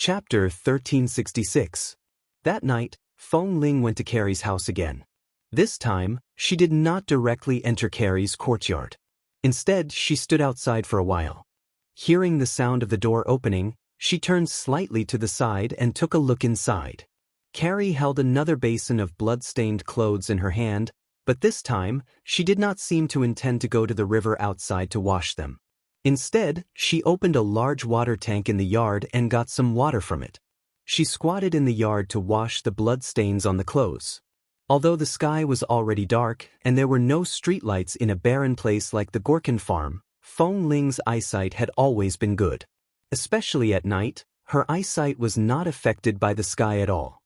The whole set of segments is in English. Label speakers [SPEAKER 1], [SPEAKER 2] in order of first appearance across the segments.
[SPEAKER 1] Chapter 1366. That night, Feng Ling went to Carrie's house again. This time, she did not directly enter Carrie's courtyard. Instead, she stood outside for a while. Hearing the sound of the door opening, she turned slightly to the side and took a look inside. Carrie held another basin of blood-stained clothes in her hand, but this time, she did not seem to intend to go to the river outside to wash them. Instead, she opened a large water tank in the yard and got some water from it. She squatted in the yard to wash the bloodstains on the clothes. Although the sky was already dark and there were no streetlights in a barren place like the Gorkin farm, Feng Ling's eyesight had always been good. Especially at night, her eyesight was not affected by the sky at all.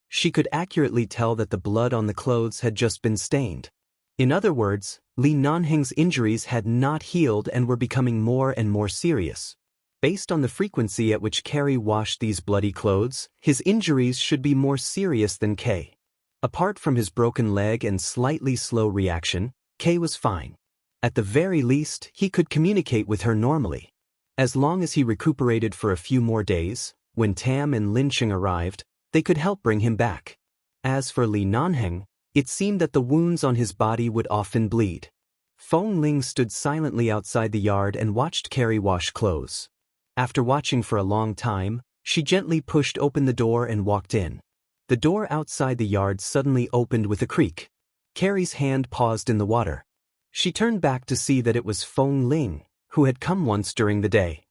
[SPEAKER 1] She could accurately tell that the blood on the clothes had just been stained. In other words, Li Nanheng's injuries had not healed and were becoming more and more serious. Based on the frequency at which Carrie washed these bloody clothes, his injuries should be more serious than K. Apart from his broken leg and slightly slow reaction, K was fine. At the very least, he could communicate with her normally. As long as he recuperated for a few more days, when Tam and Linqing arrived, they could help bring him back. As for Li Nanheng, it seemed that the wounds on his body would often bleed. Feng Ling stood silently outside the yard and watched Carrie wash clothes. After watching for a long time, she gently pushed open the door and walked in. The door outside the yard suddenly opened with a creak. Carrie's hand paused in the water. She turned back to see that it was Feng Ling, who had come once during the day.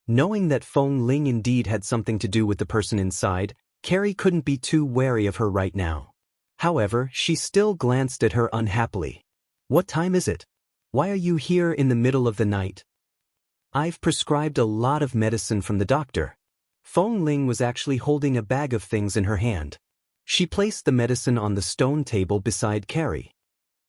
[SPEAKER 1] Knowing that Feng Ling indeed had something to do with the person inside, Carrie couldn't be too wary of her right now. However, she still glanced at her unhappily. "What time is it? Why are you here in the middle of the night?" "I've prescribed a lot of medicine from the doctor." Feng Ling was actually holding a bag of things in her hand. She placed the medicine on the stone table beside Carrie.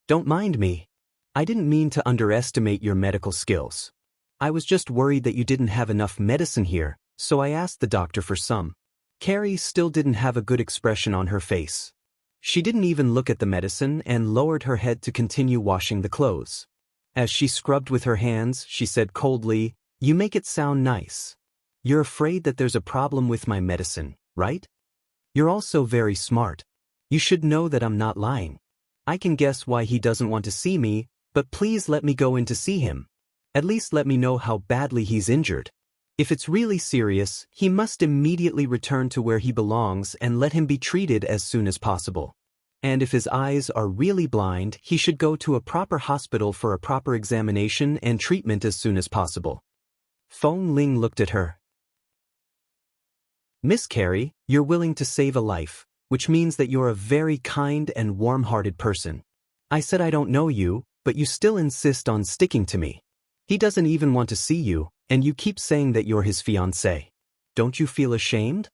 [SPEAKER 1] "Don't mind me. I didn't mean to underestimate your medical skills. I was just worried that you didn't have enough medicine here, so I asked the doctor for some." Carrie still didn't have a good expression on her face. She didn't even look at the medicine and lowered her head to continue washing the clothes. As she scrubbed with her hands, she said coldly, "You make it sound nice. You're afraid that there's a problem with my medicine, right? You're also very smart. You should know that I'm not lying. I can guess why he doesn't want to see me, but please let me go in to see him. At least let me know how badly he's injured. If it's really serious, he must immediately return to where he belongs and let him be treated as soon as possible. And if his eyes are really blind, he should go to a proper hospital for a proper examination and treatment as soon as possible." Feng Ling looked at her. "Miss Carrie, you're willing to save a life, which means that you're a very kind and warm-hearted person. I said I don't know you, but you still insist on sticking to me. He doesn't even want to see you, and you keep saying that you're his fiancé. Don't you feel ashamed?"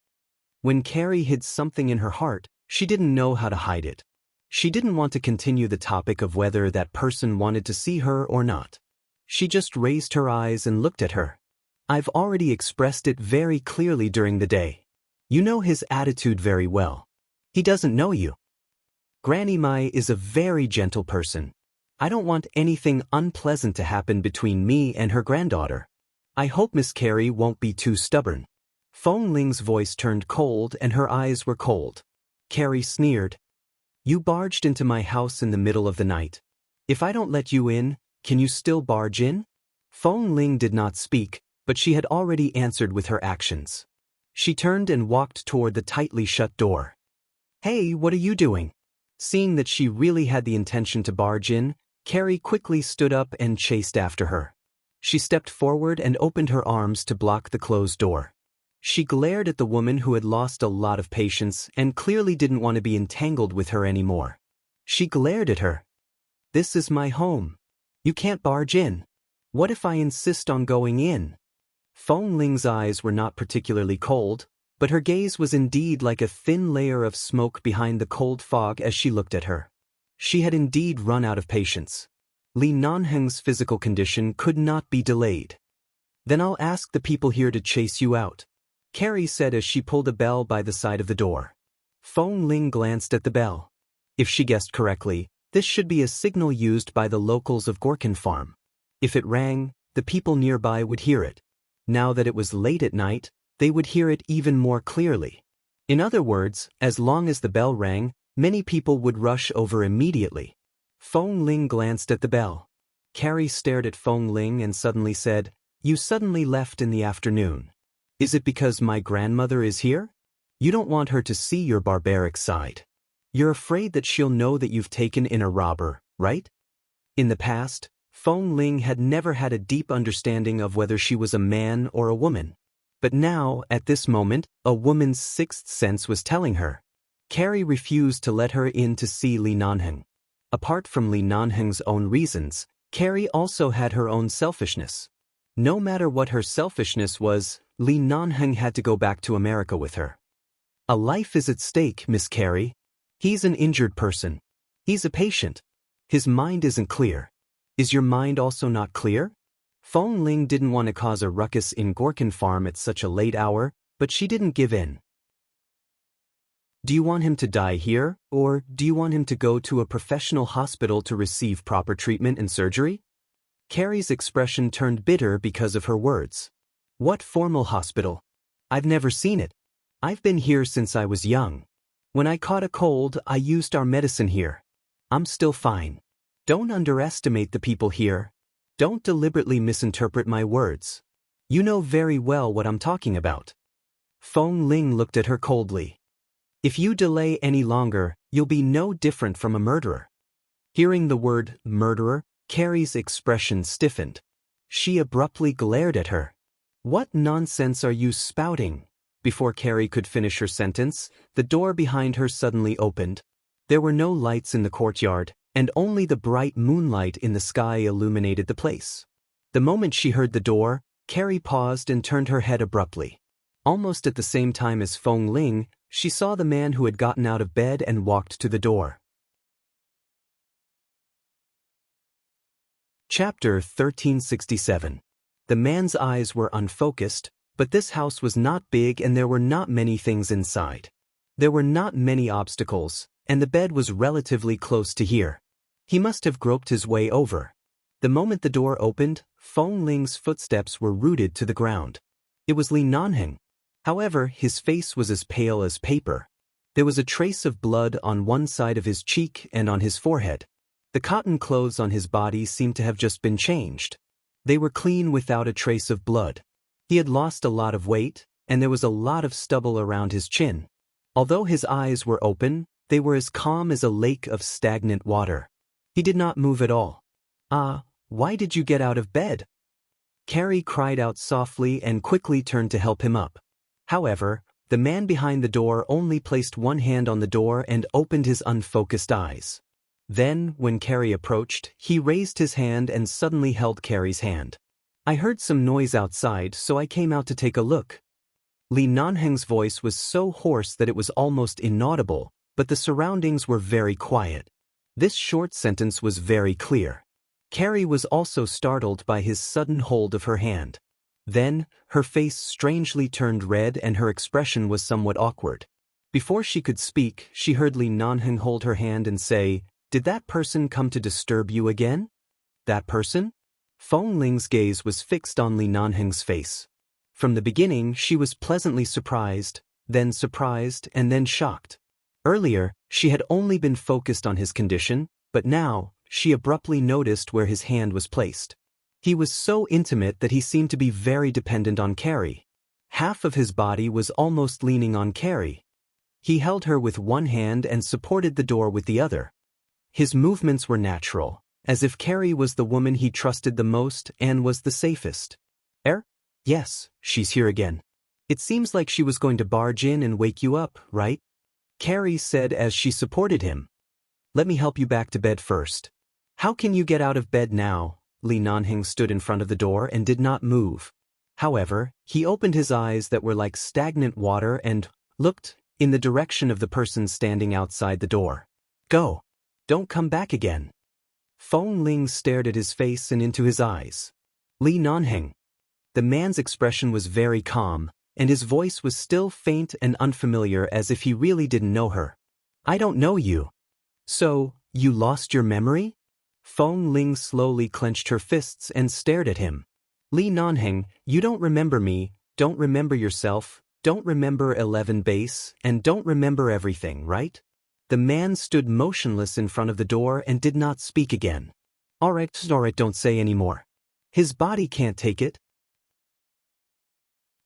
[SPEAKER 1] When Carrie hid something in her heart, she didn't know how to hide it. She didn't want to continue the topic of whether that person wanted to see her or not. She just raised her eyes and looked at her. "I've already expressed it very clearly during the day. You know his attitude very well. He doesn't know you. Granny Mai is a very gentle person. I don't want anything unpleasant to happen between me and her granddaughter. I hope Miss Carrie won't be too stubborn." Feng Ling's voice turned cold and her eyes were cold. Carrie sneered. "You barged into my house in the middle of the night. If I don't let you in, can you still barge in?" Feng Ling did not speak, but she had already answered with her actions. She turned and walked toward the tightly shut door. "Hey, what are you doing?" Seeing that she really had the intention to barge in, Carrie quickly stood up and chased after her. She stepped forward and opened her arms to block the closed door. She glared at the woman who had lost a lot of patience and clearly didn't want to be entangled with her anymore. She glared at her. "This is my home. You can't barge in. What if I insist on going in?" Feng Ling's eyes were not particularly cold, but her gaze was indeed like a thin layer of smoke behind the cold fog as she looked at her. She had indeed run out of patience. Li Nanheng's physical condition could not be delayed. "Then I'll ask the people here to chase you out," Carrie said as she pulled a bell by the side of the door. Feng Ling glanced at the bell. If she guessed correctly, this should be a signal used by the locals of Gorkin Farm. If it rang, the people nearby would hear it. Now that it was late at night, they would hear it even more clearly. In other words, as long as the bell rang, many people would rush over immediately. Feng Ling glanced at the bell. Carrie stared at Feng Ling and suddenly said, "You suddenly left in the afternoon. Is it because my grandmother is here? You don't want her to see your barbaric side. You're afraid that she'll know that you've taken in a robber, right?" In the past, Feng Ling had never had a deep understanding of whether she was a man or a woman. But now, at this moment, a woman's sixth sense was telling her. Carrie refused to let her in to see Li Nanheng. Apart from Li Nanheng's own reasons, Carrie also had her own selfishness. No matter what her selfishness was, Li Nanheng had to go back to America with her. "A life is at stake, Miss Carrie. He's an injured person. He's a patient. His mind isn't clear. Is your mind also not clear?" Feng Ling didn't want to cause a ruckus in Gorkin Farm at such a late hour, but she didn't give in. "Do you want him to die here, or do you want him to go to a professional hospital to receive proper treatment and surgery?" Carrie's expression turned bitter because of her words. "What formal hospital? I've never seen it. I've been here since I was young. When I caught a cold, I used our medicine here. I'm still fine. Don't underestimate the people here. Don't deliberately misinterpret my words. You know very well what I'm talking about." Feng Ling looked at her coldly. "If you delay any longer, you'll be no different from a murderer." Hearing the word murderer, Carrie's expression stiffened. She abruptly glared at her. "What nonsense are you spouting?" Before Carrie could finish her sentence, the door behind her suddenly opened. There were no lights in the courtyard, and only the bright moonlight in the sky illuminated the place. The moment she heard the door, Carrie paused and turned her head abruptly. Almost at the same time as Feng Ling, she saw the man who had gotten out of bed and walked to the door. Chapter 1367. The man's eyes were unfocused, but this house was not big and there were not many things inside. There were not many obstacles, and the bed was relatively close to here. He must have groped his way over. The moment the door opened, Feng Ling's footsteps were rooted to the ground. It was Li Nanheng. However, his face was as pale as paper. There was a trace of blood on one side of his cheek and on his forehead. The cotton clothes on his body seemed to have just been changed. They were clean without a trace of blood. He had lost a lot of weight, and there was a lot of stubble around his chin. Although his eyes were open, they were as calm as a lake of stagnant water. He did not move at all. "Ah, why did you get out of bed?" Carrie cried out softly and quickly turned to help him up. However, the man behind the door only placed one hand on the door and opened his unfocused eyes. Then, when Carrie approached, he raised his hand and suddenly held Carrie's hand. "I heard some noise outside, so I came out to take a look." Li Nanheng's voice was so hoarse that it was almost inaudible, but the surroundings were very quiet. This short sentence was very clear. Carrie was also startled by his sudden hold of her hand. Then, her face strangely turned red and her expression was somewhat awkward. Before she could speak, she heard Li Nanheng hold her hand and say, "Did that person come to disturb you again?" "That person?" Feng Ling's gaze was fixed on Li Nanheng's face. From the beginning, she was pleasantly surprised, then surprised, and then shocked. Earlier, she had only been focused on his condition, but now, she abruptly noticed where his hand was placed. He was so intimate that he seemed to be very dependent on Carrie. Half of his body was almost leaning on Carrie. He held her with one hand and supported the door with the other. His movements were natural, as if Carrie was the woman he trusted the most and was the safest. Yes, she's here again. It seems like she was going to barge in and wake you up, right?" Carrie said as she supported him. "Let me help you back to bed first." "How can you get out of bed now?" Li Nanheng stood in front of the door and did not move. However, he opened his eyes that were like stagnant water and looked in the direction of the person standing outside the door. "Go. Don't come back again." Feng Ling stared at his face and into his eyes. "Li Nanheng." The man's expression was very calm, and his voice was still faint and unfamiliar as if he really didn't know her. "I don't know you." "So, you lost your memory?" Feng Ling slowly clenched her fists and stared at him. "Li Nanheng, you don't remember me, don't remember yourself, don't remember 11 base, and don't remember everything, right? The man stood motionless in front of the door and did not speak again. Alright, don't say any more. His body can't take it.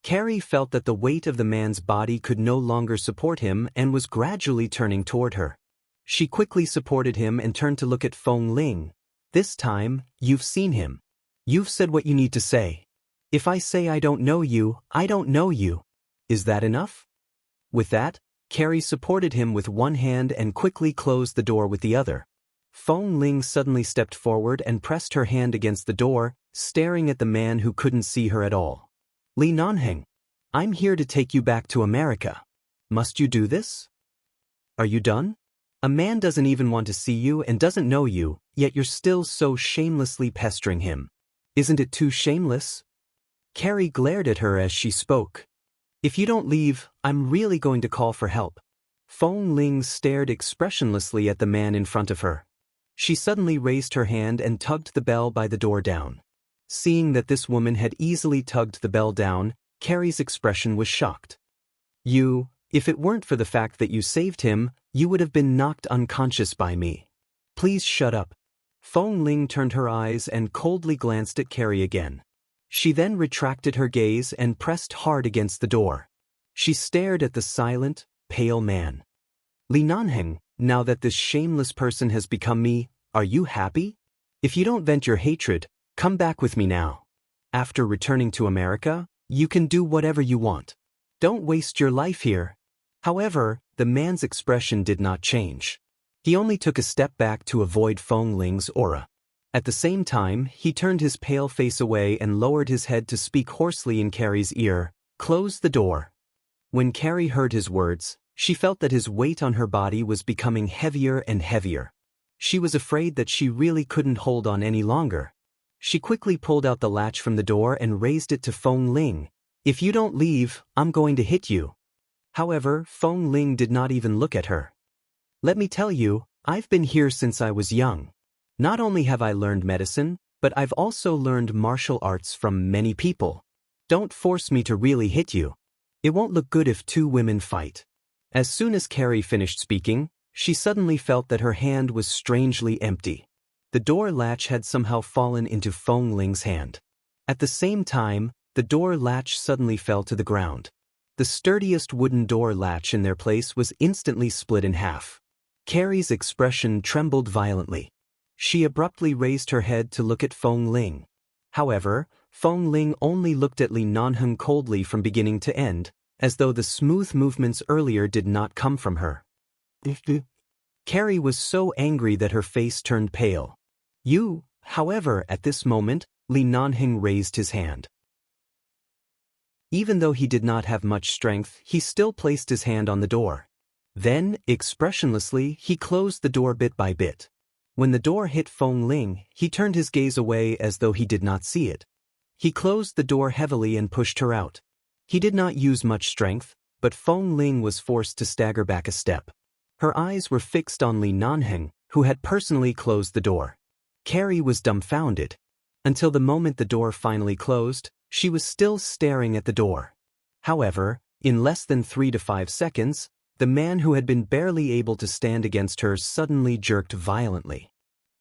[SPEAKER 1] Carrie felt that the weight of the man's body could no longer support him and was gradually turning toward her. She quickly supported him and turned to look at Feng Ling. This time, you've seen him. You've said what you need to say. If I say I don't know you, I don't know you. Is that enough? With that, Carrie supported him with one hand and quickly closed the door with the other. Feng Ling suddenly stepped forward and pressed her hand against the door, staring at the man who couldn't see her at all. Li Nanheng, I'm here to take you back to America. Must you do this? Are you done? A man doesn't even want to see you and doesn't know you, yet you're still so shamelessly pestering him. Isn't it too shameless? Carrie glared at her as she spoke. If you don't leave, I'm really going to call for help. Feng Ling stared expressionlessly at the man in front of her. She suddenly raised her hand and tugged the bell by the door down. Seeing that this woman had easily tugged the bell down, Carrie's expression was shocked. If it weren't for the fact that you saved him, you would have been knocked unconscious by me. Please shut up. Feng Ling turned her eyes and coldly glanced at Carrie again. She then retracted her gaze and pressed hard against the door. She stared at the silent, pale man. Li Nanheng, now that this shameless person has become me, are you happy? If you don't vent your hatred, come back with me now. After returning to America, you can do whatever you want. Don't waste your life here. However, the man's expression did not change. He only took a step back to avoid Feng Ling's aura. At the same time, he turned his pale face away and lowered his head to speak hoarsely in Carrie's ear, "Close the door." When Carrie heard his words, she felt that his weight on her body was becoming heavier and heavier. She was afraid that she really couldn't hold on any longer. She quickly pulled out the latch from the door and raised it to Feng Ling. "If you don't leave, I'm going to hit you." However, Feng Ling did not even look at her. "Let me tell you, I've been here since I was young. Not only have I learned medicine, but I've also learned martial arts from many people. Don't force me to really hit you. It won't look good if two women fight." As soon as Carrie finished speaking, she suddenly felt that her hand was strangely empty. The door latch had somehow fallen into Feng Ling's hand. At the same time, the door latch suddenly fell to the ground. The sturdiest wooden door latch in their place was instantly split in half. Carrie's expression trembled violently. She abruptly raised her head to look at Feng Ling. However, Feng Ling only looked at Li Nanheng coldly from beginning to end, as though the smooth movements earlier did not come from her. Carrie was so angry that her face turned pale. However, at this moment, Li Nanheng raised his hand. Even though he did not have much strength, he still placed his hand on the door. Then, expressionlessly, he closed the door bit by bit. When the door hit Feng Ling, he turned his gaze away as though he did not see it. He closed the door heavily and pushed her out. He did not use much strength, but Feng Ling was forced to stagger back a step. Her eyes were fixed on Li Nanheng, who had personally closed the door. Carrie was dumbfounded. Until the moment the door finally closed, she was still staring at the door. However, in less than 3 to 5 seconds, the man who had been barely able to stand against her suddenly jerked violently.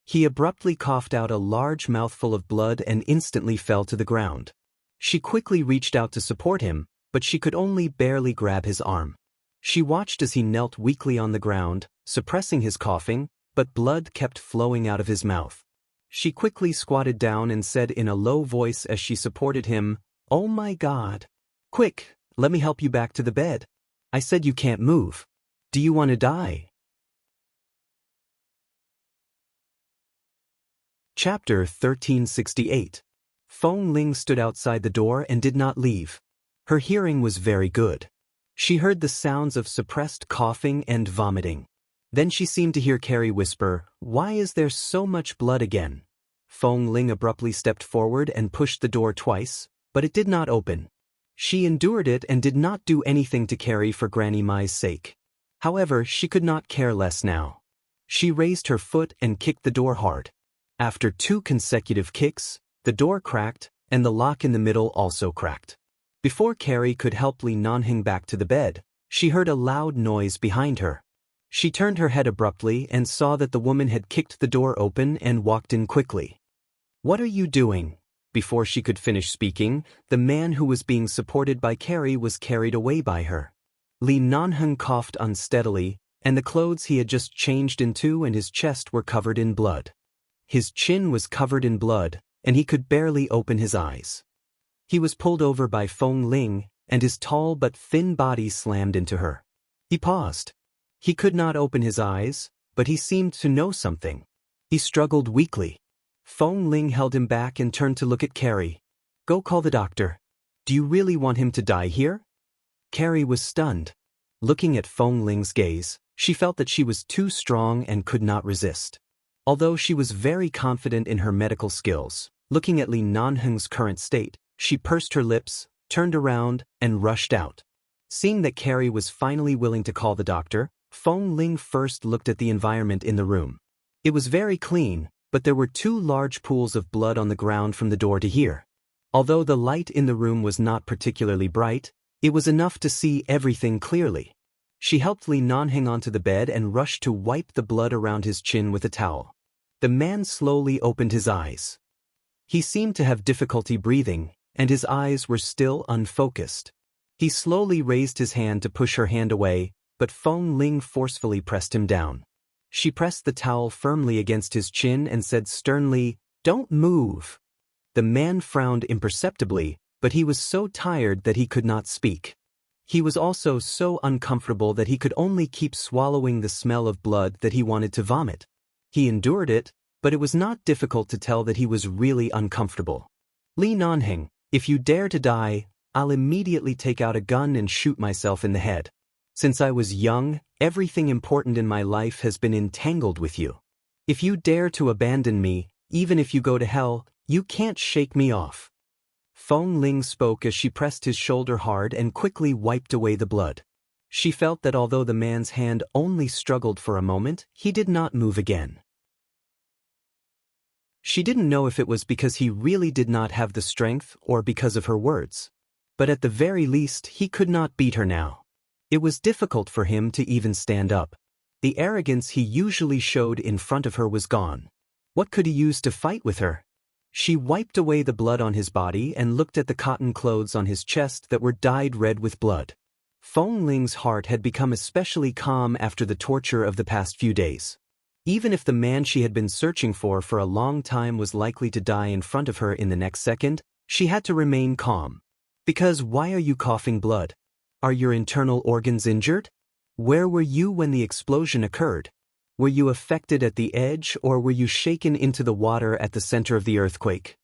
[SPEAKER 1] He abruptly coughed out a large mouthful of blood and instantly fell to the ground. She quickly reached out to support him, but she could only barely grab his arm. She watched as he knelt weakly on the ground, suppressing his coughing, but blood kept flowing out of his mouth. She quickly squatted down and said in a low voice as she supported him, "Oh my God. Quick, let me help you back to the bed. I said you can't move. Do you want to die?" Chapter 1368. Feng Ling stood outside the door and did not leave. Her hearing was very good. She heard the sounds of suppressed coughing and vomiting. Then she seemed to hear Carrie whisper, "Why is there so much blood again?" Feng Ling abruptly stepped forward and pushed the door twice, but it did not open. She endured it and did not do anything to Carrie for Granny Mai's sake. However, she could not care less now. She raised her foot and kicked the door hard. After 2 consecutive kicks, the door cracked, and the lock in the middle also cracked. Before Carrie could help Li Nanheng back to the bed, she heard a loud noise behind her. She turned her head abruptly and saw that the woman had kicked the door open and walked in quickly. "What are you doing?" Before she could finish speaking, the man who was being supported by Carrie was carried away by her. Li Nanheng coughed unsteadily, and the clothes he had just changed into and his chest were covered in blood. His chin was covered in blood, and he could barely open his eyes. He was pulled over by Feng Ling, and his tall but thin body slammed into her. He paused. He could not open his eyes, but he seemed to know something. He struggled weakly. Feng Ling held him back and turned to look at Carrie. "Go call the doctor. Do you really want him to die here?" Carrie was stunned. Looking at Feng Ling's gaze, she felt that she was too strong and could not resist. Although she was very confident in her medical skills, looking at Li Nanheng's current state, she pursed her lips, turned around, and rushed out. Seeing that Carrie was finally willing to call the doctor, Feng Ling first looked at the environment in the room. It was very clean, but there were 2 large pools of blood on the ground from the door to here. Although the light in the room was not particularly bright, it was enough to see everything clearly. She helped Li Nanheng onto the bed and rushed to wipe the blood around his chin with a towel. The man slowly opened his eyes. He seemed to have difficulty breathing, and his eyes were still unfocused. He slowly raised his hand to push her hand away, but Feng Ling forcefully pressed him down. She pressed the towel firmly against his chin and said sternly, "Don't move." The man frowned imperceptibly, but he was so tired that he could not speak. He was also so uncomfortable that he could only keep swallowing the smell of blood that he wanted to vomit. He endured it, but it was not difficult to tell that he was really uncomfortable. "Li Nanheng, if you dare to die, I'll immediately take out a gun and shoot myself in the head. Since I was young, everything important in my life has been entangled with you. If you dare to abandon me, even if you go to hell, you can't shake me off." Feng Ling spoke as she pressed his shoulder hard and quickly wiped away the blood. She felt that although the man's hand only struggled for a moment, he did not move again. She didn't know if it was because he really did not have the strength or because of her words. But at the very least, he could not beat her now. It was difficult for him to even stand up. The arrogance he usually showed in front of her was gone. What could he use to fight with her? She wiped away the blood on his body and looked at the cotton clothes on his chest that were dyed red with blood. Feng Ling's heart had become especially calm after the torture of the past few days. Even if the man she had been searching for a long time was likely to die in front of her in the next second, she had to remain calm. Because why are you coughing blood? Are your internal organs injured? Where were you when the explosion occurred? Were you affected at the edge or were you shaken into the water at the center of the earthquake?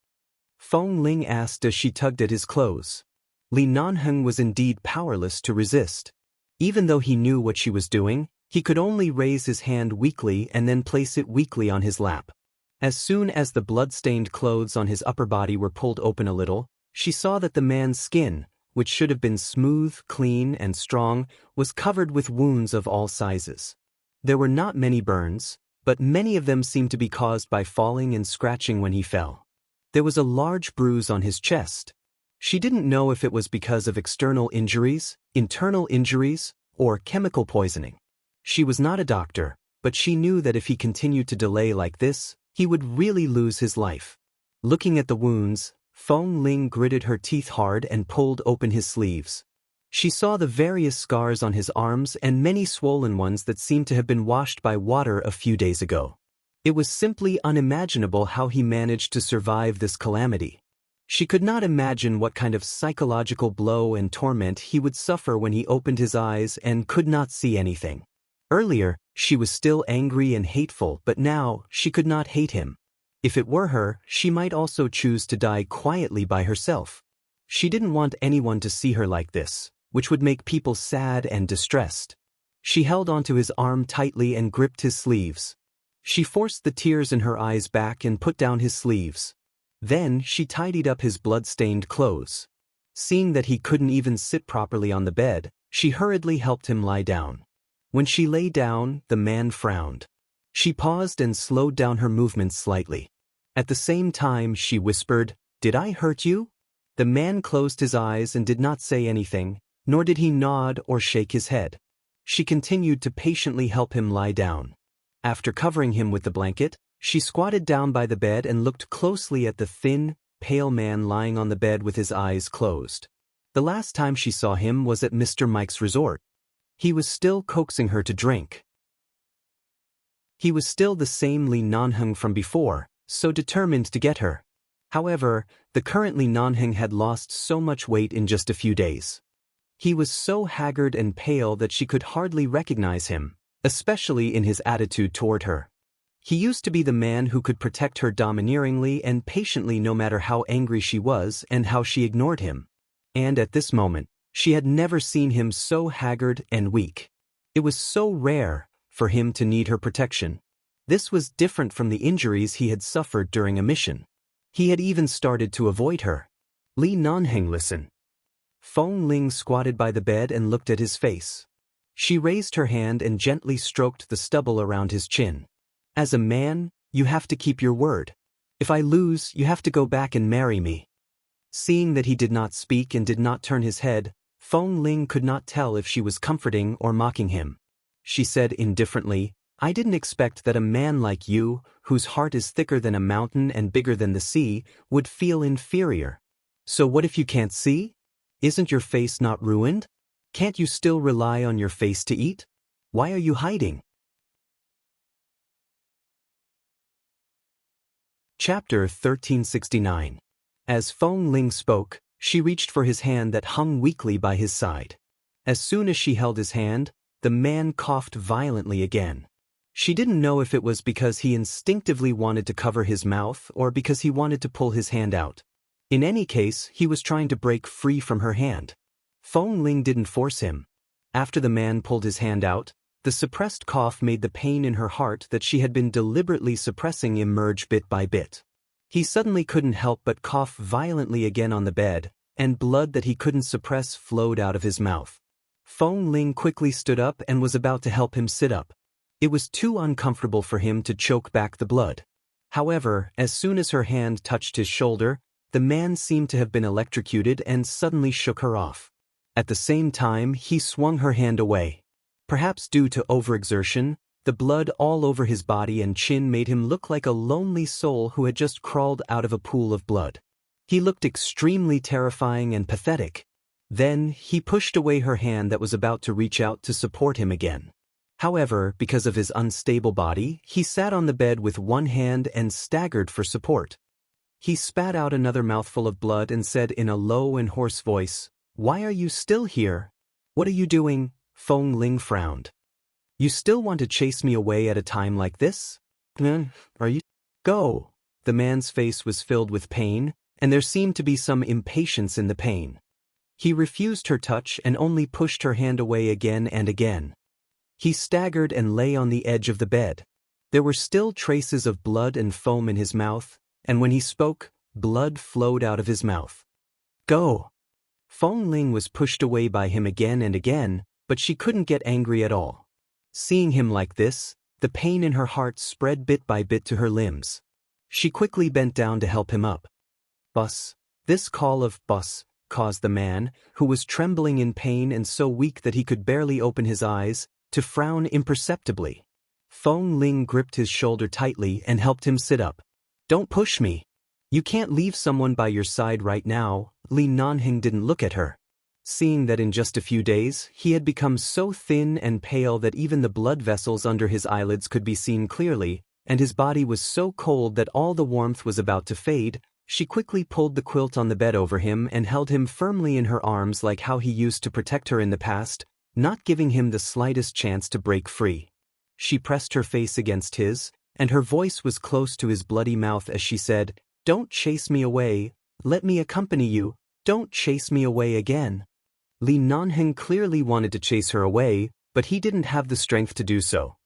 [SPEAKER 1] Feng Ling asked as she tugged at his clothes. Li Nanheng was indeed powerless to resist. Even though he knew what she was doing, he could only raise his hand weakly and then place it weakly on his lap. As soon as the blood-stained clothes on his upper body were pulled open a little, she saw that the man's skin, which should have been smooth, clean, and strong, was covered with wounds of all sizes. There were not many burns, but many of them seemed to be caused by falling and scratching when he fell. There was a large bruise on his chest. She didn't know if it was because of external injuries, internal injuries, or chemical poisoning. She was not a doctor, but she knew that if he continued to delay like this, he would really lose his life. Looking at the wounds, Feng Ling gritted her teeth hard and pulled open his sleeves. She saw the various scars on his arms and many swollen ones that seemed to have been washed by water a few days ago. It was simply unimaginable how he managed to survive this calamity. She could not imagine what kind of psychological blow and torment he would suffer when he opened his eyes and could not see anything. Earlier, she was still angry and hateful, but now she could not hate him. If it were her, she might also choose to die quietly by herself. She didn't want anyone to see her like this, which would make people sad and distressed. She held onto his arm tightly and gripped his sleeves. She forced the tears in her eyes back and put down his sleeves. Then she tidied up his blood-stained clothes. Seeing that he couldn't even sit properly on the bed, she hurriedly helped him lie down. When she lay down, the man frowned. She paused and slowed down her movements slightly. At the same time, she whispered, "Did I hurt you?" The man closed his eyes and did not say anything, nor did he nod or shake his head. She continued to patiently help him lie down. After covering him with the blanket, she squatted down by the bed and looked closely at the thin, pale man lying on the bed with his eyes closed. The last time she saw him was at Mr. Mike's resort. He was still coaxing her to drink. He was still the same Lee Non-hung from before, so determined to get her. However, the current Lee Non-hung had lost so much weight in just a few days. He was so haggard and pale that she could hardly recognize him, especially in his attitude toward her. He used to be the man who could protect her domineeringly and patiently no matter how angry she was and how she ignored him. And at this moment, she had never seen him so haggard and weak. It was so rare for him to need her protection. This was different from the injuries he had suffered during a mission. He had even started to avoid her. Lee Non-hung, listen. Fong Ling squatted by the bed and looked at his face. She raised her hand and gently stroked the stubble around his chin. As a man, you have to keep your word. If I lose, you have to go back and marry me. Seeing that he did not speak and did not turn his head, Fong Ling could not tell if she was comforting or mocking him. She said indifferently, I didn't expect that a man like you, whose heart is thicker than a mountain and bigger than the sea, would feel inferior. So what if you can't see? Isn't your face not ruined? Can't you still rely on your face to eat? Why are you hiding? Chapter 1369. As Fong Ling spoke, she reached for his hand that hung weakly by his side. As soon as she held his hand, the man coughed violently again. She didn't know if it was because he instinctively wanted to cover his mouth or because he wanted to pull his hand out. In any case, he was trying to break free from her hand. Fong Ling didn't force him. After the man pulled his hand out, the suppressed cough made the pain in her heart that she had been deliberately suppressing emerge bit by bit. He suddenly couldn't help but cough violently again on the bed, and blood that he couldn't suppress flowed out of his mouth. Fong Ling quickly stood up and was about to help him sit up. It was too uncomfortable for him to choke back the blood. However, as soon as her hand touched his shoulder, the man seemed to have been electrocuted and suddenly shook her off. At the same time, he swung her hand away. Perhaps due to overexertion, the blood all over his body and chin made him look like a lonely soul who had just crawled out of a pool of blood. He looked extremely terrifying and pathetic. Then, he pushed away her hand that was about to reach out to support him again. However, because of his unstable body, he sat on the bed with one hand and staggered for support. He spat out another mouthful of blood and said in a low and hoarse voice, "Why are you still here? What are you doing?" Fong Ling frowned. "You still want to chase me away at a time like this? Are you? Go." The man's face was filled with pain, and there seemed to be some impatience in the pain. He refused her touch and only pushed her hand away again and again. He staggered and lay on the edge of the bed. There were still traces of blood and foam in his mouth, and when he spoke, blood flowed out of his mouth. "Go." Fong Ling was pushed away by him again and again, but she couldn't get angry at all. Seeing him like this, the pain in her heart spread bit by bit to her limbs. She quickly bent down to help him up. "Boss." This call of "boss" caused the man, who was trembling in pain and so weak that he could barely open his eyes, to frown imperceptibly. Fong Ling gripped his shoulder tightly and helped him sit up. "Don't push me. You can't leave someone by your side right now." Lee Non-hung didn't look at her. Seeing that in just a few days, he had become so thin and pale that even the blood vessels under his eyelids could be seen clearly, and his body was so cold that all the warmth was about to fade, she quickly pulled the quilt on the bed over him and held him firmly in her arms like how he used to protect her in the past, not giving him the slightest chance to break free. She pressed her face against his, and her voice was close to his bloody mouth as she said, "Don't chase me away. Let me accompany you. Don't chase me away again." Lee Non-hung clearly wanted to chase her away, but he didn't have the strength to do so.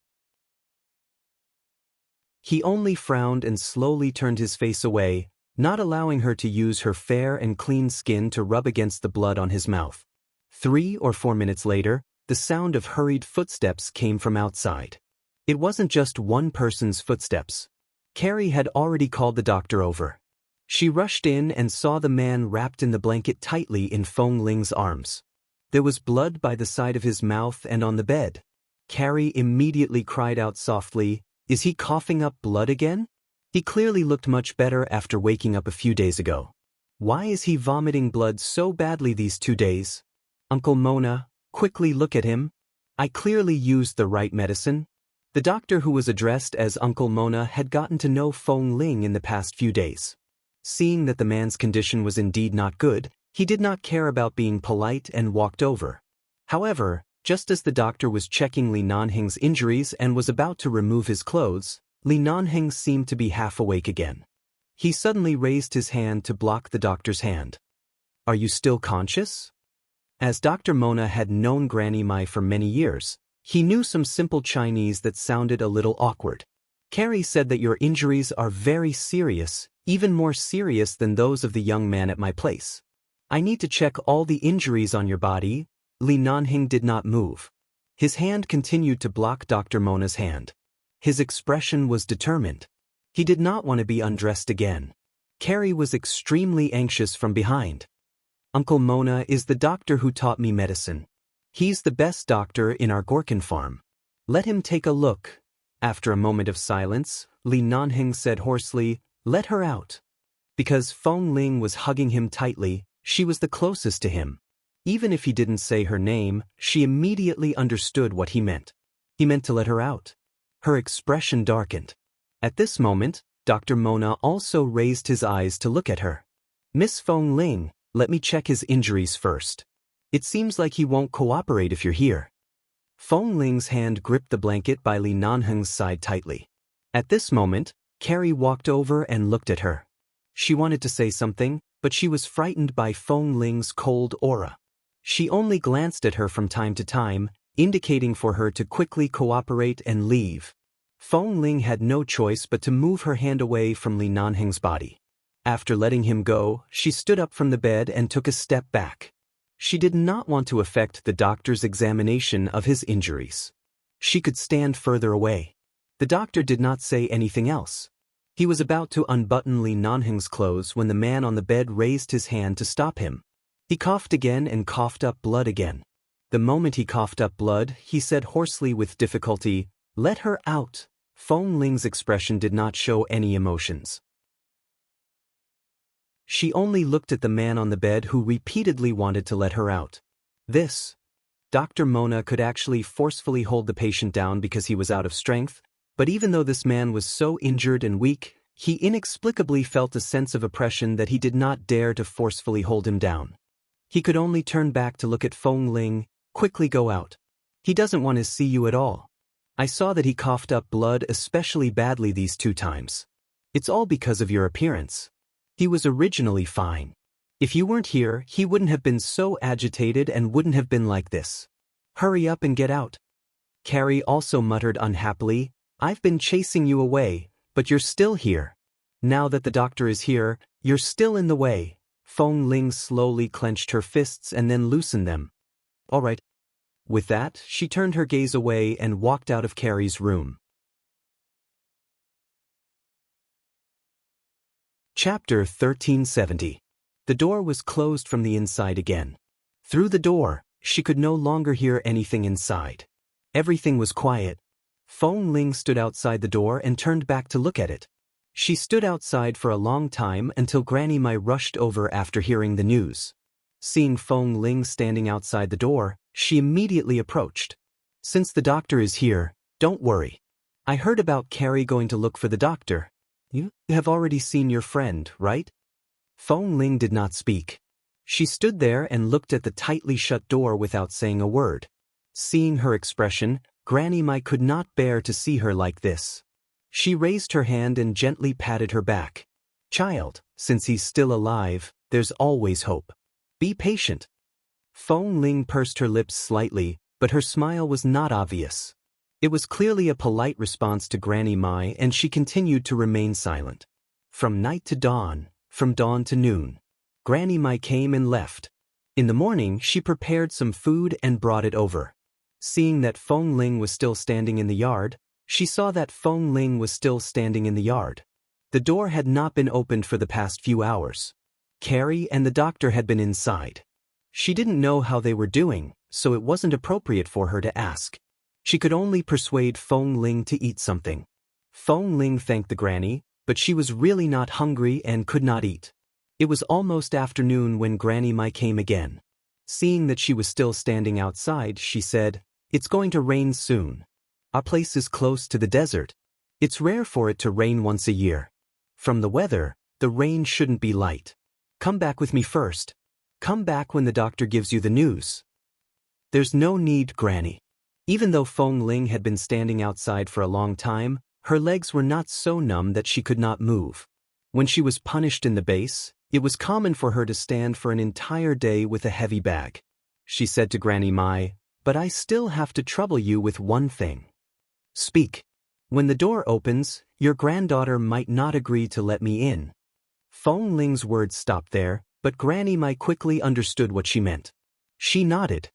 [SPEAKER 1] He only frowned and slowly turned his face away, not allowing her to use her fair and clean skin to rub against the blood on his mouth. 3 or 4 minutes later, the sound of hurried footsteps came from outside. It wasn't just one person's footsteps. Carrie had already called the doctor over. She rushed in and saw the man wrapped in the blanket tightly in Fong Ling's arms. There was blood by the side of his mouth and on the bed. Carrie immediately cried out softly, "Is he coughing up blood again? He clearly looked much better after waking up a few days ago. Why is he vomiting blood so badly these 2 days? Uncle Mona, quickly look at him. I clearly used the right medicine." The doctor, who was addressed as Uncle Mona, had gotten to know Fong Ling in the past few days. Seeing that the man's condition was indeed not good, he did not care about being polite and walked over. However, just as the doctor was checking Li Nanheng's injuries and was about to remove his clothes, Li Nanheng seemed to be half awake again. He suddenly raised his hand to block the doctor's hand. "Are you still conscious?" As Dr. Mona had known Granny Mai for many years, he knew some simple Chinese that sounded a little awkward. "Carrie said that your injuries are very serious, even more serious than those of the young man at my place. I need to check all the injuries on your body." Li Nanheng did not move. His hand continued to block Dr. Mona's hand. His expression was determined. He did not want to be undressed again. Carrie was extremely anxious from behind. "Uncle Mona is the doctor who taught me medicine. He's the best doctor in our Gorkin farm. Let him take a look." After a moment of silence, Li Nanheng said hoarsely, "Let her out." Because Fong Ling was hugging him tightly, she was the closest to him. Even if he didn't say her name, she immediately understood what he meant. He meant to let her out. Her expression darkened. At this moment, Dr. Mona also raised his eyes to look at her. "Miss Fong Ling, let me check his injuries first. It seems like he won't cooperate if you're here." Fong Ling's hand gripped the blanket by Li Nanheng's side tightly. At this moment, Carrie walked over and looked at her. She wanted to say something, but she was frightened by Fong Ling's cold aura. She only glanced at her from time to time, indicating for her to quickly cooperate and leave. Fong Ling had no choice but to move her hand away from Li Nanheng's body. After letting him go, she stood up from the bed and took a step back. She did not want to affect the doctor's examination of his injuries. She could stand further away. The doctor did not say anything else. He was about to unbutton Li Nanheng's clothes when the man on the bed raised his hand to stop him. He coughed again and coughed up blood again. The moment he coughed up blood, he said hoarsely with difficulty, "Let her out." Fong Ling's expression did not show any emotions. She only looked at the man on the bed who repeatedly wanted to let her out. Dr. Mona could actually forcefully hold the patient down because he was out of strength, but even though this man was so injured and weak, he inexplicably felt a sense of oppression that he did not dare to forcefully hold him down. He could only turn back to look at Fong Ling. "Quickly go out. He doesn't want to see you at all. I saw that he coughed up blood especially badly these 2 times. It's all because of your appearance. He was originally fine. If you weren't here, he wouldn't have been so agitated and wouldn't have been like this. Hurry up and get out." Carrie also muttered unhappily, "I've been chasing you away, but you're still here. Now that the doctor is here, you're still in the way." Fong Ling slowly clenched her fists and then loosened them. "All right." With that, she turned her gaze away and walked out of Carrie's room. Chapter 1370. The door was closed from the inside again. Through the door, she could no longer hear anything inside. Everything was quiet. Fong Ling stood outside the door and turned back to look at it. She stood outside for a long time until Granny Mai rushed over after hearing the news. Seeing Fong Ling standing outside the door, she immediately approached. "Since the doctor is here, don't worry. I heard about Carrie going to look for the doctor. You have already seen your friend, right?" Fong Ling did not speak. She stood there and looked at the tightly shut door without saying a word. Seeing her expression, Granny Mai could not bear to see her like this. She raised her hand and gently patted her back. "Child, since he's still alive, there's always hope. Be patient." Fong Ling pursed her lips slightly, but her smile was not obvious. It was clearly a polite response to Granny Mai, and she continued to remain silent. From night to dawn, from dawn to noon, Granny Mai came and left. In the morning, she prepared some food and brought it over. Seeing that Fong Ling was still standing in the yard, she saw that Fong Ling was still standing in the yard. The door had not been opened for the past few hours. Carrie and the doctor had been inside. She didn't know how they were doing, so it wasn't appropriate for her to ask. She could only persuade Feng Ling to eat something. Feng Ling thanked the granny, but she was really not hungry and could not eat. It was almost afternoon when Granny Mai came again. Seeing that she was still standing outside, she said, "It's going to rain soon. Our place is close to the desert. It's rare for it to rain once a year. From the weather, the rain shouldn't be light. Come back with me first. Come back when the doctor gives you the news." "There's no need, Granny." Even though Feng Ling had been standing outside for a long time, her legs were not so numb that she could not move. When she was punished in the base, it was common for her to stand for an entire day with a heavy bag. She said to Granny Mai, "But I still have to trouble you with one thing." "Speak. When the door opens, your granddaughter might not agree to let me in." Feng Ling's words stopped there, but Granny Mai quickly understood what she meant. She nodded.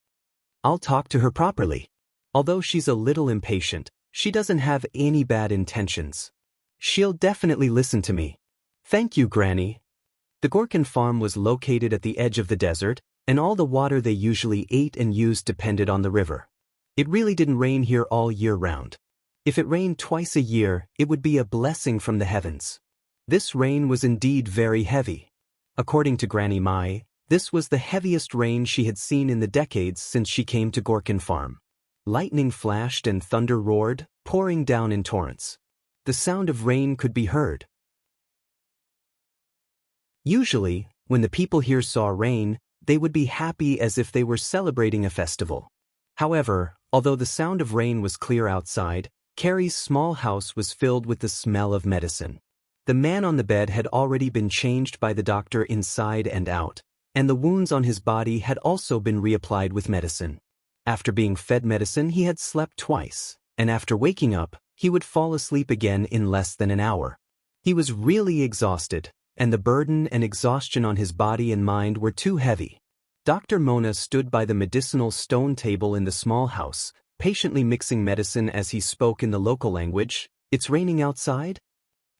[SPEAKER 1] "I'll talk to her properly. Although she's a little impatient, she doesn't have any bad intentions. She'll definitely listen to me." "Thank you, Granny." The Gorkin farm was located at the edge of the desert, and all the water they usually ate and used depended on the river. It really didn't rain here all year round. If it rained twice a year, it would be a blessing from the heavens. This rain was indeed very heavy. According to Granny Mai, this was the heaviest rain she had seen in the decades since she came to Gorkin farm. Lightning flashed and thunder roared, pouring down in torrents. The sound of rain could be heard. Usually, when the people here saw rain, they would be happy as if they were celebrating a festival. However, although the sound of rain was clear outside, Carrie's small house was filled with the smell of medicine. The man on the bed had already been changed by the doctor inside and out, and the wounds on his body had also been reapplied with medicine. After being fed medicine, he had slept twice, and after waking up, he would fall asleep again in less than an hour. He was really exhausted, and the burden and exhaustion on his body and mind were too heavy. Dr. Mona stood by the medicinal stone table in the small house, patiently mixing medicine as he spoke in the local language. "It's raining outside?"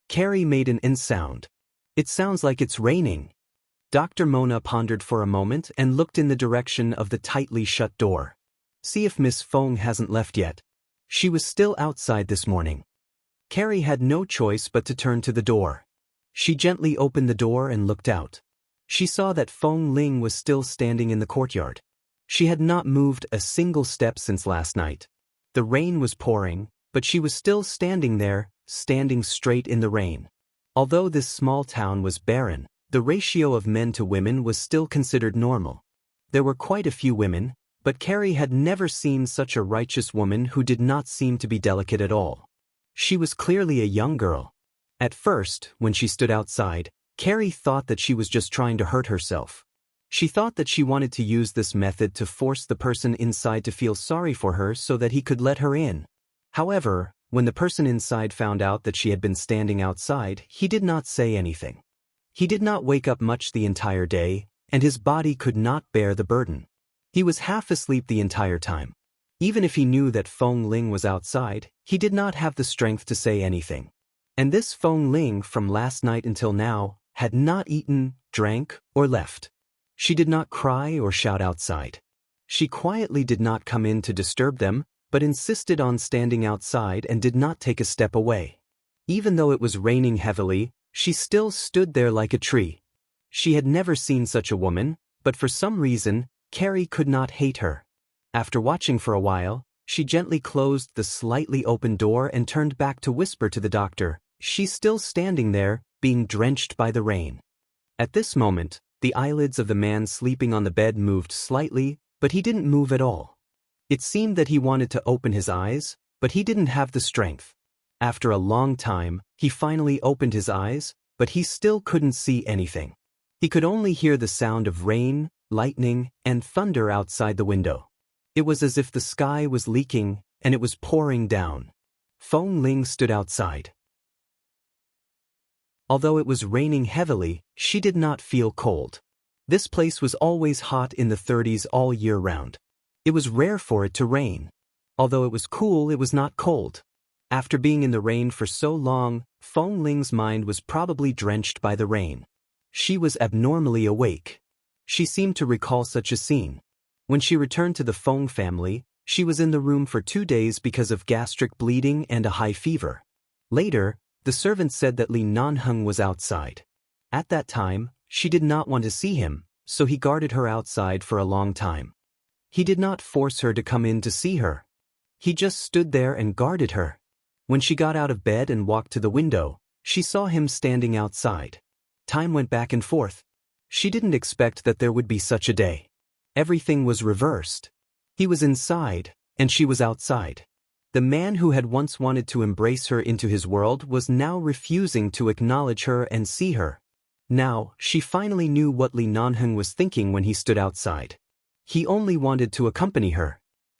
[SPEAKER 1] Carrie made an sound. "It sounds like it's raining." Dr. Mona pondered for a moment and looked in the direction of the tightly shut door. "See if Miss Feng hasn't left yet. She was still outside this morning." Carrie had no choice but to turn to the door. She gently opened the door and looked out. She saw that Feng Ling was still standing in the courtyard. She had not moved a single step since last night. The rain was pouring, but she was still standing there, standing straight in the rain. Although this small town was barren, the ratio of men to women was still considered normal. There were quite a few women, but Carrie had never seen such a righteous woman who did not seem to be delicate at all. She was clearly a young girl. At first, when she stood outside, Carrie thought that she was just trying to hurt herself. She thought that she wanted to use this method to force the person inside to feel sorry for her so that he could let her in. However, when the person inside found out that she had been standing outside, he did not say anything. He did not wake up much the entire day, and his body could not bear the burden. He was half asleep the entire time. Even if he knew that Feng Ling was outside, he did not have the strength to say anything. And this Feng Ling, from last night until now, had not eaten, drank, or left. She did not cry or shout outside. She quietly did not come in to disturb them, but insisted on standing outside and did not take a step away. Even though it was raining heavily, she still stood there like a tree. She had never seen such a woman, but for some reason, Carrie could not hate her. After watching for a while, she gently closed the slightly open door and turned back to whisper to the doctor. She's still standing there, being drenched by the rain. At this moment, the eyelids of the man sleeping on the bed moved slightly, but he didn't move at all. It seemed that he wanted to open his eyes, but he didn't have the strength. After a long time, he finally opened his eyes, but he still couldn't see anything. He could only hear the sound of rain, lightning, and thunder outside the window. It was as if the sky was leaking, and it was pouring down. Feng Ling stood outside. Although it was raining heavily, she did not feel cold. This place was always hot in the 30s all year round. It was rare for it to rain. Although it was cool, it was not cold. After being in the rain for so long, Feng Ling's mind was probably drenched by the rain. She was abnormally awake. She seemed to recall such a scene. When she returned to the Feng family, she was in the room for 2 days because of gastric bleeding and a high fever. Later, the servant said that Li Nanheng was outside. At that time, she did not want to see him, so he guarded her outside for a long time. He did not force her to come in to see her. He just stood there and guarded her. When she got out of bed and walked to the window, she saw him standing outside. Time went back and forth. She didn't expect that there would be such a day. Everything was reversed. He was inside, and she was outside. The man who had once wanted to embrace her into his world was now refusing to acknowledge her and see her. Now, she finally knew what Li Nanheng was thinking when he stood outside. He only wanted to accompany her.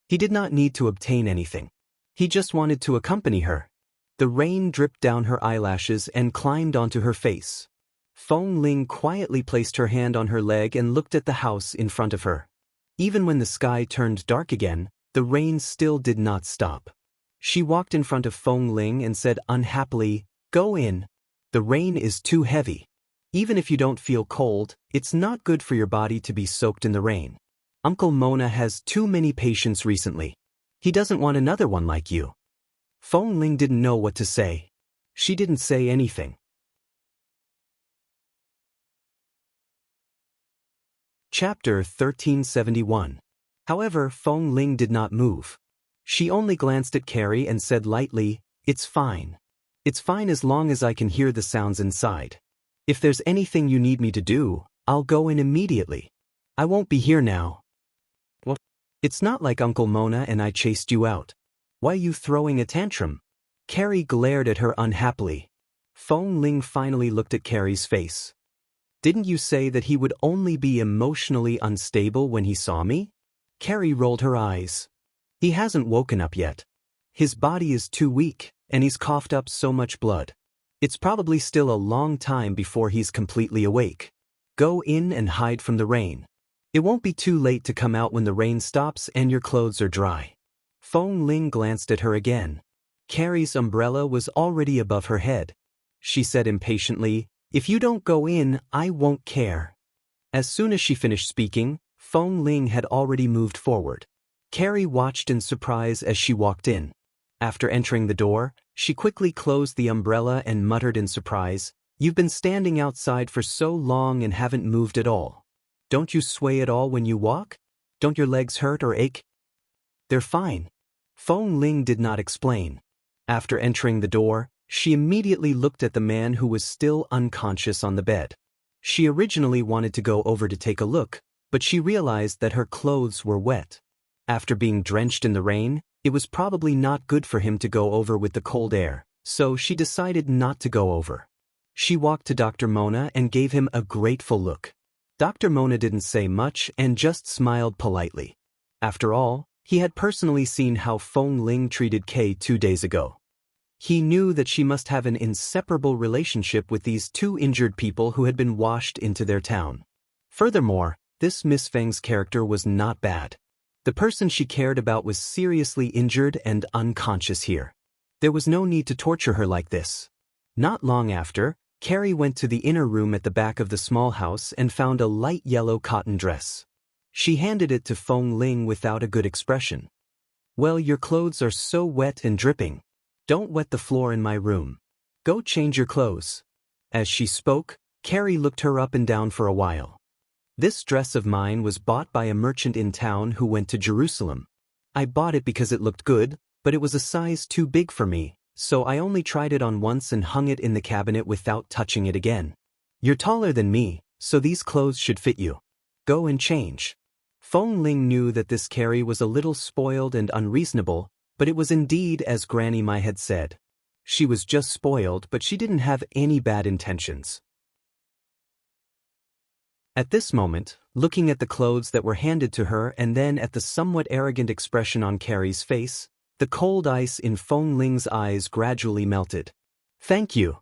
[SPEAKER 1] He did not need to obtain anything. He just wanted to accompany her. The rain dripped down her eyelashes and climbed onto her face. Feng Ling quietly placed her hand on her leg and looked at the house in front of her. Even when the sky turned dark again, the rain still did not stop. She walked in front of Feng Ling and said unhappily, "Go in. The rain is too heavy. Even if you don't feel cold, it's not good for your body to be soaked in the rain. Uncle Mona has too many patients recently. He doesn't want another one like you." Feng Ling didn't know what to say. She didn't say anything. Chapter 1371. However, Feng Ling did not move. She only glanced at Carrie and said lightly, "It's fine. It's fine as long as I can hear the sounds inside. If there's anything you need me to do, I'll go in immediately. I won't be here now." "What? It's not like Uncle Mona and I chased you out. Why are you throwing a tantrum?" Carrie glared at her unhappily. Feng Ling finally looked at Carrie's face. "Didn't you say that he would only be emotionally unstable when he saw me?" Carrie rolled her eyes. "He hasn't woken up yet. His body is too weak, and he's coughed up so much blood. It's probably still a long time before he's completely awake. Go in and hide from the rain. It won't be too late to come out when the rain stops and your clothes are dry." Feng Ling glanced at her again. Carrie's umbrella was already above her head. She said impatiently, "If you don't go in, I won't care." As soon as she finished speaking, Feng Ling had already moved forward. Carrie watched in surprise as she walked in. After entering the door, she quickly closed the umbrella and muttered in surprise, "You've been standing outside for so long and haven't moved at all. Don't you sway at all when you walk? Don't your legs hurt or ache?" "They're fine." Feng Ling did not explain. After entering the door, she immediately looked at the man who was still unconscious on the bed. She originally wanted to go over to take a look, but she realized that her clothes were wet. After being drenched in the rain, it was probably not good for him to go over with the cold air, so she decided not to go over. She walked to Dr. Mona and gave him a grateful look. Dr. Mona didn't say much and just smiled politely. After all, he had personally seen how Feng Ling treated Kay 2 days ago. He knew that she must have an inseparable relationship with these 2 injured people who had been washed into their town. Furthermore, this Miss Feng's character was not bad. The person she cared about was seriously injured and unconscious here. There was no need to torture her like this. Not long after, Carrie went to the inner room at the back of the small house and found a light yellow cotton dress. She handed it to Feng Ling without a good expression. "Well, your clothes are so wet and dripping. Don't wet the floor in my room. Go change your clothes." As she spoke, Carrie looked her up and down for a while. "This dress of mine was bought by a merchant in town who went to Jerusalem. I bought it because it looked good, but it was a size too big for me, so I only tried it on once and hung it in the cabinet without touching it again. You're taller than me, so these clothes should fit you. Go and change." Feng Ling knew that this Carrie was a little spoiled and unreasonable, but it was indeed as Granny Mai had said. She was just spoiled, but she didn't have any bad intentions. At this moment, looking at the clothes that were handed to her and then at the somewhat arrogant expression on Carrie's face, the cold ice in Feng Ling's eyes gradually melted. "Thank you."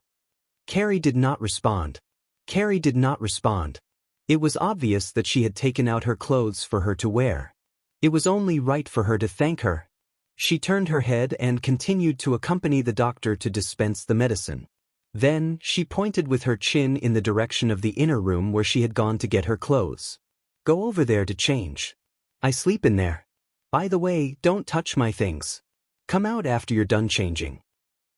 [SPEAKER 1] Carrie did not respond. Carrie did not respond. It was obvious that she had taken out her clothes for her to wear. It was only right for her to thank her. She turned her head and continued to accompany the doctor to dispense the medicine. Then, she pointed with her chin in the direction of the inner room where she had gone to get her clothes. Go over there to change. I sleep in there. By the way, don't touch my things. Come out after you're done changing.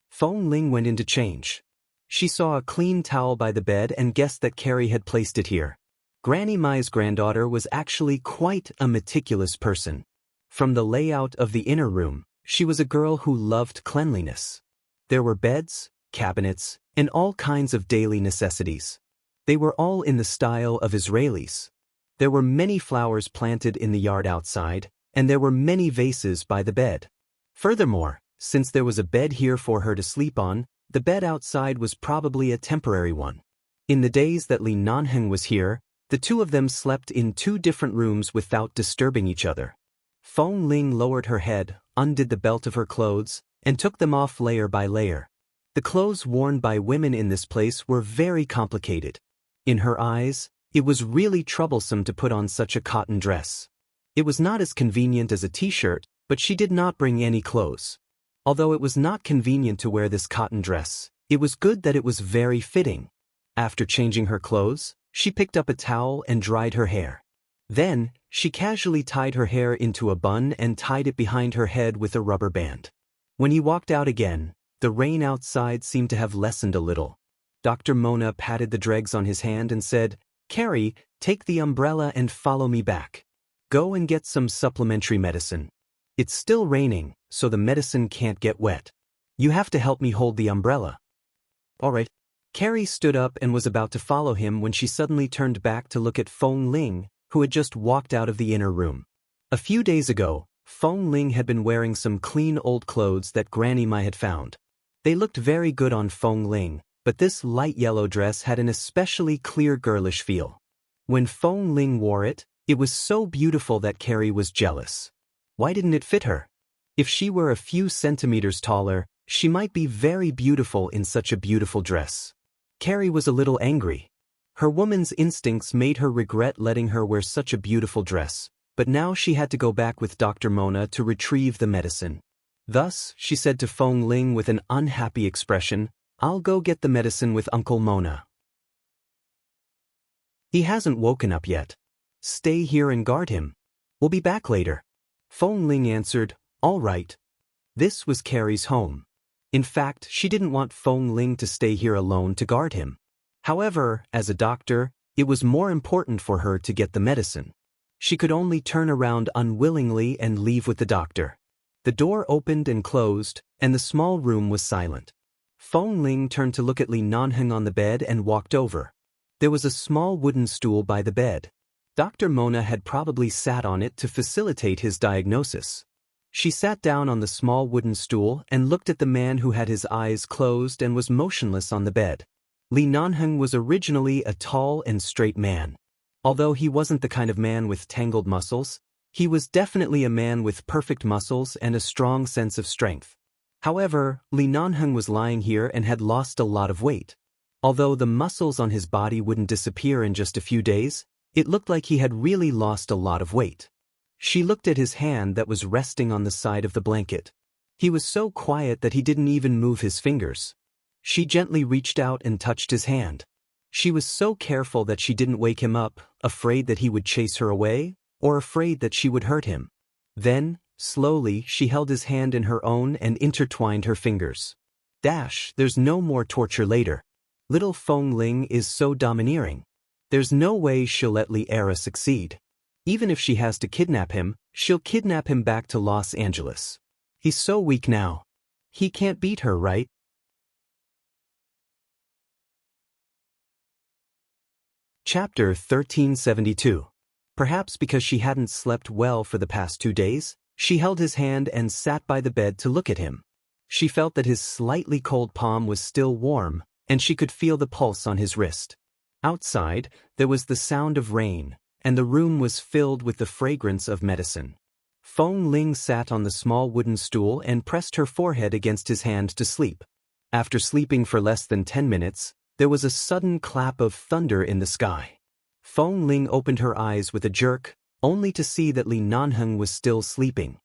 [SPEAKER 1] Feng Ling went in to change. She saw a clean towel by the bed and guessed that Carrie had placed it here. Granny Mai's granddaughter was actually quite a meticulous person. From the layout of the inner room, she was a girl who loved cleanliness. There were beds, cabinets, and all kinds of daily necessities. They were all in the style of Israelis. There were many flowers planted in the yard outside, and there were many vases by the bed. Furthermore, since there was a bed here for her to sleep on, the bed outside was probably a temporary one. In the days that Li Nanheng was here, the two of them slept in two different rooms without disturbing each other. Feng Ling lowered her head, undid the belt of her clothes, and took them off layer by layer. The clothes worn by women in this place were very complicated. In her eyes, it was really troublesome to put on such a cotton dress. It was not as convenient as a t-shirt, but she did not bring any clothes. Although it was not convenient to wear this cotton dress, it was good that it was very fitting. After changing her clothes, she picked up a towel and dried her hair. Then, she casually tied her hair into a bun and tied it behind her head with a rubber band. When he walked out again, the rain outside seemed to have lessened a little. Dr. Mona patted the dregs on his hand and said, "Carrie, take the umbrella and follow me back. Go and get some supplementary medicine. It's still raining, so the medicine can't get wet. You have to help me hold the umbrella." "All right." Carrie stood up and was about to follow him when she suddenly turned back to look at Feng Ling, who had just walked out of the inner room. A few days ago, Feng Ling had been wearing some clean old clothes that Granny Mai had found. They looked very good on Feng Ling, but this light yellow dress had an especially clear girlish feel. When Feng Ling wore it, it was so beautiful that Carrie was jealous. Why didn't it fit her? If she were a few centimeters taller, she might be very beautiful in such a beautiful dress. Carrie was a little angry. Her woman's instincts made her regret letting her wear such a beautiful dress, but now she had to go back with Dr. Mona to retrieve the medicine. Thus, she said to Feng Ling with an unhappy expression, "I'll go get the medicine with Uncle Mona. He hasn't woken up yet. Stay here and guard him. We'll be back later." Feng Ling answered, "All right." This was Carrie's home. In fact, she didn't want Feng Ling to stay here alone to guard him. However, as a doctor, it was more important for her to get the medicine. She could only turn around unwillingly and leave with the doctor. The door opened and closed, and the small room was silent. Feng Ling turned to look at Li Nanheng on the bed and walked over. There was a small wooden stool by the bed. Dr. Mona had probably sat on it to facilitate his diagnosis. She sat down on the small wooden stool and looked at the man who had his eyes closed and was motionless on the bed. Li Nanheng was originally a tall and straight man. Although he wasn't the kind of man with tangled muscles, he was definitely a man with perfect muscles and a strong sense of strength. However, Li Nanheng was lying here and had lost a lot of weight. Although the muscles on his body wouldn't disappear in just a few days, it looked like he had really lost a lot of weight. She looked at his hand that was resting on the side of the blanket. He was so quiet that he didn't even move his fingers. She gently reached out and touched his hand. She was so careful that she didn't wake him up, afraid that he would chase her away, or afraid that she would hurt him. Then, slowly, she held his hand in her own and intertwined her fingers. There's no more torture later. Little Feng Ling is so domineering. There's no way she'll let Li Era succeed. Even if she has to kidnap him, she'll kidnap him back to Los Angeles. He's so weak now. He can't beat her, right? Chapter 1372. Perhaps because she hadn't slept well for the past 2 days, she held his hand and sat by the bed to look at him. She felt that his slightly cold palm was still warm, and she could feel the pulse on his wrist. Outside, there was the sound of rain, and the room was filled with the fragrance of medicine. Feng Ling sat on the small wooden stool and pressed her forehead against his hand to sleep. After sleeping for less than 10 minutes, there was a sudden clap of thunder in the sky. Feng Ling opened her eyes with a jerk, only to see that Li Nanheng was still sleeping.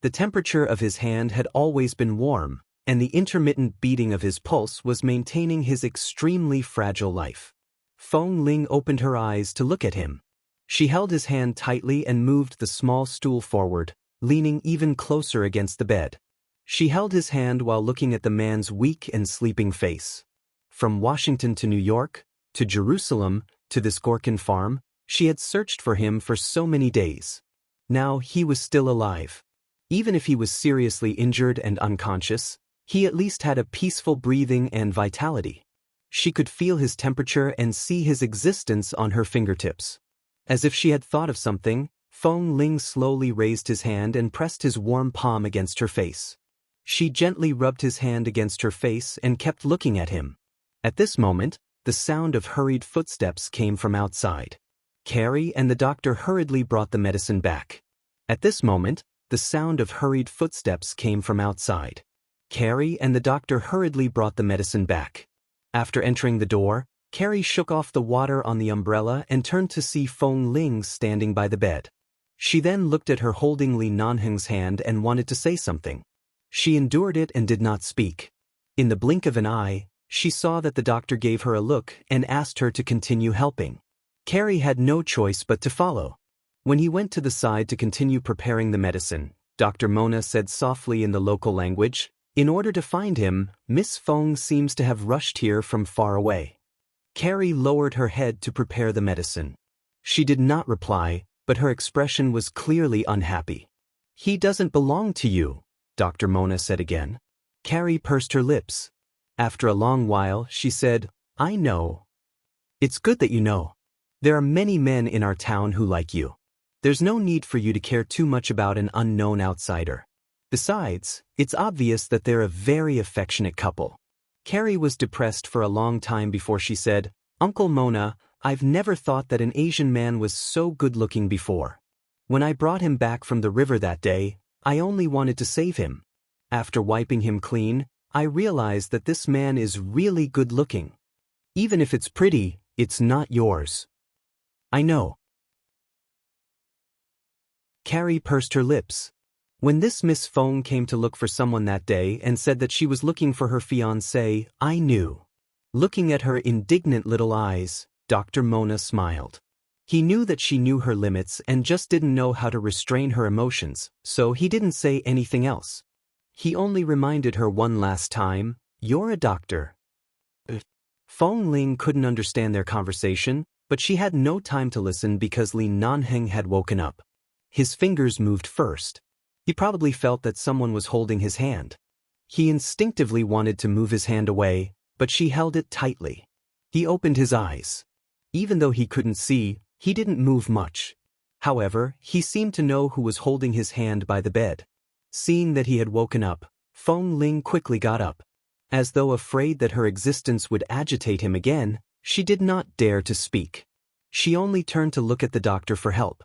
[SPEAKER 1] The temperature of his hand had always been warm, and the intermittent beating of his pulse was maintaining his extremely fragile life. Feng Ling opened her eyes to look at him. She held his hand tightly and moved the small stool forward, leaning even closer against the bed. She held his hand while looking at the man's weak and sleeping face. From Washington to New York, to Jerusalem, to this Gorkin farm, she had searched for him for so many days. Now he was still alive. Even if he was seriously injured and unconscious, he at least had a peaceful breathing and vitality. She could feel his temperature and see his existence on her fingertips. As if she had thought of something, Feng Ling slowly raised his hand and pressed his warm palm against her face. She gently rubbed his hand against her face and kept looking at him. At this moment, the sound of hurried footsteps came from outside. Carrie and the doctor hurriedly brought the medicine back. At this moment, the sound of hurried footsteps came from outside. Carrie and the doctor hurriedly brought the medicine back. After entering the door, Carrie shook off the water on the umbrella and turned to see Feng Ling standing by the bed. She then looked at her holding Li Nanheng's hand and wanted to say something. She endured it and did not speak. In the blink of an eye, she saw that the doctor gave her a look and asked her to continue helping. Carrie had no choice but to follow. When he went to the side to continue preparing the medicine, Dr. Mona said softly in the local language, "In order to find him, Miss Feng seems to have rushed here from far away." Carrie lowered her head to prepare the medicine. She did not reply, but her expression was clearly unhappy. "He doesn't belong to you," Dr. Mona said again. Carrie pursed her lips. After a long while, she said, "I know. It's good that you know. There are many men in our town who like you. There's no need for you to care too much about an unknown outsider. Besides, it's obvious that they're a very affectionate couple." Carrie was depressed for a long time before she said, "Uncle Mona, I've never thought that an Asian man was so good-looking before. When I brought him back from the river that day, I only wanted to save him. After wiping him clean, I realized that this man is really good-looking. Even if it's pretty, it's not yours." "I know." Carrie pursed her lips. When this Miss Feng came to look for someone that day and said that she was looking for her fiancé, I knew. Looking at her indignant little eyes, Dr. Mona smiled. He knew that she knew her limits and just didn't know how to restrain her emotions, so he didn't say anything else. He only reminded her one last time, "You're a doctor." Feng Ling couldn't understand their conversation, but she had no time to listen because Li Nanheng had woken up. His fingers moved first. He probably felt that someone was holding his hand. He instinctively wanted to move his hand away, but she held it tightly. He opened his eyes. Even though he couldn't see, he didn't move much. However, he seemed to know who was holding his hand by the bed. Seeing that he had woken up, Feng Ling quickly got up. As though afraid that her existence would agitate him again, she did not dare to speak. She only turned to look at the doctor for help.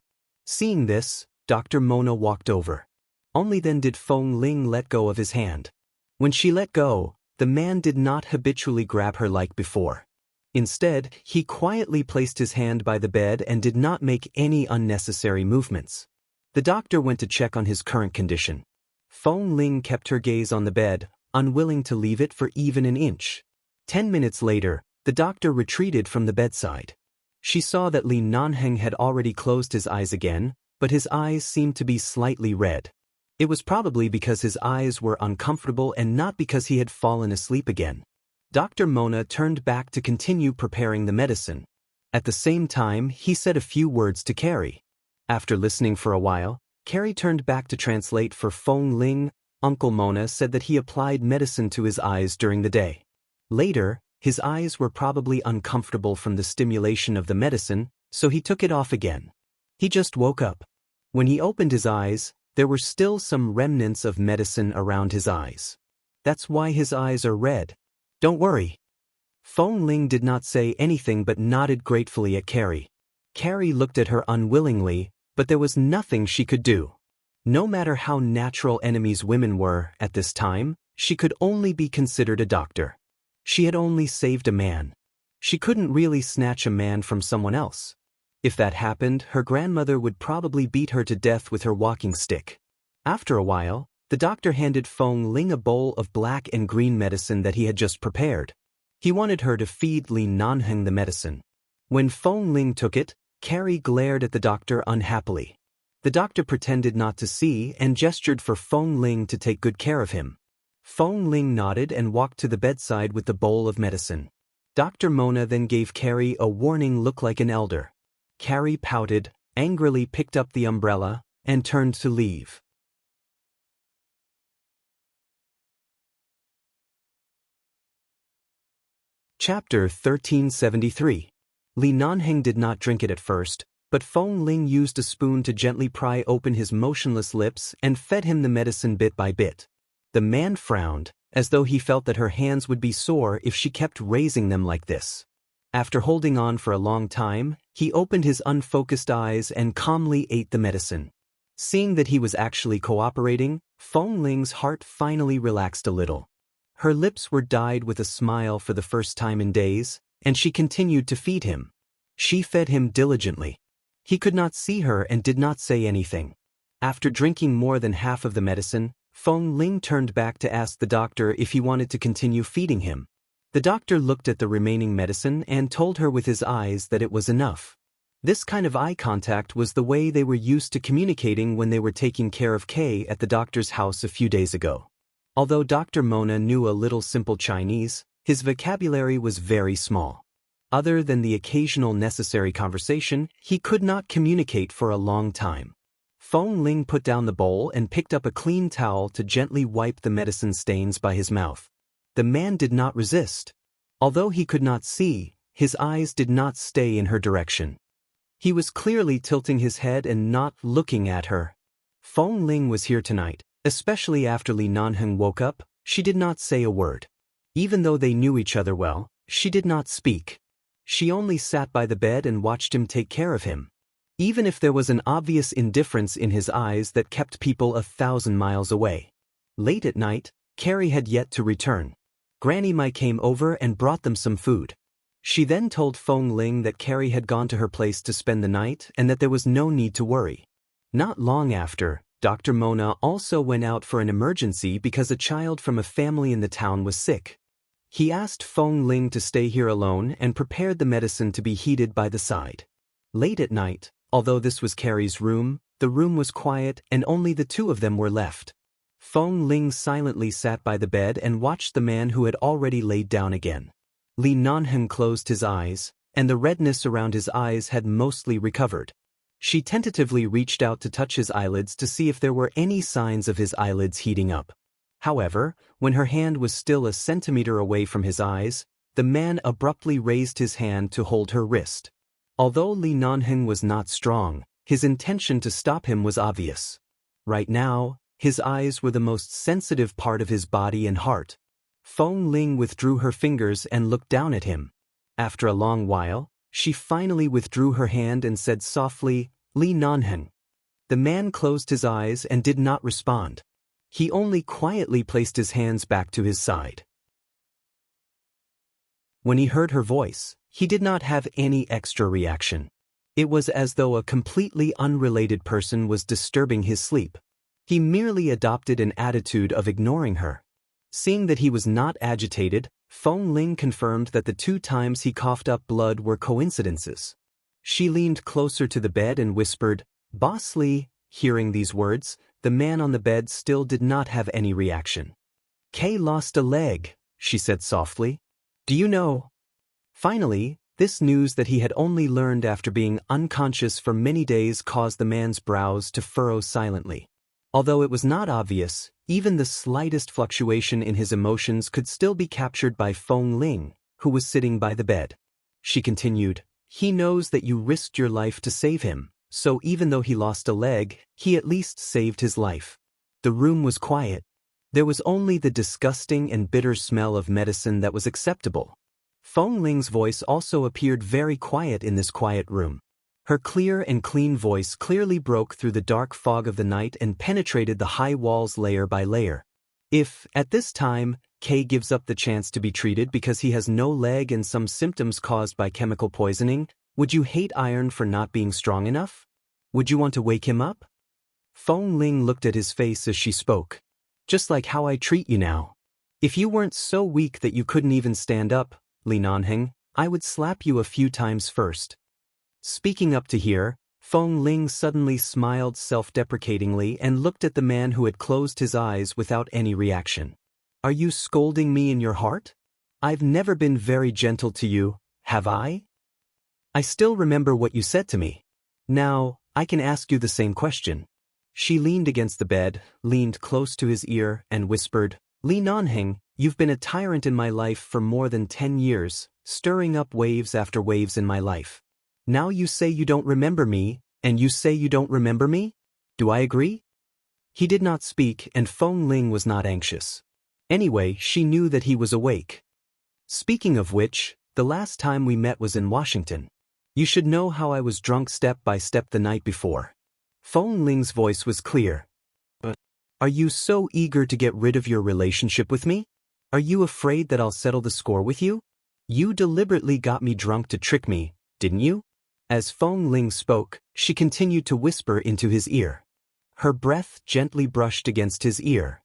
[SPEAKER 1] Seeing this, Dr. Mona walked over. Only then did Feng Ling let go of his hand. When she let go, the man did not habitually grab her like before. Instead, he quietly placed his hand by the bed and did not make any unnecessary movements. The doctor went to check on his current condition. Feng Ling kept her gaze on the bed, unwilling to leave it for even an inch. 10 minutes later, the doctor retreated from the bedside. She saw that Li Nanheng had already closed his eyes again, but his eyes seemed to be slightly red. It was probably because his eyes were uncomfortable and not because he had fallen asleep again. Dr. Mona turned back to continue preparing the medicine. At the same time, he said a few words to Carrie. After listening for a while, Carrie turned back to translate for Feng Ling. Uncle Mona said that he applied medicine to his eyes during the day. Later, his eyes were probably uncomfortable from the stimulation of the medicine, so he took it off again. He just woke up. When he opened his eyes, there were still some remnants of medicine around his eyes. That's why his eyes are red. Don't worry. Feng Ling did not say anything but nodded gratefully at Carrie. Carrie looked at her unwillingly, but there was nothing she could do. No matter how natural enemies women were at this time, she could only be considered a doctor. She had only saved a man. She couldn't really snatch a man from someone else. If that happened, her grandmother would probably beat her to death with her walking stick. After a while, the doctor handed Feng Ling a bowl of black and green medicine that he had just prepared. He wanted her to feed Li Nanheng the medicine. When Feng Ling took it, Carrie glared at the doctor unhappily. The doctor pretended not to see and gestured for Feng Ling to take good care of him. Feng Ling nodded and walked to the bedside with the bowl of medicine. Dr. Mona then gave Carrie a warning look like an elder. Carrie pouted, angrily picked up the umbrella, and turned to leave. Chapter 1373. Li Nanheng did not drink it at first, but Feng Ling used a spoon to gently pry open his motionless lips and fed him the medicine bit by bit. The man frowned, as though he felt that her hands would be sore if she kept raising them like this. After holding on for a long time, he opened his unfocused eyes and calmly ate the medicine. Seeing that he was actually cooperating, Feng Ling's heart finally relaxed a little. Her lips were dyed with a smile for the first time in days, and she continued to feed him. She fed him diligently. He could not see her and did not say anything. After drinking more than half of the medicine, Feng Ling turned back to ask the doctor if he wanted to continue feeding him. The doctor looked at the remaining medicine and told her with his eyes that it was enough. This kind of eye contact was the way they were used to communicating when they were taking care of Kay at the doctor's house a few days ago. Although Dr. Mona knew a little simple Chinese, his vocabulary was very small. Other than the occasional necessary conversation, he could not communicate for a long time. Feng Ling put down the bowl and picked up a clean towel to gently wipe the medicine stains by his mouth. The man did not resist. Although he could not see, his eyes did not stay in her direction. He was clearly tilting his head and not looking at her. Feng Ling was here tonight. Especially after Li Nanheng woke up, she did not say a word. Even though they knew each other well, she did not speak. She only sat by the bed and watched him take care of him. Even if there was an obvious indifference in his eyes that kept people 1,000 miles away. Late at night, Carrie had yet to return. Granny Mai came over and brought them some food. She then told Feng Ling that Carrie had gone to her place to spend the night and that there was no need to worry. Not long after, Dr. Mona also went out for an emergency because a child from a family in the town was sick. He asked Feng Ling to stay here alone and prepared the medicine to be heated by the side. Late at night, although this was Carrie's room, the room was quiet and only the two of them were left. Feng Ling silently sat by the bed and watched the man who had already laid down again. Li Nanheng closed his eyes, and the redness around his eyes had mostly recovered. She tentatively reached out to touch his eyelids to see if there were any signs of his eyelids heating up. However, when her hand was still a centimeter away from his eyes, the man abruptly raised his hand to hold her wrist. Although Li Nanheng was not strong, his intention to stop him was obvious. Right now, his eyes were the most sensitive part of his body and heart. Feng Ling withdrew her fingers and looked down at him. After a long while, she finally withdrew her hand and said softly, "Li Nanheng." The man closed his eyes and did not respond. He only quietly placed his hands back to his side. When he heard her voice, he did not have any extra reaction. It was as though a completely unrelated person was disturbing his sleep. He merely adopted an attitude of ignoring her. Seeing that he was not agitated, Feng Ling confirmed that the 2 times he coughed up blood were coincidences. She leaned closer to the bed and whispered, "Boss Li." Hearing these words, the man on the bed still did not have any reaction. "Kay lost a leg," she said softly. "Do you know?" Finally, this news that he had only learned after being unconscious for many days caused the man's brows to furrow silently. Although it was not obvious, even the slightest fluctuation in his emotions could still be captured by Feng Ling, who was sitting by the bed. She continued, "He knows that you risked your life to save him, so even though he lost a leg, he at least saved his life." The room was quiet. There was only the disgusting and bitter smell of medicine that was acceptable. Feng Ling's voice also appeared very quiet in this quiet room. Her clear and clean voice clearly broke through the dark fog of the night and penetrated the high walls layer by layer. If, at this time, Kay gives up the chance to be treated because he has no leg and some symptoms caused by chemical poisoning, would you hate iron for not being strong enough? Would you want to wake him up? Feng Ling looked at his face as she spoke. Just like how I treat you now. If you weren't so weak that you couldn't even stand up, Li Nanheng, I would slap you a few times first. Speaking up to hear, Feng Ling suddenly smiled self-deprecatingly and looked at the man who had closed his eyes without any reaction. Are you scolding me in your heart? I've never been very gentle to you, have I? I still remember what you said to me. Now, I can ask you the same question. She leaned against the bed, leaned close to his ear, and whispered, Li Nanheng, you've been a tyrant in my life for more than 10 years, stirring up waves after waves in my life. Now you say you don't remember me, and you say you don't remember me? Do I agree? He did not speak, and Feng Ling was not anxious. Anyway, she knew that he was awake. Speaking of which, the last time we met was in Washington. You should know how I was drunk step by step the night before. Feng Ling's voice was clear. But are you so eager to get rid of your relationship with me? Are you afraid that I'll settle the score with you? You deliberately got me drunk to trick me, didn't you? As Feng Ling spoke, she continued to whisper into his ear. Her breath gently brushed against his ear.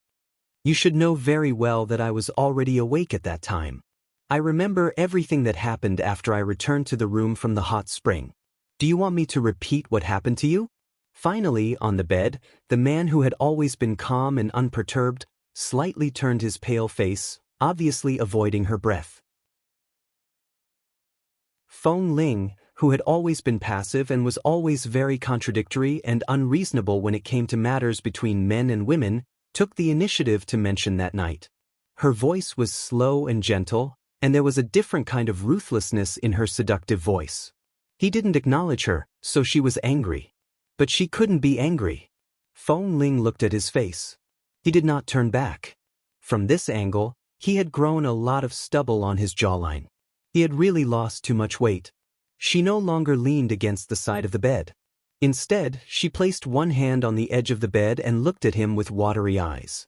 [SPEAKER 1] You should know very well that I was already awake at that time. I remember everything that happened after I returned to the room from the hot spring. Do you want me to repeat what happened to you? Finally, on the bed, the man who had always been calm and unperturbed, slightly turned his pale face, obviously avoiding her breath. Feng Ling, who had always been passive and was always very contradictory and unreasonable when it came to matters between men and women, took the initiative to mention that night. Her voice was slow and gentle, and there was a different kind of ruthlessness in her seductive voice. He didn't acknowledge her, so she was angry. But she couldn't be angry. Feng Ling looked at his face. He did not turn back. From this angle, he had grown a lot of stubble on his jawline. He had really lost too much weight. She no longer leaned against the side of the bed. Instead, she placed one hand on the edge of the bed and looked at him with watery eyes.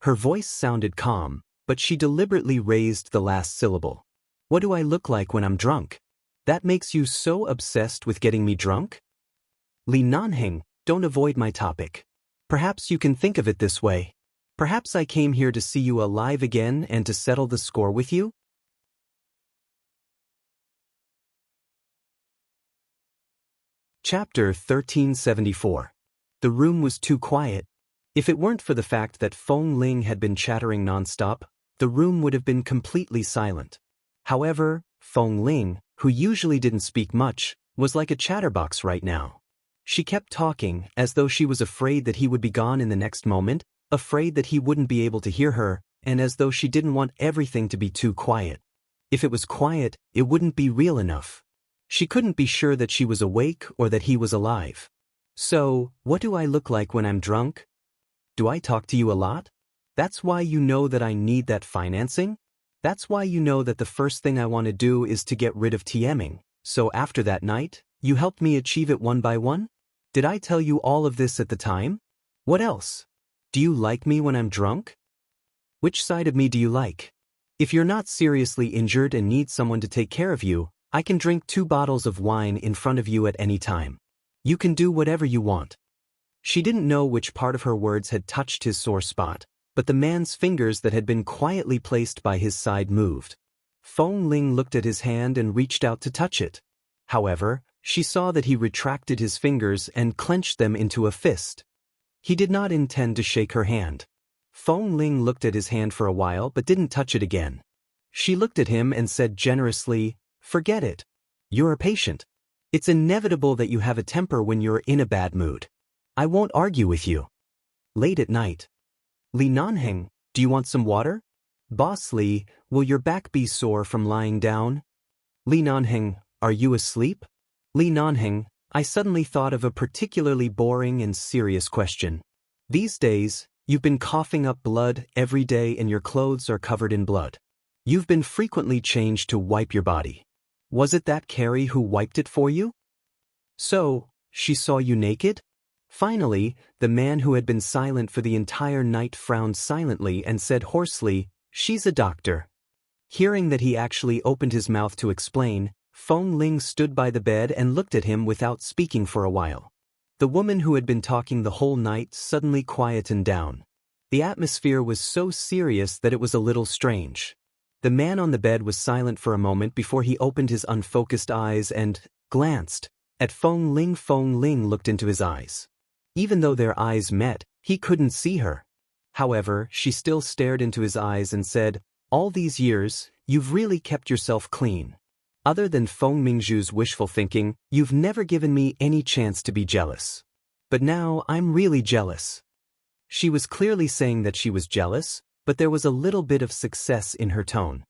[SPEAKER 1] Her voice sounded calm, but she deliberately raised the last syllable. What do I look like when I'm drunk? That makes you so obsessed with getting me drunk? Li Nanheng, don't avoid my topic. Perhaps you can think of it this way. Perhaps I came here to see you alive again and to settle the score with you? Chapter 1374. The room was too quiet. If it weren't for the fact that Feng Ling had been chattering nonstop, the room would have been completely silent. However, Feng Ling, who usually didn't speak much, was like a chatterbox right now. She kept talking as though she was afraid that he would be gone in the next moment, afraid that he wouldn't be able to hear her, and as though she didn't want everything to be too quiet. If it was quiet, it wouldn't be real enough. She couldn't be sure that she was awake or that he was alive. So, what do I look like when I'm drunk? Do I talk to you a lot? That's why you know that I need that financing? That's why you know that the first thing I want to do is to get rid of TMing. So after that night, you helped me achieve it one by one? Did I tell you all of this at the time? What else? Do you like me when I'm drunk? Which side of me do you like? If you're not seriously injured and need someone to take care of you, I can drink 2 bottles of wine in front of you at any time. You can do whatever you want. She didn't know which part of her words had touched his sore spot, but the man's fingers that had been quietly placed by his side moved. Feng Ling looked at his hand and reached out to touch it. However, she saw that he retracted his fingers and clenched them into a fist. He did not intend to shake her hand. Feng Ling looked at his hand for a while but didn't touch it again. She looked at him and said generously, "Forget it. You're a patient. It's inevitable that you have a temper when you're in a bad mood. I won't argue with you." Late at night. Li Nanheng, do you want some water? Boss Li, will your back be sore from lying down? Li Nanheng, are you asleep? Li Nanheng, I suddenly thought of a particularly boring and serious question. These days, you've been coughing up blood every day and your clothes are covered in blood. You've been frequently changed to wipe your body. Was it that Carrie who wiped it for you? So, she saw you naked? Finally, the man who had been silent for the entire night frowned silently and said hoarsely, "She's a doctor." Hearing that he actually opened his mouth to explain, Feng Ling stood by the bed and looked at him without speaking for a while. The woman who had been talking the whole night suddenly quietened down. The atmosphere was so serious that it was a little strange. The man on the bed was silent for a moment before he opened his unfocused eyes and glanced at Feng Ling. Feng Ling looked into his eyes. Even though their eyes met, he couldn't see her. However, she still stared into his eyes and said, "All these years, you've really kept yourself clean. Other than Feng Mingzhu's wishful thinking, you've never given me any chance to be jealous. But now I'm really jealous." She was clearly saying that she was jealous, but there was a little bit of success in her tone.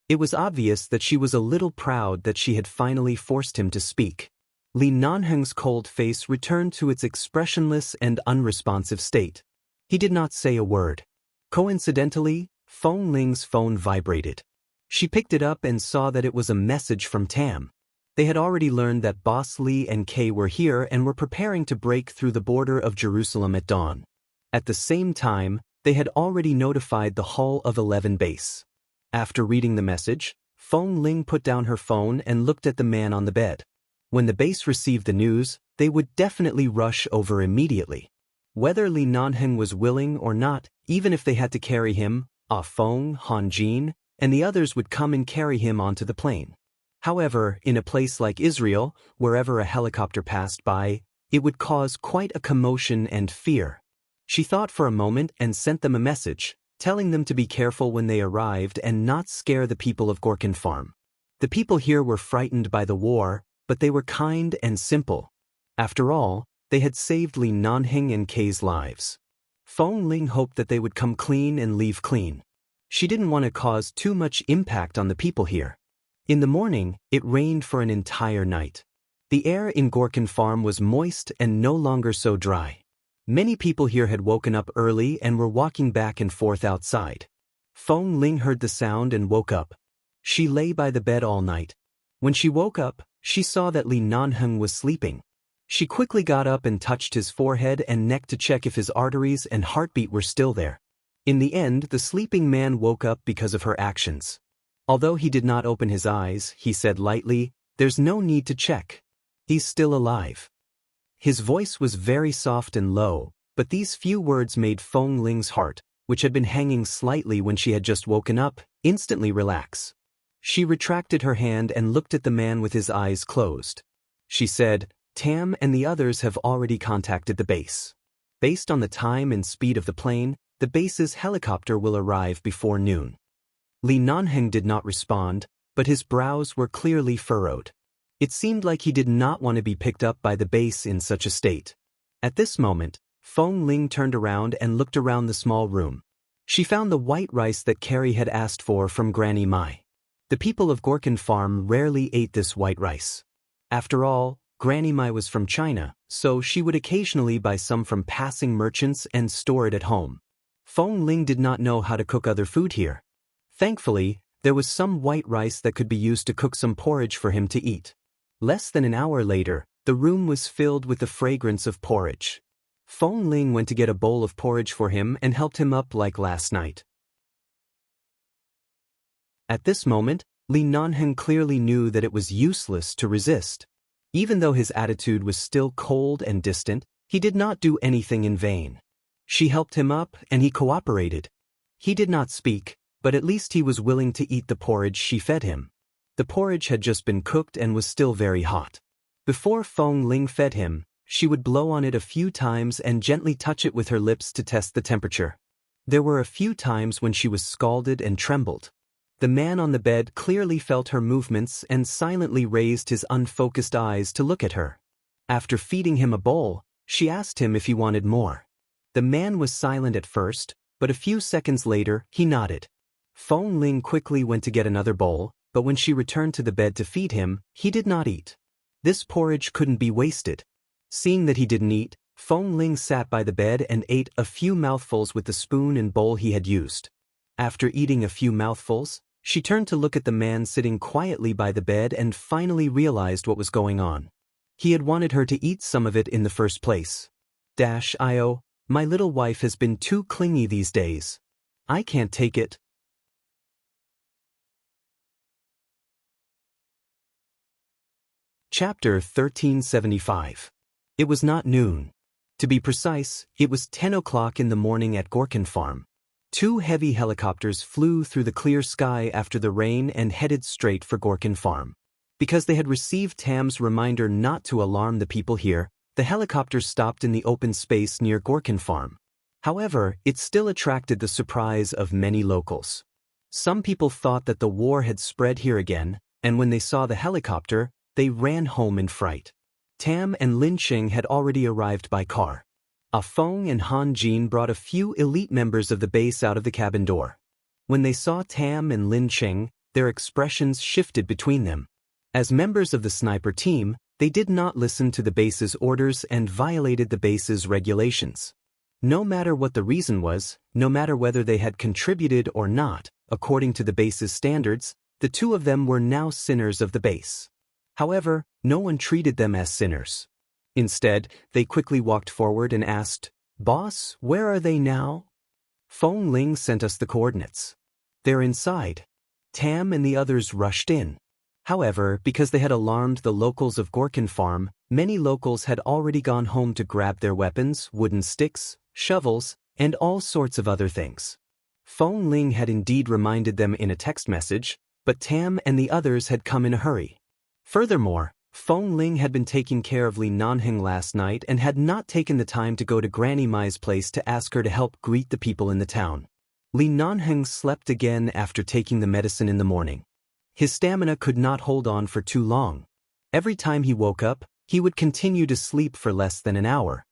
[SPEAKER 1] It was obvious that she was a little proud that she had finally forced him to speak. Li Nanheng's cold face returned to its expressionless and unresponsive state. He did not say a word. Coincidentally, Feng Ling's phone vibrated. She picked it up and saw that it was a message from Tam. They had already learned that Boss Li and Kay were here and were preparing to break through the border of Jerusalem at dawn. At the same time, they had already notified the Hall of 11 base. After reading the message, Feng Ling put down her phone and looked at the man on the bed. When the base received the news, they would definitely rush over immediately. Whether Li Nanheng was willing or not, even if they had to carry him, Feng, Han Jin, and the others would come and carry him onto the plane. However, in a place like Israel, wherever a helicopter passed by, it would cause quite a commotion and fear. She thought for a moment and sent them a message, telling them to be careful when they arrived and not scare the people of Gorkin Farm. The people here were frightened by the war, but they were kind and simple. After all, they had saved Li Nanheng and Kay's lives. Feng Ling hoped that they would come clean and leave clean. She didn't want to cause too much impact on the people here. In the morning, it rained for an entire night. The air in Gorkin Farm was moist and no longer so dry. Many people here had woken up early and were walking back and forth outside. Feng Ling heard the sound and woke up. She lay by the bed all night. When she woke up, she saw that Li Nanheng was sleeping. She quickly got up and touched his forehead and neck to check if his arteries and heartbeat were still there. In the end, the sleeping man woke up because of her actions. Although he did not open his eyes, he said lightly, "There's no need to check. He's still alive." His voice was very soft and low, but these few words made Feng Ling's heart, which had been hanging slightly when she had just woken up, instantly relax. She retracted her hand and looked at the man with his eyes closed. She said, "Tam and the others have already contacted the base. Based on the time and speed of the plane, the base's helicopter will arrive before noon." Li Nanheng did not respond, but his brows were clearly furrowed. It seemed like he did not want to be picked up by the base in such a state. At this moment, Feng Ling turned around and looked around the small room. She found the white rice that Carrie had asked for from Granny Mai. The people of Gorkin Farm rarely ate this white rice. After all, Granny Mai was from China, so she would occasionally buy some from passing merchants and store it at home. Feng Ling did not know how to cook other food here. Thankfully, there was some white rice that could be used to cook some porridge for him to eat. Less than an hour later, the room was filled with the fragrance of porridge. Feng Ling went to get a bowl of porridge for him and helped him up like last night. At this moment, Li Nanheng clearly knew that it was useless to resist. Even though his attitude was still cold and distant, he did not do anything in vain. She helped him up and he cooperated. He did not speak, but at least he was willing to eat the porridge she fed him. The porridge had just been cooked and was still very hot. Before Feng Ling fed him, she would blow on it a few times and gently touch it with her lips to test the temperature. There were a few times when she was scalded and trembled. The man on the bed clearly felt her movements and silently raised his unfocused eyes to look at her. After feeding him a bowl, she asked him if he wanted more. The man was silent at first, but a few seconds later, he nodded. Feng Ling quickly went to get another bowl, but when she returned to the bed to feed him, he did not eat. This porridge couldn't be wasted. Seeing that he didn't eat, Feng Ling sat by the bed and ate a few mouthfuls with the spoon and bowl he had used. After eating a few mouthfuls, she turned to look at the man sitting quietly by the bed and finally realized what was going on. He had wanted her to eat some of it in the first place. "Io, my little wife has been too clingy these days. I can't take it." Chapter 1375. It was not noon. To be precise, it was 10 o'clock in the morning at Gorkin Farm. Two heavy helicopters flew through the clear sky after the rain and headed straight for Gorkin Farm. Because they had received Tam's reminder not to alarm the people here, the helicopters stopped in the open space near Gorkin Farm. However, it still attracted the surprise of many locals. Some people thought that the war had spread here again, and when they saw the helicopter, they ran home in fright. Tam and Lin Ching had already arrived by car. Feng and Han Jin brought a few elite members of the base out of the cabin door. When they saw Tam and Lin Ching, their expressions shifted between them. As members of the sniper team, they did not listen to the base's orders and violated the base's regulations. No matter what the reason was, no matter whether they had contributed or not, according to the base's standards, the two of them were now sinners of the base. However, no one treated them as sinners. Instead, they quickly walked forward and asked, "Boss, where are they now?" Feng Ling sent us the coordinates. They're inside. Tam and the others rushed in. However, because they had alarmed the locals of Gorkin Farm, many locals had already gone home to grab their weapons, wooden sticks, shovels, and all sorts of other things. Feng Ling had indeed reminded them in a text message, but Tam and the others had come in a hurry. Furthermore, Feng Ling had been taking care of Li Nanheng last night and had not taken the time to go to Granny Mai's place to ask her to help greet the people in the town. Li Nanheng slept again after taking the medicine in the morning. His stamina could not hold on for too long. Every time he woke up, he would continue to sleep for less than an hour.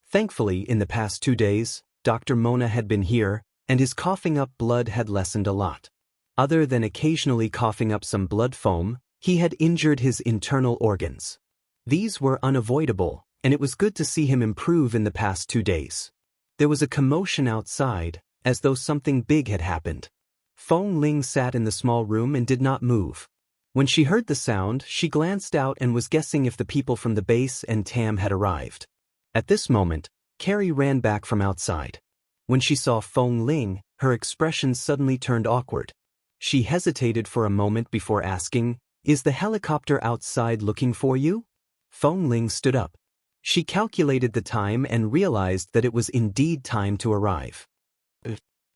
[SPEAKER 1] Thankfully, in the past 2 days, Dr. Mona had been here, and his coughing up blood had lessened a lot. Other than occasionally coughing up some blood foam, he had injured his internal organs. These were unavoidable, and it was good to see him improve in the past 2 days. There was a commotion outside, as though something big had happened. Feng Ling sat in the small room and did not move. When she heard the sound, she glanced out and was guessing if the people from the base and Tam had arrived. At this moment, Carrie ran back from outside. When she saw Feng Ling, her expression suddenly turned awkward. She hesitated for a moment before asking, "Is the helicopter outside looking for you?" Feng Ling stood up. She calculated the time and realized that it was indeed time to arrive.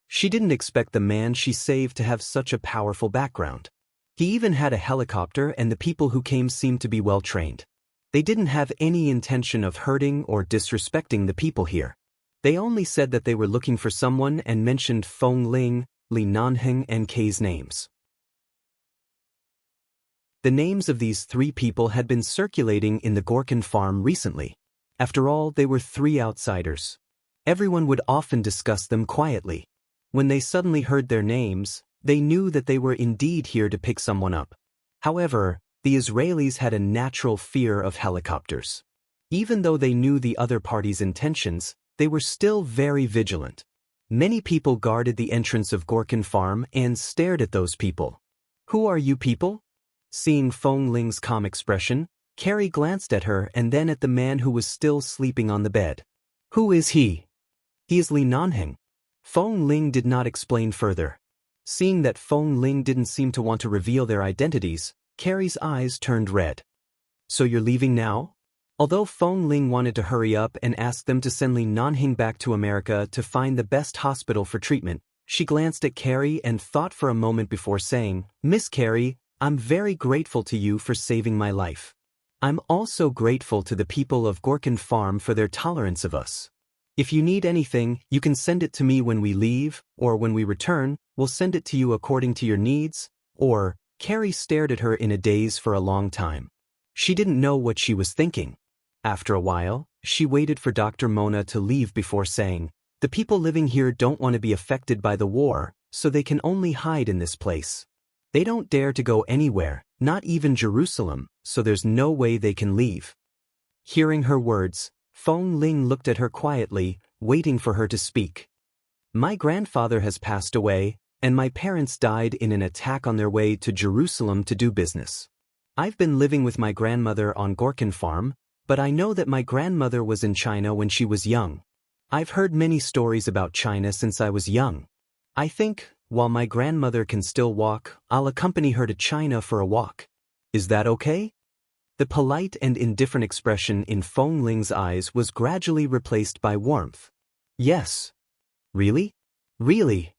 [SPEAKER 1] She didn't expect the man she saved to have such a powerful background. He even had a helicopter, and the people who came seemed to be well trained. They didn't have any intention of hurting or disrespecting the people here. They only said that they were looking for someone and mentioned Feng Ling, Li Nanheng, and Kei's names. The names of these 3 people had been circulating in the Gorkin Farm recently. After all, they were 3 outsiders. Everyone would often discuss them quietly. When they suddenly heard their names, they knew that they were indeed here to pick someone up. However, the Israelis had a natural fear of helicopters. Even though they knew the other party's intentions, they were still very vigilant. Many people guarded the entrance of Gorkin Farm and stared at those people. "Who are you people?" Seeing Feng Ling's calm expression, Carrie glanced at her and then at the man who was still sleeping on the bed. "Who is he?" "He is Li Nanheng." Feng Ling did not explain further. Seeing that Feng Ling didn't seem to want to reveal their identities, Carrie's eyes turned red. "So you're leaving now?" Although Feng Ling wanted to hurry up and ask them to send Li Nanheng back to America to find the best hospital for treatment, she glanced at Carrie and thought for a moment before saying, "Miss Carrie, I'm very grateful to you for saving my life. I'm also grateful to the people of Gorkin Farm for their tolerance of us. If you need anything, you can send it to me when we leave, or when we return, we'll send it to you according to your needs," or... Carrie stared at her in a daze for a long time. She didn't know what she was thinking. After a while, she waited for Dr. Mona to leave before saying, "The people living here don't want to be affected by the war, so they can only hide in this place. They don't dare to go anywhere, not even Jerusalem, so there's no way they can leave." Hearing her words, Feng Ling looked at her quietly, waiting for her to speak. "My grandfather has passed away, and my parents died in an attack on their way to Jerusalem to do business. I've been living with my grandmother on Gorkin Farm, but I know that my grandmother was in China when she was young. I've heard many stories about China since I was young. I think, while my grandmother can still walk, I'll accompany her to China for a walk. Is that okay?" The polite and indifferent expression in Feng Ling's eyes was gradually replaced by warmth. Yes. Really? Really?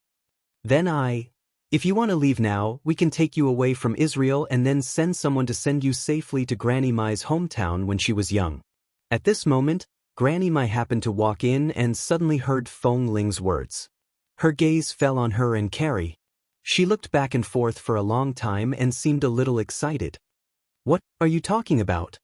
[SPEAKER 1] Then if you want to leave now, we can take you away from Israel and then send someone to send you safely to Granny Mai's hometown when she was young. At this moment, Granny Mai happened to walk in and suddenly heard Feng Ling's words. Her gaze fell on her and Carrie. She looked back and forth for a long time and seemed a little excited. What are you talking about?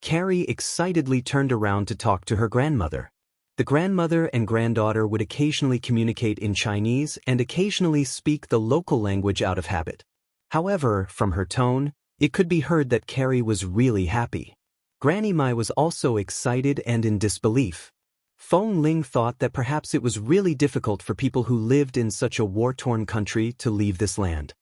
[SPEAKER 1] Carrie excitedly turned around to talk to her grandmother. The grandmother and granddaughter would occasionally communicate in Chinese and occasionally speak the local language out of habit. However, from her tone, it could be heard that Carrie was really happy. Granny Mai was also excited and in disbelief. Feng Ling thought that perhaps it was really difficult for people who lived in such a war-torn country to leave this land.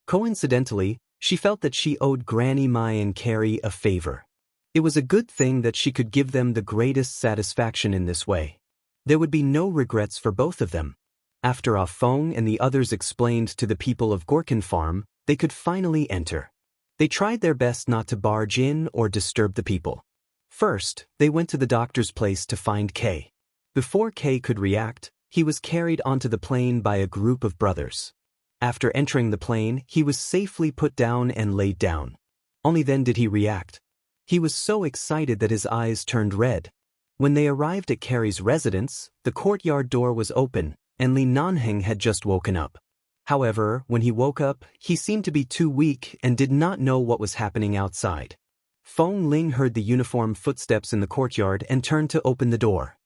[SPEAKER 1] Coincidentally, she felt that she owed Granny Mai and Carrie a favor. It was a good thing that she could give them the greatest satisfaction in this way. There would be no regrets for both of them. After Ah Feng and the others explained to the people of Gorkin Farm, they could finally enter. They tried their best not to barge in or disturb the people. First, they went to the doctor's place to find Kay. Before Kay could react, he was carried onto the plane by a group of brothers. After entering the plane, he was safely put down and laid down. Only then did he react. He was so excited that his eyes turned red. When they arrived at Carrie's residence, the courtyard door was open, and Li Nanheng had just woken up. However, when he woke up, he seemed to be too weak and did not know what was happening outside. Feng Ling heard the uniform footsteps in the courtyard and turned to open the door.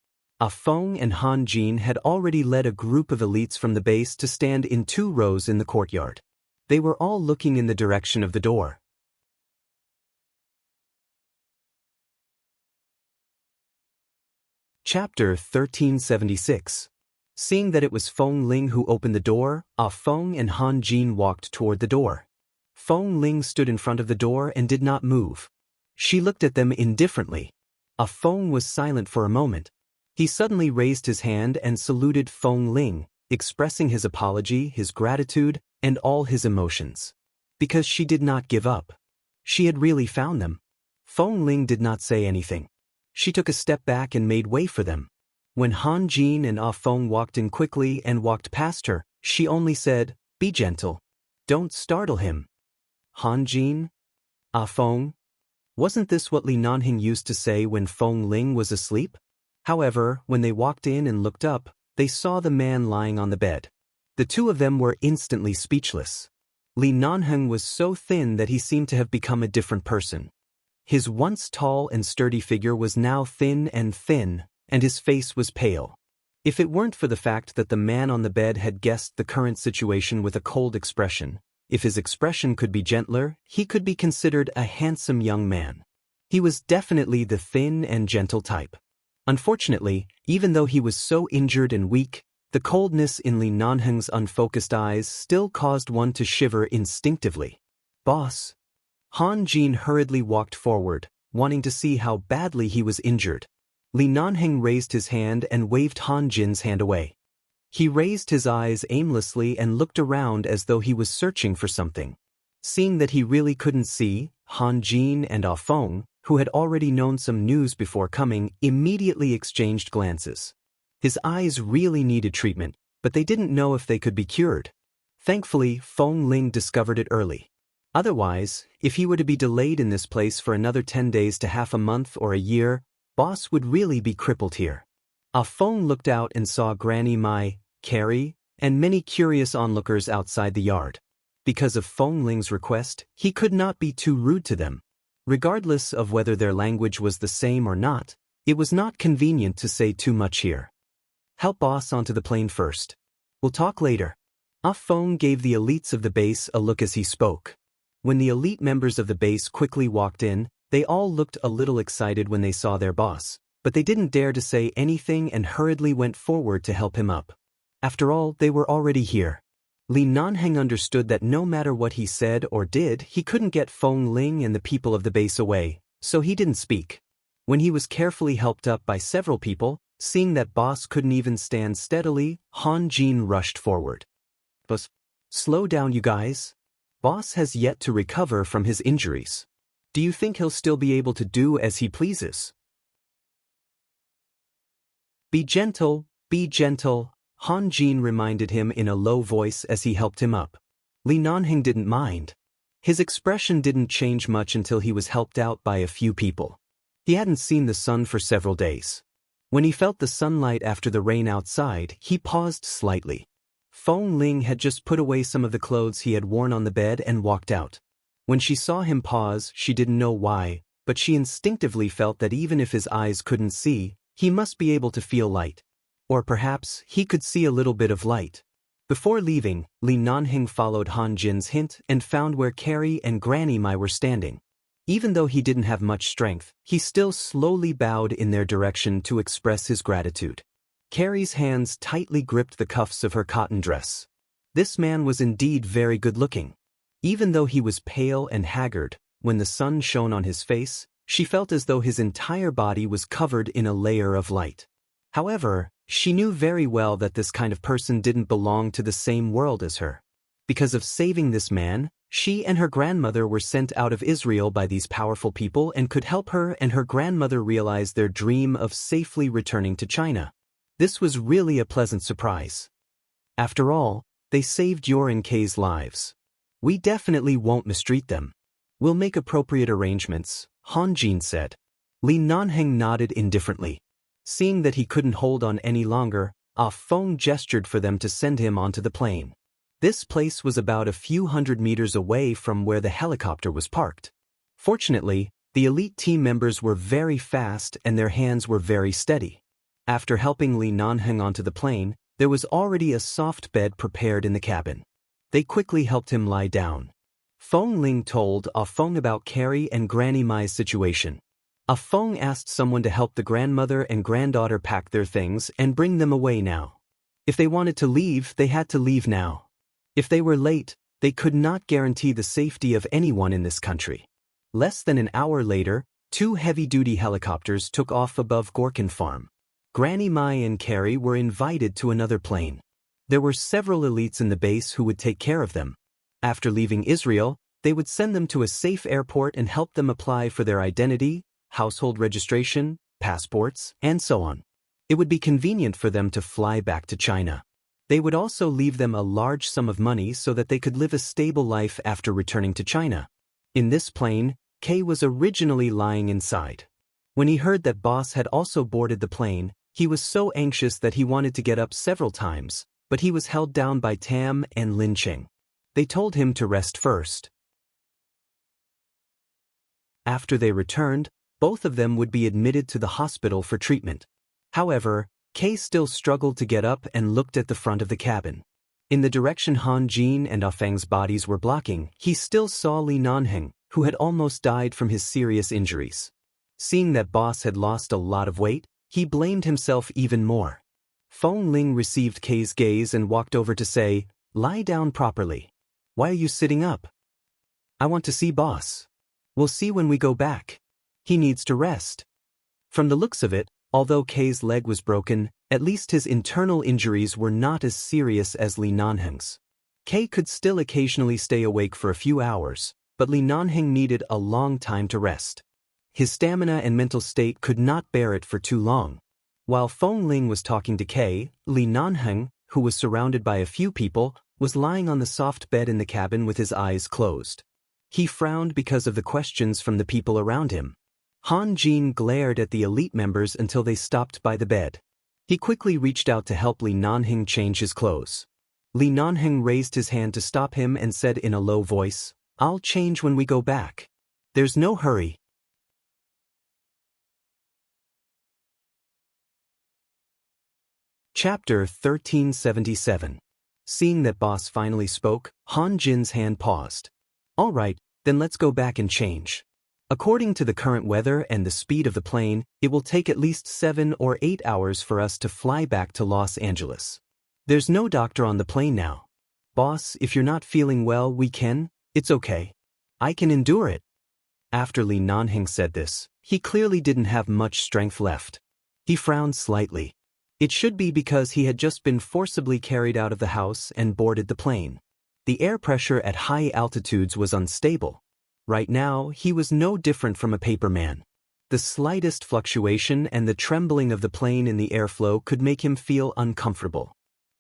[SPEAKER 1] Ah Feng and Han Jin had already led a group of elites from the base to stand in 2 rows in the courtyard. They were all looking in the direction of the door. Chapter 1376. Seeing that it was Feng Ling who opened the door, Ah Feng and Han Jin walked toward the door. Feng Ling stood in front of the door and did not move. She looked at them indifferently. Ah Feng was silent for a moment. He suddenly raised his hand and saluted Feng Ling, expressing his apology, his gratitude, and all his emotions. Because she did not give up. She had really found them. Feng Ling did not say anything. She took a step back and made way for them. When Han Jin and Ah Feng walked in quickly and walked past her, she only said, "Be gentle. Don't startle him." Han Jin? Ah Feng? Wasn't this what Li Nanheng used to say when Feng Ling was asleep? However, when they walked in and looked up, they saw the man lying on the bed. The 2 of them were instantly speechless. Li Nanheng was so thin that he seemed to have become a different person. His once tall and sturdy figure was now thin, and his face was pale. If it weren't for the fact that the man on the bed had guessed the current situation with a cold expression, if his expression could be gentler, he could be considered a handsome young man. He was definitely the thin and gentle type. Unfortunately, even though he was so injured and weak, the coldness in Li Nanheng's unfocused eyes still caused one to shiver instinctively. "Boss." Han Jin hurriedly walked forward, wanting to see how badly he was injured. Li Nanheng raised his hand and waved Han Jin's hand away. He raised his eyes aimlessly and looked around as though he was searching for something. Seeing that he really couldn't see, Han Jin and Ah Feng, who had already known some news before coming, immediately exchanged glances. His eyes really needed treatment, but they didn't know if they could be cured. Thankfully, Feng Ling discovered it early. Otherwise, if he were to be delayed in this place for another 10 days to half a month or a year, Boss would really be crippled here. Ah Feng looked out and saw Granny Mai, Carrie, and many curious onlookers outside the yard. Because of Feng Ling's request, he could not be too rude to them. Regardless of whether their language was the same or not, it was not convenient to say too much here. "Help Boss onto the plane first. We'll talk later." Ah Feng gave the elites of the base a look as he spoke. When the elite members of the base quickly walked in, they all looked a little excited when they saw their boss, but they didn't dare to say anything and hurriedly went forward to help him up. After all, they were already here. Li Nanheng understood that no matter what he said or did, he couldn't get Feng Ling and the people of the base away, so he didn't speak. When he was carefully helped up by several people, seeing that Boss couldn't even stand steadily, Han Jin rushed forward. "Boss, slow down you guys." Boss has yet to recover from his injuries. Do you think he'll still be able to do as he pleases? Be gentle, Han Jin reminded him in a low voice as he helped him up. Li Nanheng didn't mind. His expression didn't change much until he was helped out by a few people. He hadn't seen the sun for several days. When he felt the sunlight after the rain outside, he paused slightly. Feng Ling had just put away some of the clothes he had worn on the bed and walked out. When she saw him pause, she didn't know why, but she instinctively felt that even if his eyes couldn't see, he must be able to feel light. Or perhaps he could see a little bit of light. Before leaving, Li Nanheng followed Han Jin's hint and found where Carrie and Granny Mai were standing. Even though he didn't have much strength, he still slowly bowed in their direction to express his gratitude. Carrie's hands tightly gripped the cuffs of her cotton dress. This man was indeed very good-looking. Even though he was pale and haggard, when the sun shone on his face, she felt as though his entire body was covered in a layer of light. However, she knew very well that this kind of person didn't belong to the same world as her. Because of saving this man, she and her grandmother were sent out of Israel by these powerful people and could help her and her grandmother realize their dream of safely returning to China. This was really a pleasant surprise. After all, they saved your and Kay's lives. We definitely won't mistreat them. We'll make appropriate arrangements, Han Jin said. Li Nanheng nodded indifferently. Seeing that he couldn't hold on any longer, Feng gestured for them to send him onto the plane. This place was about a few hundred meters away from where the helicopter was parked. Fortunately, the elite team members were very fast and their hands were very steady. After helping Li Nanheng onto the plane, there was already a soft bed prepared in the cabin. They quickly helped him lie down. Feng Ling told Feng about Carrie and Granny Mai's situation. Feng asked someone to help the grandmother and granddaughter pack their things and bring them away now. If they wanted to leave, they had to leave now. If they were late, they could not guarantee the safety of anyone in this country. Less than an hour later, 2 heavy-duty helicopters took off above Gorkin Farm. Granny Mai and Carrie were invited to another plane. There were several elites in the base who would take care of them. After leaving Israel, they would send them to a safe airport and help them apply for their identity, household registration, passports, and so on. It would be convenient for them to fly back to China. They would also leave them a large sum of money so that they could live a stable life after returning to China. In this plane, Kay was originally lying inside. When he heard that Boss had also boarded the plane, he was so anxious that he wanted to get up several times, but he was held down by Tam and Lin Cheng. They told him to rest first. After they returned, both of them would be admitted to the hospital for treatment. However, Kay still struggled to get up and looked at the front of the cabin. In the direction Han Jin and Feng's bodies were blocking, he still saw Li Nanheng, who had almost died from his serious injuries. Seeing that Boss had lost a lot of weight, he blamed himself even more. Feng Ling received Kay's gaze and walked over to say, "Lie down properly. Why are you sitting up?" "I want to see Boss. We'll see when we go back. He needs to rest." From the looks of it, although Kay's leg was broken, at least his internal injuries were not as serious as Li Nanheng's. Kay could still occasionally stay awake for a few hours, but Li Nanheng needed a long time to rest. His stamina and mental state could not bear it for too long. While Feng Ling was talking to Kay, Li Nanheng, who was surrounded by a few people, was lying on the soft bed in the cabin with his eyes closed. He frowned because of the questions from the people around him. Han Jin glared at the elite members until they stopped by the bed. He quickly reached out to help Li Nanheng change his clothes. Li Nanheng raised his hand to stop him and said in a low voice, "I'll change when we go back. There's no hurry." Chapter 1377. Seeing that Boss finally spoke, Han Jin's hand paused. "All right, then let's go back and change. According to the current weather and the speed of the plane, it will take at least 7 or 8 hours for us to fly back to Los Angeles. There's no doctor on the plane now. Boss, if you're not feeling well, it's okay. I can endure it." After Li Nanheng said this, he clearly didn't have much strength left. He frowned slightly. It should be because he had just been forcibly carried out of the house and boarded the plane. The air pressure at high altitudes was unstable. Right now, he was no different from a paper man. The slightest fluctuation and the trembling of the plane in the airflow could make him feel uncomfortable.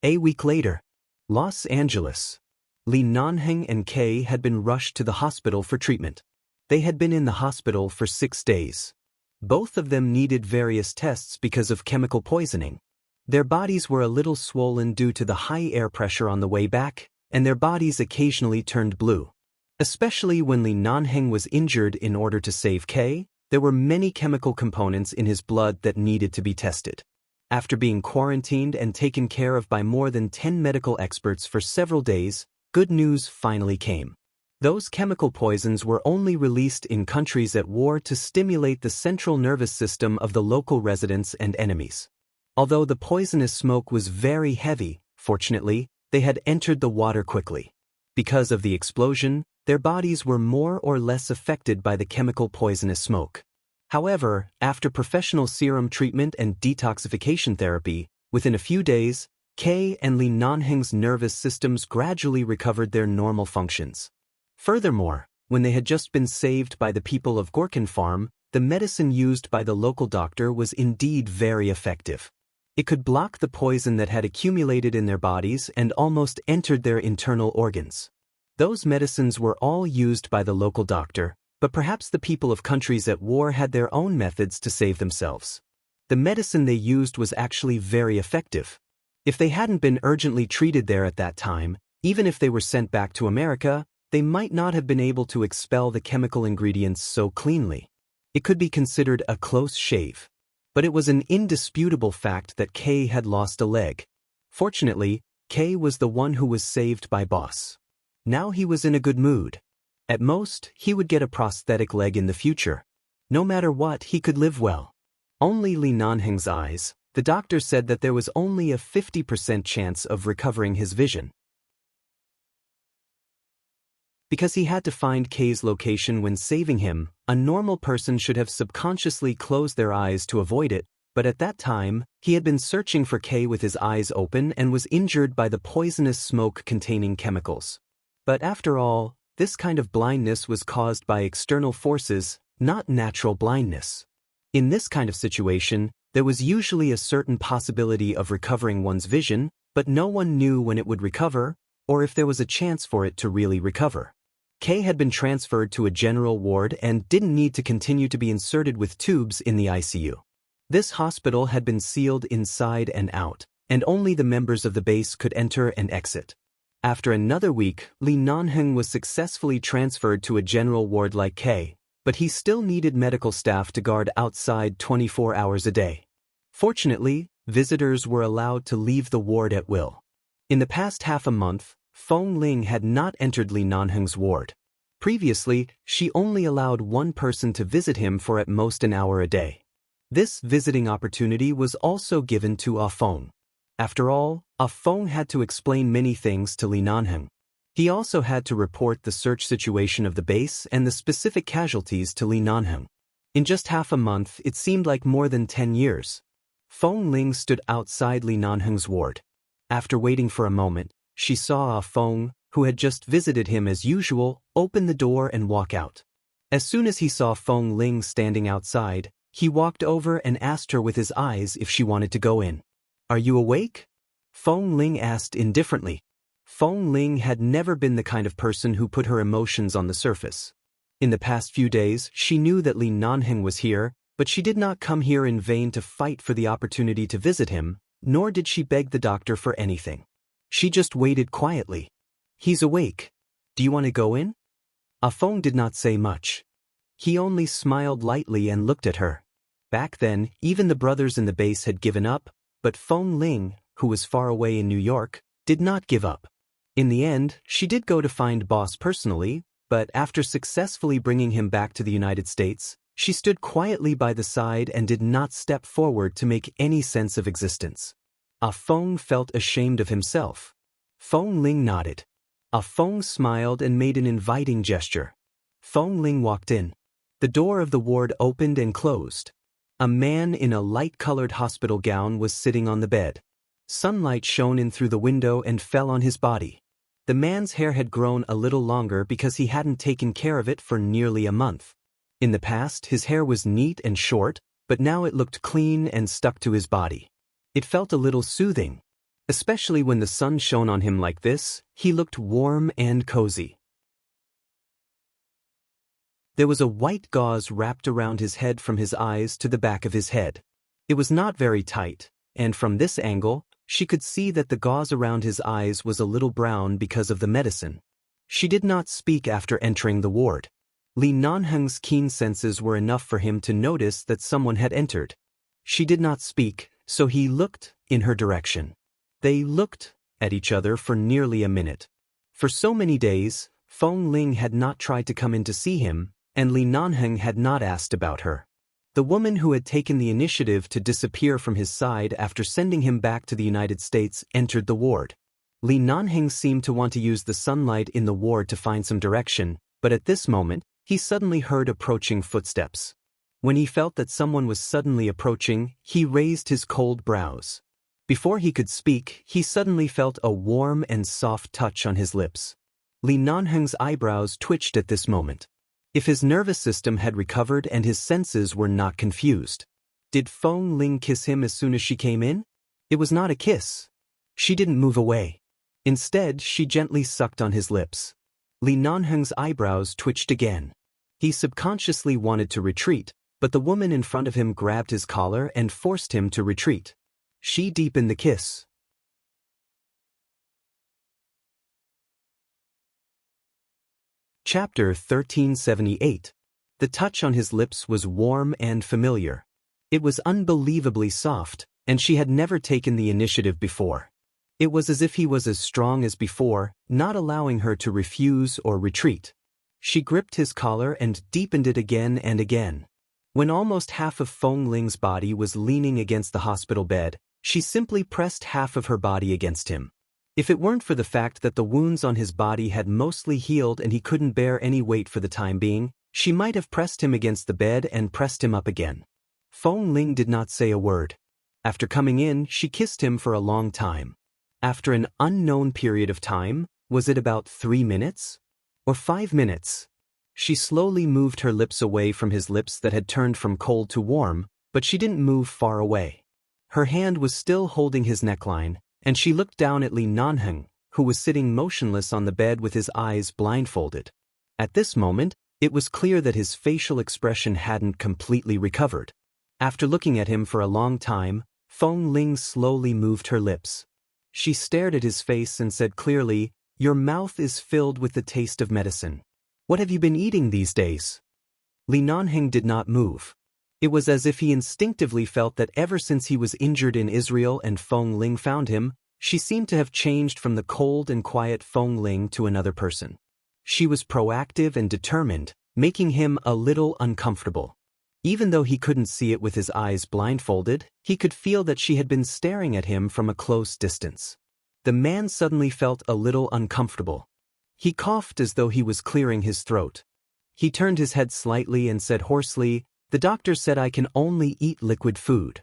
[SPEAKER 1] A week later, Los Angeles. Lee Nanheng and Kay had been rushed to the hospital for treatment. They had been in the hospital for 6 days. Both of them needed various tests because of chemical poisoning. Their bodies were a little swollen due to the high air pressure on the way back, and their bodies occasionally turned blue. Especially when Lee Nanheng was injured. In order to save Kay, there were many chemical components in his blood that needed to be tested. After being quarantined and taken care of by more than 10 medical experts for several days, good news finally came. Those chemical poisons were only released in countries at war to stimulate the central nervous system of the local residents and enemies. Although the poisonous smoke was very heavy, fortunately, they had entered the water quickly. Because of the explosion, their bodies were more or less affected by the chemical poisonous smoke. However, after professional serum treatment and detoxification therapy, within a few days, Kay and Lee Nanheng's nervous systems gradually recovered their normal functions. Furthermore, when they had just been saved by the people of Gorkin Farm, the medicine used by the local doctor was indeed very effective. It could block the poison that had accumulated in their bodies and almost entered their internal organs. Those medicines were all used by the local doctor, but perhaps the people of countries at war had their own methods to save themselves. The medicine they used was actually very effective. If they hadn't been urgently treated there at that time, even if they were sent back to America, they might not have been able to expel the chemical ingredients so cleanly. It could be considered a close shave. But it was an indisputable fact that Kay had lost a leg. Fortunately, Kay was the one who was saved by Boss. Now he was in a good mood. At most, he would get a prosthetic leg in the future. No matter what, he could live well. Only Lee Nanheng's eyes. The doctor said that there was only a 50% chance of recovering his vision. Because he had to find Kay's location when saving him, a normal person should have subconsciously closed their eyes to avoid it, but at that time, he had been searching for Kay with his eyes open and was injured by the poisonous smoke containing chemicals. But after all, this kind of blindness was caused by external forces, not natural blindness. In this kind of situation, there was usually a certain possibility of recovering one's vision, but no one knew when it would recover, or if there was a chance for it to really recover. Kay had been transferred to a general ward and didn't need to continue to be inserted with tubes in the ICU. This hospital had been sealed inside and out, and only the members of the base could enter and exit. After another week, Lee Nanheng was successfully transferred to a general ward like Kay, but he still needed medical staff to guard outside 24 hours a day. Fortunately, visitors were allowed to leave the ward at will. In the past half a month, Fong Ling had not entered Lee Nanheng's ward. Previously, she only allowed one person to visit him for at most an hour a day. This visiting opportunity was also given to Ah Fong. After all, Ah Fong had to explain many things to Lee Nanheng. He also had to report the search situation of the base and the specific casualties to Lee Nanheng. In just half a month, it seemed like more than 10 years. Fong Ling stood outside Lee Nanheng's ward. After waiting for a moment, she saw Ah Fong, who had just visited him as usual, open the door and walk out. As soon as he saw Fong Ling standing outside, he walked over and asked her with his eyes if she wanted to go in. "Are you awake?" Fong Ling asked indifferently. Fong Ling had never been the kind of person who put her emotions on the surface. In the past few days, she knew that Lee Nanheng was here, but she did not come here in vain to fight for the opportunity to visit him, nor did she beg the doctor for anything. She just waited quietly. "He's awake. Do you want to go in?" Ah Fong did not say much. He only smiled lightly and looked at her. Back then, even the brothers in the base had given up, but Fong Ling, who was far away in New York, did not give up. In the end, she did go to find Boss personally, but after successfully bringing him back to the United States, she stood quietly by the side and did not step forward to make any sense of existence. Ah Fong felt ashamed of himself. Fong Ling nodded. Ah Fong smiled and made an inviting gesture. Fong Ling walked in. The door of the ward opened and closed. A man in a light-colored hospital gown was sitting on the bed. Sunlight shone in through the window and fell on his body. The man's hair had grown a little longer because he hadn't taken care of it for nearly a month. In the past, his hair was neat and short, but now it looked clean and stuck to his body. It felt a little soothing. Especially when the sun shone on him like this, he looked warm and cozy. There was a white gauze wrapped around his head from his eyes to the back of his head. It was not very tight, and from this angle, she could see that the gauze around his eyes was a little brown because of the medicine. She did not speak after entering the ward. Lee Nanheng's keen senses were enough for him to notice that someone had entered. She did not speak, so he looked in her direction. They looked at each other for nearly a minute. For so many days, Feng Ling had not tried to come in to see him, and Lee Nanheng had not asked about her. The woman who had taken the initiative to disappear from his side after sending him back to the United States entered the ward. Lee Nanheng seemed to want to use the sunlight in the ward to find some direction, but at this moment, he suddenly heard approaching footsteps. When he felt that someone was suddenly approaching, he raised his cold brows. Before he could speak, he suddenly felt a warm and soft touch on his lips. Lee Nanheng's eyebrows twitched at this moment. If his nervous system had recovered and his senses were not confused. Did Feng Ling kiss him as soon as she came in? It was not a kiss. She didn't move away. Instead, she gently sucked on his lips. Lee Nanheng's eyebrows twitched again. He subconsciously wanted to retreat, but the woman in front of him grabbed his collar and forced him to retreat. She deepened the kiss. Chapter 1378. The touch on his lips was warm and familiar. It was unbelievably soft, and she had never taken the initiative before. It was as if he was as strong as before, not allowing her to refuse or retreat. She gripped his collar and deepened it again and again. When almost half of Feng Ling's body was leaning against the hospital bed, she simply pressed half of her body against him. If it weren't for the fact that the wounds on his body had mostly healed and he couldn't bear any weight for the time being, she might have pressed him against the bed and pressed him up again. Feng Ling did not say a word. After coming in, she kissed him for a long time. After an unknown period of time, was it about 3 minutes? Or 5 minutes? She slowly moved her lips away from his lips that had turned from cold to warm, but she didn't move far away. Her hand was still holding his neckline, and she looked down at Lee Nanheng, who was sitting motionless on the bed with his eyes blindfolded. At this moment, it was clear that his facial expression hadn't completely recovered. After looking at him for a long time, Feng Ling slowly moved her lips. She stared at his face and said clearly, "Your mouth is filled with the taste of medicine. What have you been eating these days?" Lee Nanheng did not move. It was as if he instinctively felt that ever since he was injured in Israel and Feng Ling found him, she seemed to have changed from the cold and quiet Feng Ling to another person. She was proactive and determined, making him a little uncomfortable. Even though he couldn't see it with his eyes blindfolded, he could feel that she had been staring at him from a close distance. The man suddenly felt a little uncomfortable. He coughed as though he was clearing his throat. He turned his head slightly and said hoarsely, "The doctor said I can only eat liquid food."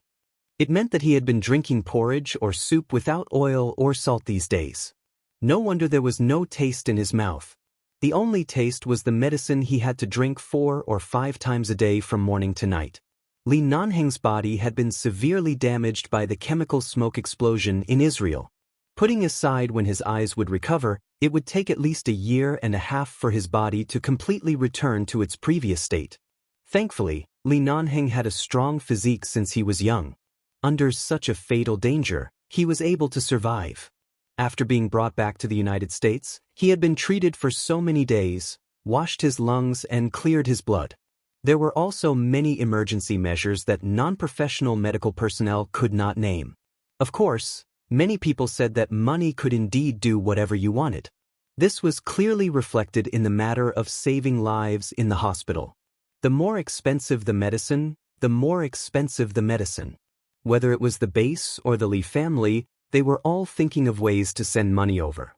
[SPEAKER 1] It meant that he had been drinking porridge or soup without oil or salt these days. No wonder there was no taste in his mouth. The only taste was the medicine he had to drink 4 or 5 times a day from morning to night. Lee Nanheng's body had been severely damaged by the chemical smoke explosion in Israel. Putting aside when his eyes would recover, it would take at least a year and a half for his body to completely return to its previous state. Thankfully, Lee Nanheng had a strong physique since he was young. Under such a fatal danger, he was able to survive. After being brought back to the United States, he had been treated for so many days, washed his lungs and cleared his blood. There were also many emergency measures that non-professional medical personnel could not name. Of course, many people said that money could indeed do whatever you wanted. This was clearly reflected in the matter of saving lives in the hospital. The more expensive the medicine, the more expensive the medicine. Whether it was the base or the Lee family, they were all thinking of ways to send money over.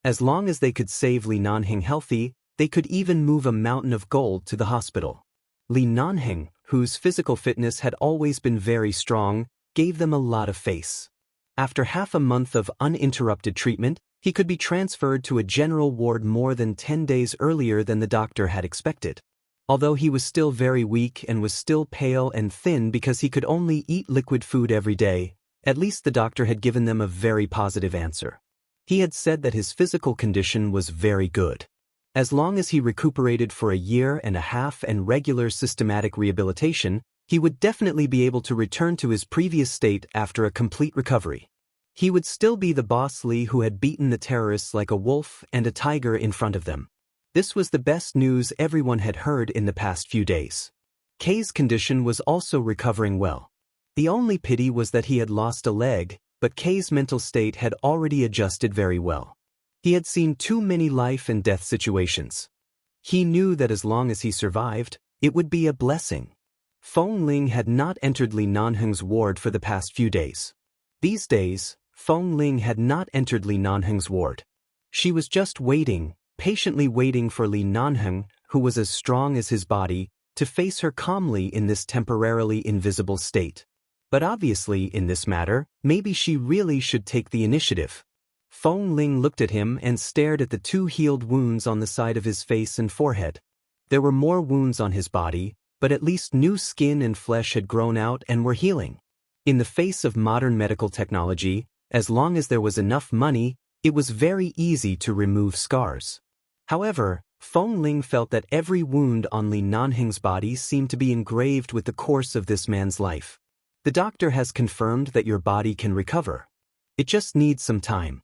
[SPEAKER 1] As long as they could save Lee Nanheng healthy, they could even move a mountain of gold to the hospital. Lee Nanheng, whose physical fitness had always been very strong, gave them a lot of face. After half a month of uninterrupted treatment, he could be transferred to a general ward more than 10 days earlier than the doctor had expected. Although he was still very weak and was still pale and thin because he could only eat liquid food every day, at least the doctor had given them a very positive answer. He had said that his physical condition was very good. As long as he recuperated for a year and a half and regular systematic rehabilitation, he would definitely be able to return to his previous state after a complete recovery. He would still be the boss Lee who had beaten the terrorists like a wolf and a tiger in front of them. This was the best news everyone had heard in the past few days. Kay's condition was also recovering well. The only pity was that he had lost a leg, but Kay's mental state had already adjusted very well. He had seen too many life and death situations. He knew that as long as he survived, it would be a blessing. Feng Ling had not entered Li Nanheng's ward for the past few days. These days, Feng Ling had not entered Li Nanheng's ward. She was just waiting, patiently waiting for Li Nanheng, who was as strong as his body, to face her calmly in this temporarily invisible state. But obviously, in this matter, maybe she really should take the initiative. Feng Ling looked at him and stared at the 2 healed wounds on the side of his face and forehead. There were more wounds on his body, but at least new skin and flesh had grown out and were healing. In the face of modern medical technology, as long as there was enough money, it was very easy to remove scars. However, Feng Ling felt that every wound on Li Nanheng's body seemed to be engraved with the course of this man's life. The doctor has confirmed that your body can recover. It just needs some time.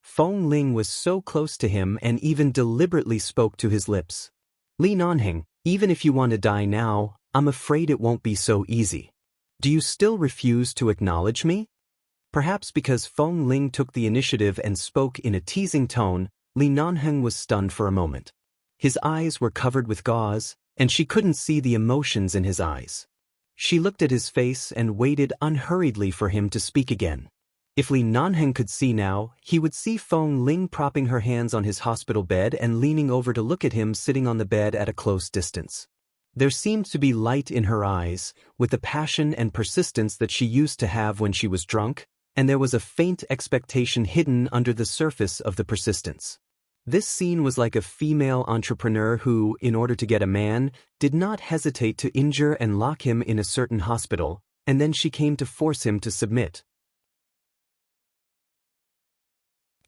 [SPEAKER 1] Feng Ling was so close to him and even deliberately spoke to his lips. Li Nanheng, even if you want to die now, I'm afraid it won't be so easy. Do you still refuse to acknowledge me? Perhaps because Feng Ling took the initiative and spoke in a teasing tone, Li Nanheng was stunned for a moment. His eyes were covered with gauze, and she couldn't see the emotions in his eyes. She looked at his face and waited unhurriedly for him to speak again. If Li Nanheng could see now, he would see Feng Ling propping her hands on his hospital bed and leaning over to look at him sitting on the bed at a close distance. There seemed to be light in her eyes, with the passion and persistence that she used to have when she was drunk, and there was a faint expectation hidden under the surface of the persistence. This scene was like a female entrepreneur who, in order to get a man, did not hesitate to injure and lock him in a certain hospital, and then she came to force him to submit.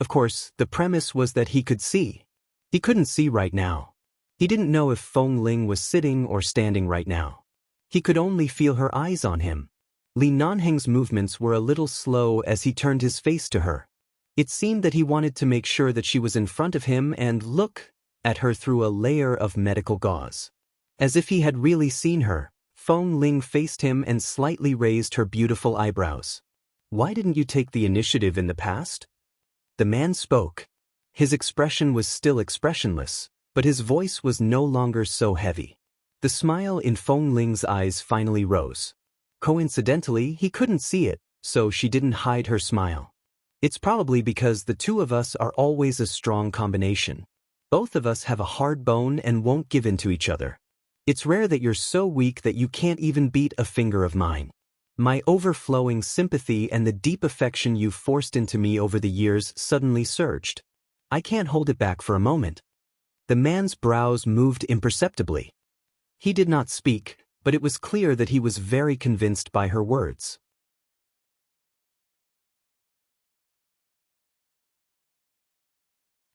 [SPEAKER 1] Of course, the premise was that he could see. He couldn't see right now. He didn't know if Feng Ling was sitting or standing right now. He could only feel her eyes on him. Li Nanheng's movements were a little slow as he turned his face to her. It seemed that he wanted to make sure that she was in front of him and look at her through a layer of medical gauze. As if he had really seen her, Feng Ling faced him and slightly raised her beautiful eyebrows. Why didn't you take the initiative in the past? The man spoke. His expression was still expressionless, but his voice was no longer so heavy. The smile in Feng Ling's eyes finally rose. Coincidentally, he couldn't see it, so she didn't hide her smile. It's probably because the 2 of us are always a strong combination. Both of us have a hard bone and won't give in to each other. It's rare that you're so weak that you can't even beat a finger of mine. My overflowing sympathy and the deep affection you've forced into me over the years suddenly surged. I can't hold it back for a moment. The man's brows moved imperceptibly. He did not speak, but it was clear that he was very convinced by her words.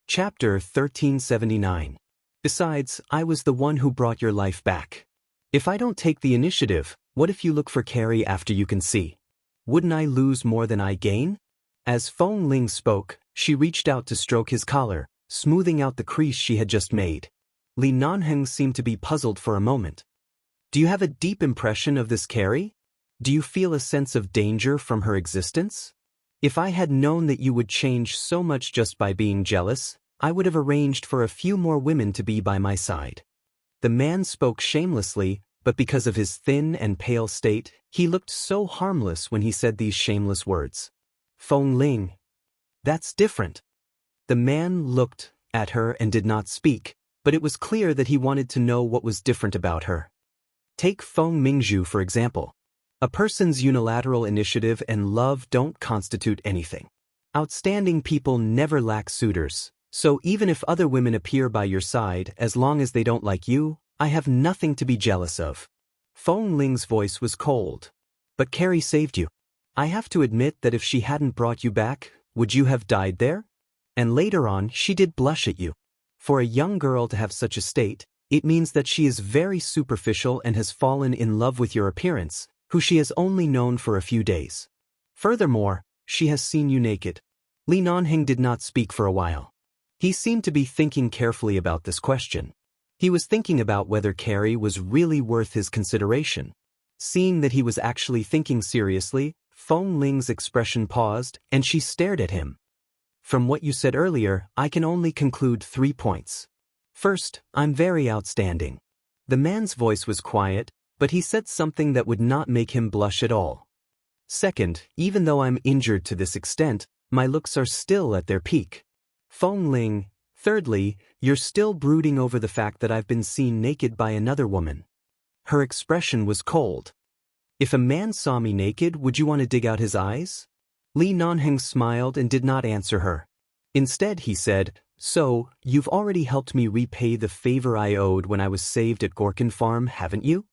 [SPEAKER 1] Chapter 1379. Besides, I was the one who brought your life back. If I don't take the initiative, what if you look for Carrie after you can see? Wouldn't I lose more than I gain? As Feng Ling spoke, she reached out to stroke his collar, smoothing out the crease she had just made. Li Nanheng seemed to be puzzled for a moment. Do you have a deep impression of this Carrie? Do you feel a sense of danger from her existence? If I had known that you would change so much just by being jealous, I would have arranged for a few more women to be by my side. The man spoke shamelessly, but because of his thin and pale state, he looked so harmless when he said these shameless words. Feng Ling. That's different. The man looked at her and did not speak, but it was clear that he wanted to know what was different about her. Take Feng Mingzhu for example. A person's unilateral initiative and love don't constitute anything. Outstanding people never lack suitors, so even if other women appear by your side, as long as they don't like you, I have nothing to be jealous of. Feng Ling's voice was cold. But Carrie saved you. I have to admit that if she hadn't brought you back, would you have died there? And later on, she did blush at you. For a young girl to have such a state, it means that she is very superficial and has fallen in love with your appearance, who she has only known for a few days. Furthermore, she has seen you naked. Li Nanheng did not speak for a while. He seemed to be thinking carefully about this question. He was thinking about whether Carrie was really worth his consideration. Seeing that he was actually thinking seriously, Feng Ling's expression paused, and she stared at him. From what you said earlier, I can only conclude 3 points. First, I'm very outstanding. The man's voice was quiet, but he said something that would not make him blush at all. Second, even though I'm injured to this extent, my looks are still at their peak. Feng Ling. Thirdly, you're still brooding over the fact that I've been seen naked by another woman. Her expression was cold. If a man saw me naked, would you want to dig out his eyes? Li Nanheng smiled and did not answer her. Instead, he said, So, you've already helped me repay the favor I owed when I was saved at Gorkin Farm, haven't you?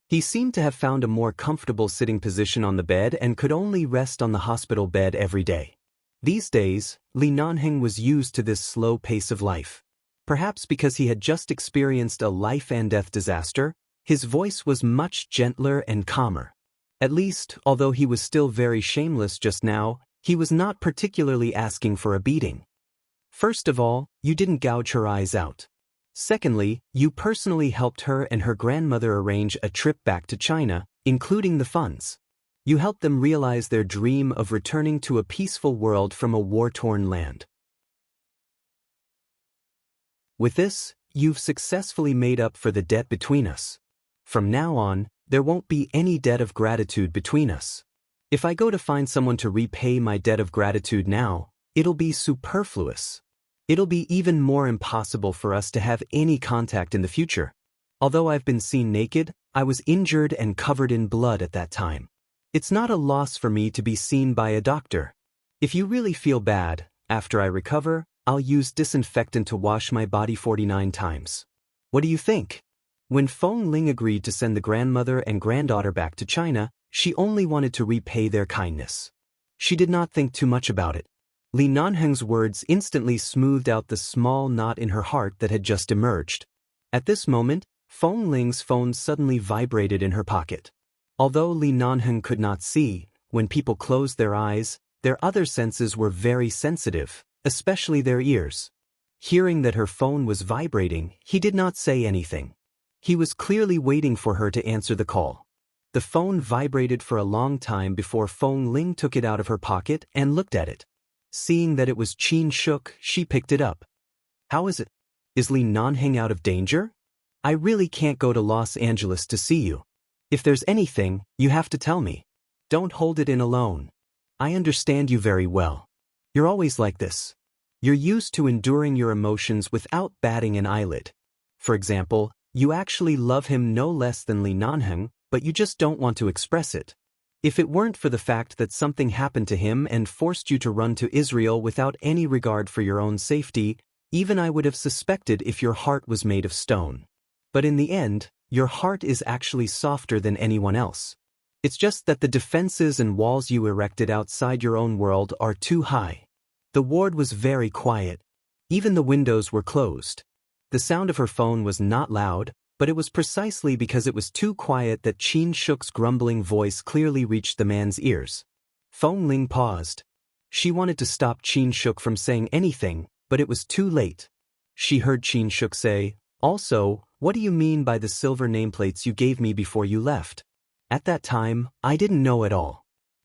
[SPEAKER 1] He seemed to have found a more comfortable sitting position on the bed and could only rest on the hospital bed every day. These days, Li Nanheng was used to this slow pace of life. Perhaps because he had just experienced a life-and-death disaster, his voice was much gentler and calmer. At least, although he was still very shameless just now, he was not particularly asking for a beating. First of all, you didn't gouge her eyes out. Secondly, you personally helped her and her grandmother arrange a trip back to China, including the funds. You helped them realize their dream of returning to a peaceful world from a war-torn land. With this, you've successfully made up for the debt between us. From now on, there won't be any debt of gratitude between us. If I go to find someone to repay my debt of gratitude now, it'll be superfluous. It'll be even more impossible for us to have any contact in the future. Although I've been seen naked, I was injured and covered in blood at that time. It's not a loss for me to be seen by a doctor. If you really feel bad, after I recover, I'll use disinfectant to wash my body 49 times. What do you think? When Feng Ling agreed to send the grandmother and granddaughter back to China, she only wanted to repay their kindness. She did not think too much about it. Li Nanheng's words instantly smoothed out the small knot in her heart that had just emerged. At this moment, Feng Ling's phone suddenly vibrated in her pocket. Although Li Nanheng could not see, when people closed their eyes, their other senses were very sensitive, especially their ears. Hearing that her phone was vibrating, he did not say anything. He was clearly waiting for her to answer the call. The phone vibrated for a long time before Feng Ling took it out of her pocket and looked at it. Seeing that it was Qin Shuk, she picked it up. How is it? Is Li Nanheng out of danger? I really can't go to Los Angeles to see you. If there's anything, you have to tell me. Don't hold it in alone. I understand you very well. You're always like this. You're used to enduring your emotions without batting an eyelid. For example, you actually love him no less than Li Nanheng, but you just don't want to express it. If it weren't for the fact that something happened to him and forced you to run to Israel without any regard for your own safety, even I would have suspected if your heart was made of stone. But in the end, your heart is actually softer than anyone else. It's just that the defenses and walls you erected outside your own world are too high. The ward was very quiet. Even the windows were closed. The sound of her phone was not loud, but it was precisely because it was too quiet that Qin Shuk's grumbling voice clearly reached the man's ears. Feng Ling paused. She wanted to stop Qin Shuk from saying anything, but it was too late. She heard Qin Shuk say, Also, what do you mean by the silver nameplates you gave me before you left? At that time, I didn't know at all.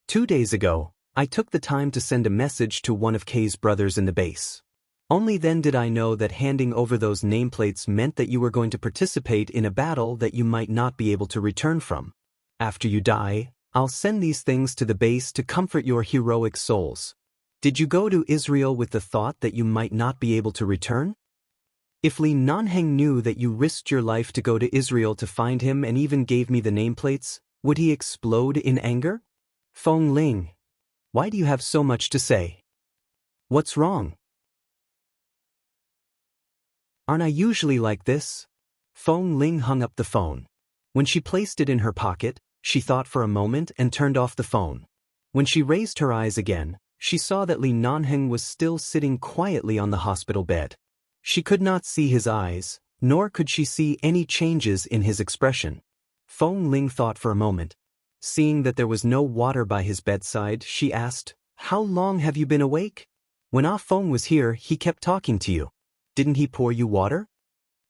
[SPEAKER 1] 2 days ago, I took the time to send a message to one of Kay's brothers in the base. Only then did I know that handing over those nameplates meant that you were going to participate in a battle that you might not be able to return from. After you die, I'll send these things to the base to comfort your heroic souls. Did you go to Israel with the thought that you might not be able to return? If Li Nanheng knew that you risked your life to go to Israel to find him and even gave me the nameplates, Would he explode in anger? Feng Ling, why do you have so much to say? What's wrong? Aren't I usually like this? Feng Ling hung up the phone. When she placed it in her pocket, she thought for a moment and turned off the phone. When she raised her eyes again, she saw that Li Nanheng was still sitting quietly on the hospital bed. She could not see his eyes, nor could she see any changes in his expression. Feng Ling thought for a moment. Seeing that there was no water by his bedside, she asked, "How long have you been awake? When Ah Feng was here, he kept talking to you. Didn't he pour you water?"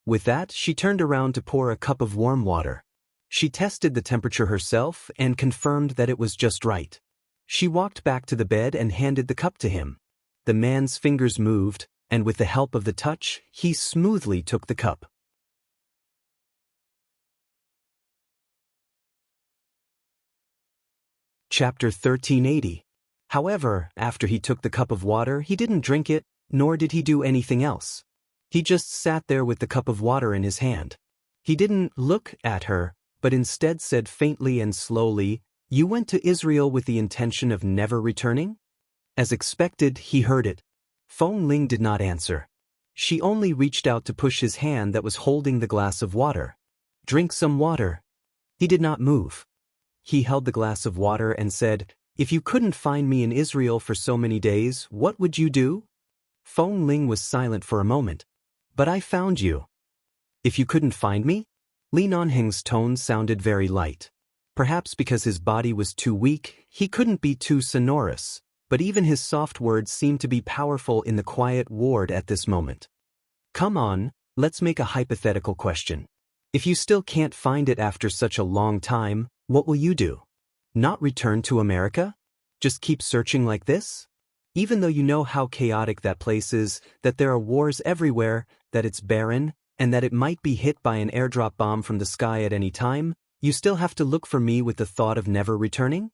[SPEAKER 1] With that, she turned around to pour a cup of warm water. She tested the temperature herself and confirmed that it was just right. She walked back to the bed and handed the cup to him. The man's fingers moved, and with the help of the touch, he smoothly took the cup. Chapter 1380. However, after he took the cup of water, he didn't drink it, nor did he do anything else. He just sat there with the cup of water in his hand. He didn't look at her, but instead said faintly and slowly, "You went to Israel with the intention of never returning?" As expected, he heard it. Feng Ling did not answer. She only reached out to push his hand that was holding the glass of water. "Drink some water." He did not move. He held the glass of water and said, "If you couldn't find me in Israel for so many days, what would you do?" Feng Ling was silent for a moment. "But I found you." "If you couldn't find me?" Li Nanheng's tone sounded very light. Perhaps because his body was too weak, he couldn't be too sonorous, but even his soft words seemed to be powerful in the quiet ward at this moment. "Come on, let's make a hypothetical question. If you still can't find it after such a long time, what will you do? Not return to America? Just keep searching like this? Even though you know how chaotic that place is, that there are wars everywhere, that it's barren, and that it might be hit by an airdrop bomb from the sky at any time, you still have to look for me with the thought of never returning?"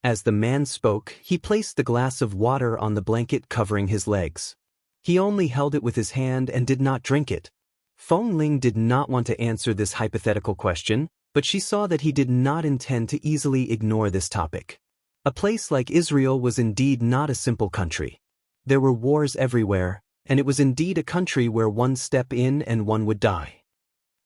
[SPEAKER 1] As the man spoke, he placed the glass of water on the blanket covering his legs. He only held it with his hand and did not drink it. Feng Ling did not want to answer this hypothetical question, but she saw that he did not intend to easily ignore this topic. A place like Israel was indeed not a simple country. There were wars everywhere, and it was indeed a country where one step in and one would die.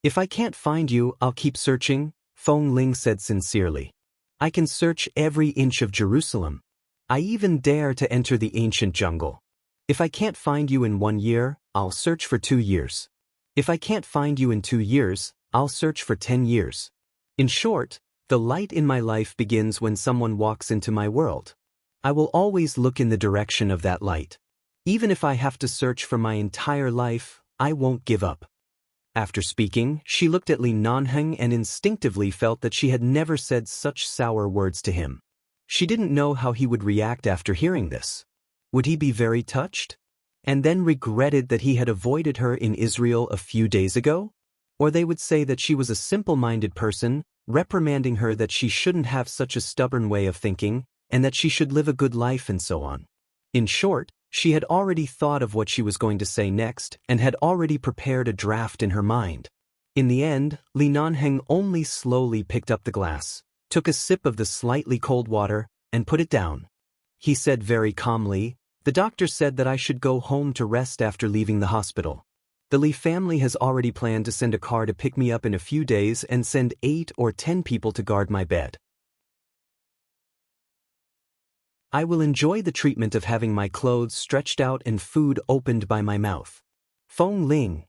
[SPEAKER 1] "If I can't find you, I'll keep searching," Feng Ling said sincerely. "I can search every inch of Jerusalem. I even dare to enter the ancient jungle. If I can't find you in 1 year, I'll search for 2 years. If I can't find you in 2 years, I'll search for 10 years. In short, the light in my life begins when someone walks into my world. I will always look in the direction of that light. Even if I have to search for my entire life, I won't give up." After speaking, she looked at Li Nanheng and instinctively felt that she had never said such sour words to him. She didn't know how he would react after hearing this. Would he be very touched? And then regretted that he had avoided her in Israel a few days ago? Or they would say that she was a simple-minded person, reprimanding her that she shouldn't have such a stubborn way of thinking, and that she should live a good life and so on. In short, she had already thought of what she was going to say next and had already prepared a draft in her mind. In the end, Li Nanheng only slowly picked up the glass, took a sip of the slightly cold water, and put it down. He said very calmly, "The doctor said that I should go home to rest after leaving the hospital. The Li family has already planned to send a car to pick me up in a few days and send 8 or 10 people to guard my bed. I will enjoy the treatment of having my clothes stretched out and food opened by my mouth." Feng Ling, ?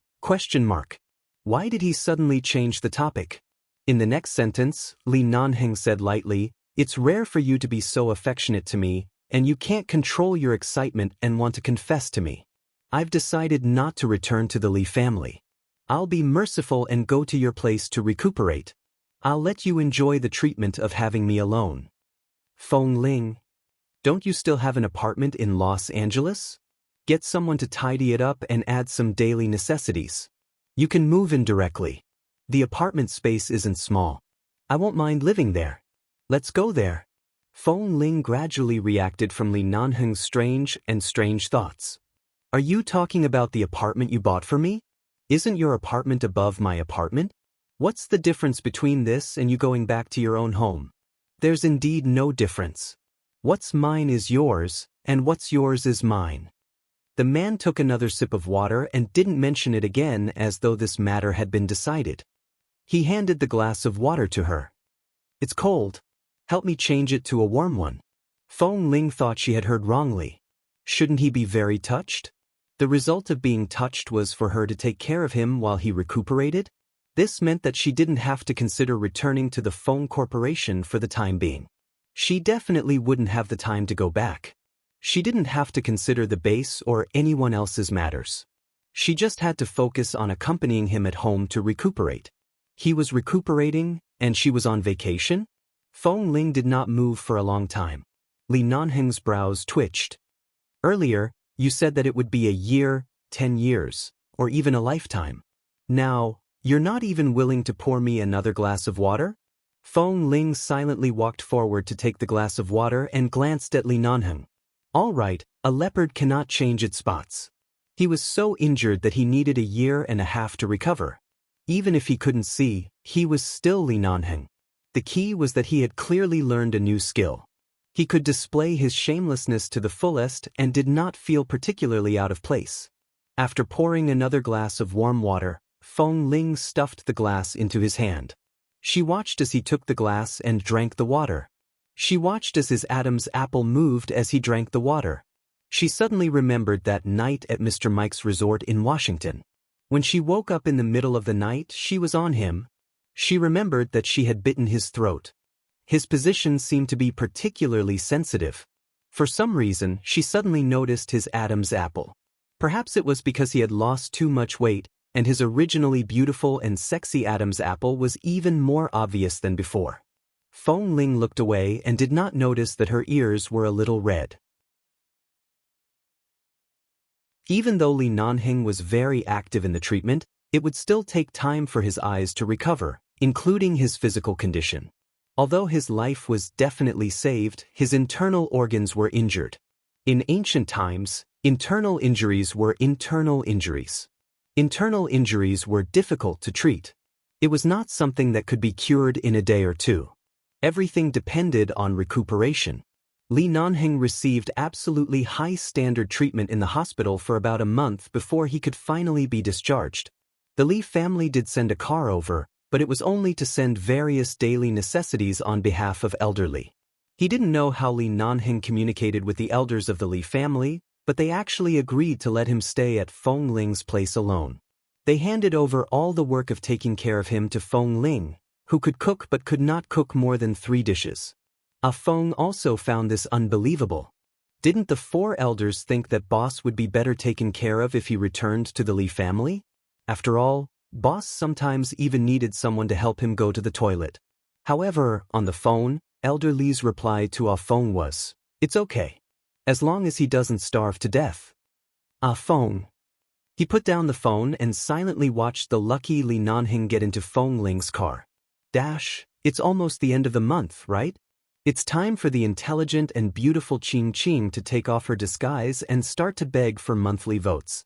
[SPEAKER 1] Why did he suddenly change the topic? In the next sentence, Li Nanheng said lightly, "It's rare for you to be so affectionate to me, and you can't control your excitement and want to confess to me. I've decided not to return to the Li family. I'll be merciful and go to your place to recuperate. I'll let you enjoy the treatment of having me alone." Feng Ling, don't you still have an apartment in Los Angeles? Get someone to tidy it up and add some daily necessities. You can move in directly. The apartment space isn't small. I won't mind living there. Let's go there. Feng Ling gradually reacted from Li Nanheng's strange thoughts. Are you talking about the apartment you bought for me? Isn't your apartment above my apartment? What's the difference between this and you going back to your own home? There's indeed no difference. What's mine is yours, and what's yours is mine. The man took another sip of water and didn't mention it again as though this matter had been decided. He handed the glass of water to her. It's cold. Help me change it to a warm one. Feng Ling thought she had heard wrongly. Shouldn't he be very touched? The result of being touched was for her to take care of him while he recuperated? This meant that she didn't have to consider returning to the Feng Corporation for the time being. She definitely wouldn't have the time to go back. She didn't have to consider the base or anyone else's matters. She just had to focus on accompanying him at home to recuperate. He was recuperating, and she was on vacation? Feng Ling did not move for a long time. Li Nanheng's brows twitched. Earlier, you said that it would be a year, 10 years, or even a lifetime. Now, you're not even willing to pour me another glass of water? Feng Ling silently walked forward to take the glass of water and glanced at Li Nanheng. All right, a leopard cannot change its spots. He was so injured that he needed a year and a half to recover. Even if he couldn't see, he was still Li Nanheng. The key was that he had clearly learned a new skill. He could display his shamelessness to the fullest and did not feel particularly out of place. After pouring another glass of warm water, Feng Ling stuffed the glass into his hand. She watched as he took the glass and drank the water. She watched as his Adam's apple moved as he drank the water. She suddenly remembered that night at Mr. Mike's resort in Washington. When she woke up in the middle of the night, she was on him. She remembered that she had bitten his throat. His position seemed to be particularly sensitive. For some reason, she suddenly noticed his Adam's apple. Perhaps it was because he had lost too much weight, and his originally beautiful and sexy Adam's apple was even more obvious than before. Feng Ling looked away and did not notice that her ears were a little red. Even though Li Nanheng was very active in the treatment, it would still take time for his eyes to recover, including his physical condition. Although his life was definitely saved, his internal organs were injured. In ancient times, internal injuries were internal injuries. Internal injuries were difficult to treat. It was not something that could be cured in a day or two. Everything depended on recuperation. Li Nanheng received absolutely high-standard treatment in the hospital for about a month before he could finally be discharged. The Li family did send a car over, but it was only to send various daily necessities on behalf of elderly. He didn't know how Li Nanheng communicated with the elders of the Li family, but they actually agreed to let him stay at Feng Ling's place alone. They handed over all the work of taking care of him to Feng Ling, who could cook but could not cook more than 3 dishes. Feng also found this unbelievable. Didn't the 4 elders think that Boss would be better taken care of if he returned to the Li family? After all, Boss sometimes even needed someone to help him go to the toilet. However, on the phone, Elder Li's reply to Feng was, "It's okay. As long as he doesn't starve to death." Feng. He put down the phone and silently watched the lucky Li Nanheng get into Feng Ling's car. It's almost the end of the month, right? It's time for the intelligent and beautiful Qing Qing to take off her disguise and start to beg for monthly votes.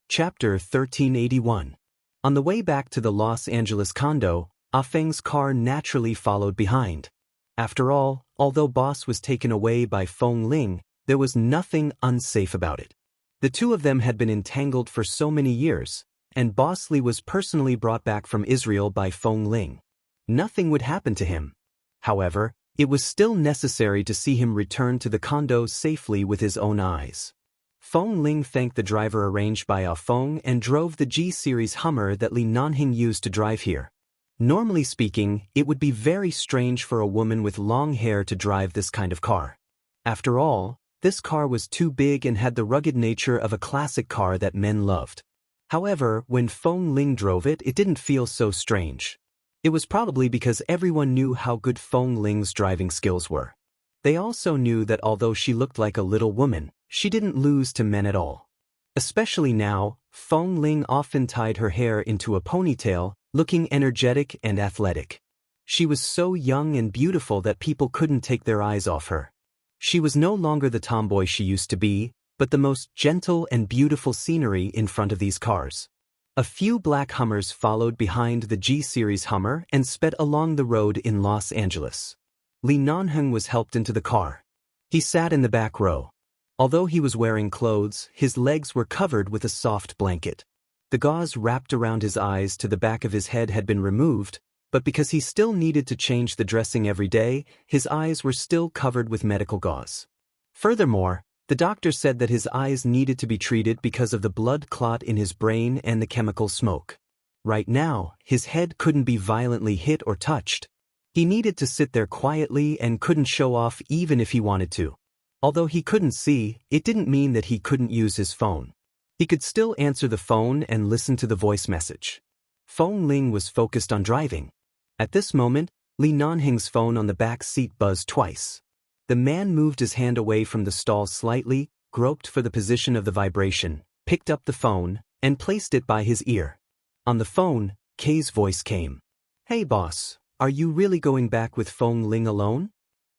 [SPEAKER 1] Chapter 1381. On the way back to the Los Angeles condo, Feng's car naturally followed behind. After all, although Boss was taken away by Feng Ling, there was nothing unsafe about it. The two of them had been entangled for so many years, and Boss Li was personally brought back from Israel by Feng Ling. Nothing would happen to him. However, it was still necessary to see him return to the condo safely with his own eyes. Feng Ling thanked the driver arranged by Feng and drove the G-Series Hummer that Li Nanheng used to drive here. Normally speaking, it would be very strange for a woman with long hair to drive this kind of car. After all, this car was too big and had the rugged nature of a classic car that men loved. However, when Feng Ling drove it, it didn't feel so strange. It was probably because everyone knew how good Feng Ling's driving skills were. They also knew that although she looked like a little woman, she didn't lose to men at all. Especially now, Feng Ling often tied her hair into a ponytail, looking energetic and athletic. She was so young and beautiful that people couldn't take their eyes off her. She was no longer the tomboy she used to be, but the most gentle and beautiful scenery in front of these cars. A few black Hummers followed behind the G-Series Hummer and sped along the road in Los Angeles. Lee Non-hung was helped into the car. He sat in the back row. Although he was wearing clothes, his legs were covered with a soft blanket. The gauze wrapped around his eyes to the back of his head had been removed, but because he still needed to change the dressing every day, his eyes were still covered with medical gauze. Furthermore, the doctor said that his eyes needed to be treated because of the blood clot in his brain and the chemical smoke. Right now, his head couldn't be violently hit or touched. He needed to sit there quietly and couldn't show off even if he wanted to. Although he couldn't see, it didn't mean that he couldn't use his phone. He could still answer the phone and listen to the voice message. Fong Ling was focused on driving. At this moment, Lee Non-hung's phone on the back seat buzzed twice. The man moved his hand away from the stall slightly, groped for the position of the vibration, picked up the phone, and placed it by his ear. On the phone, Kay's voice came. "Hey boss, are you really going back with Fong Ling alone?"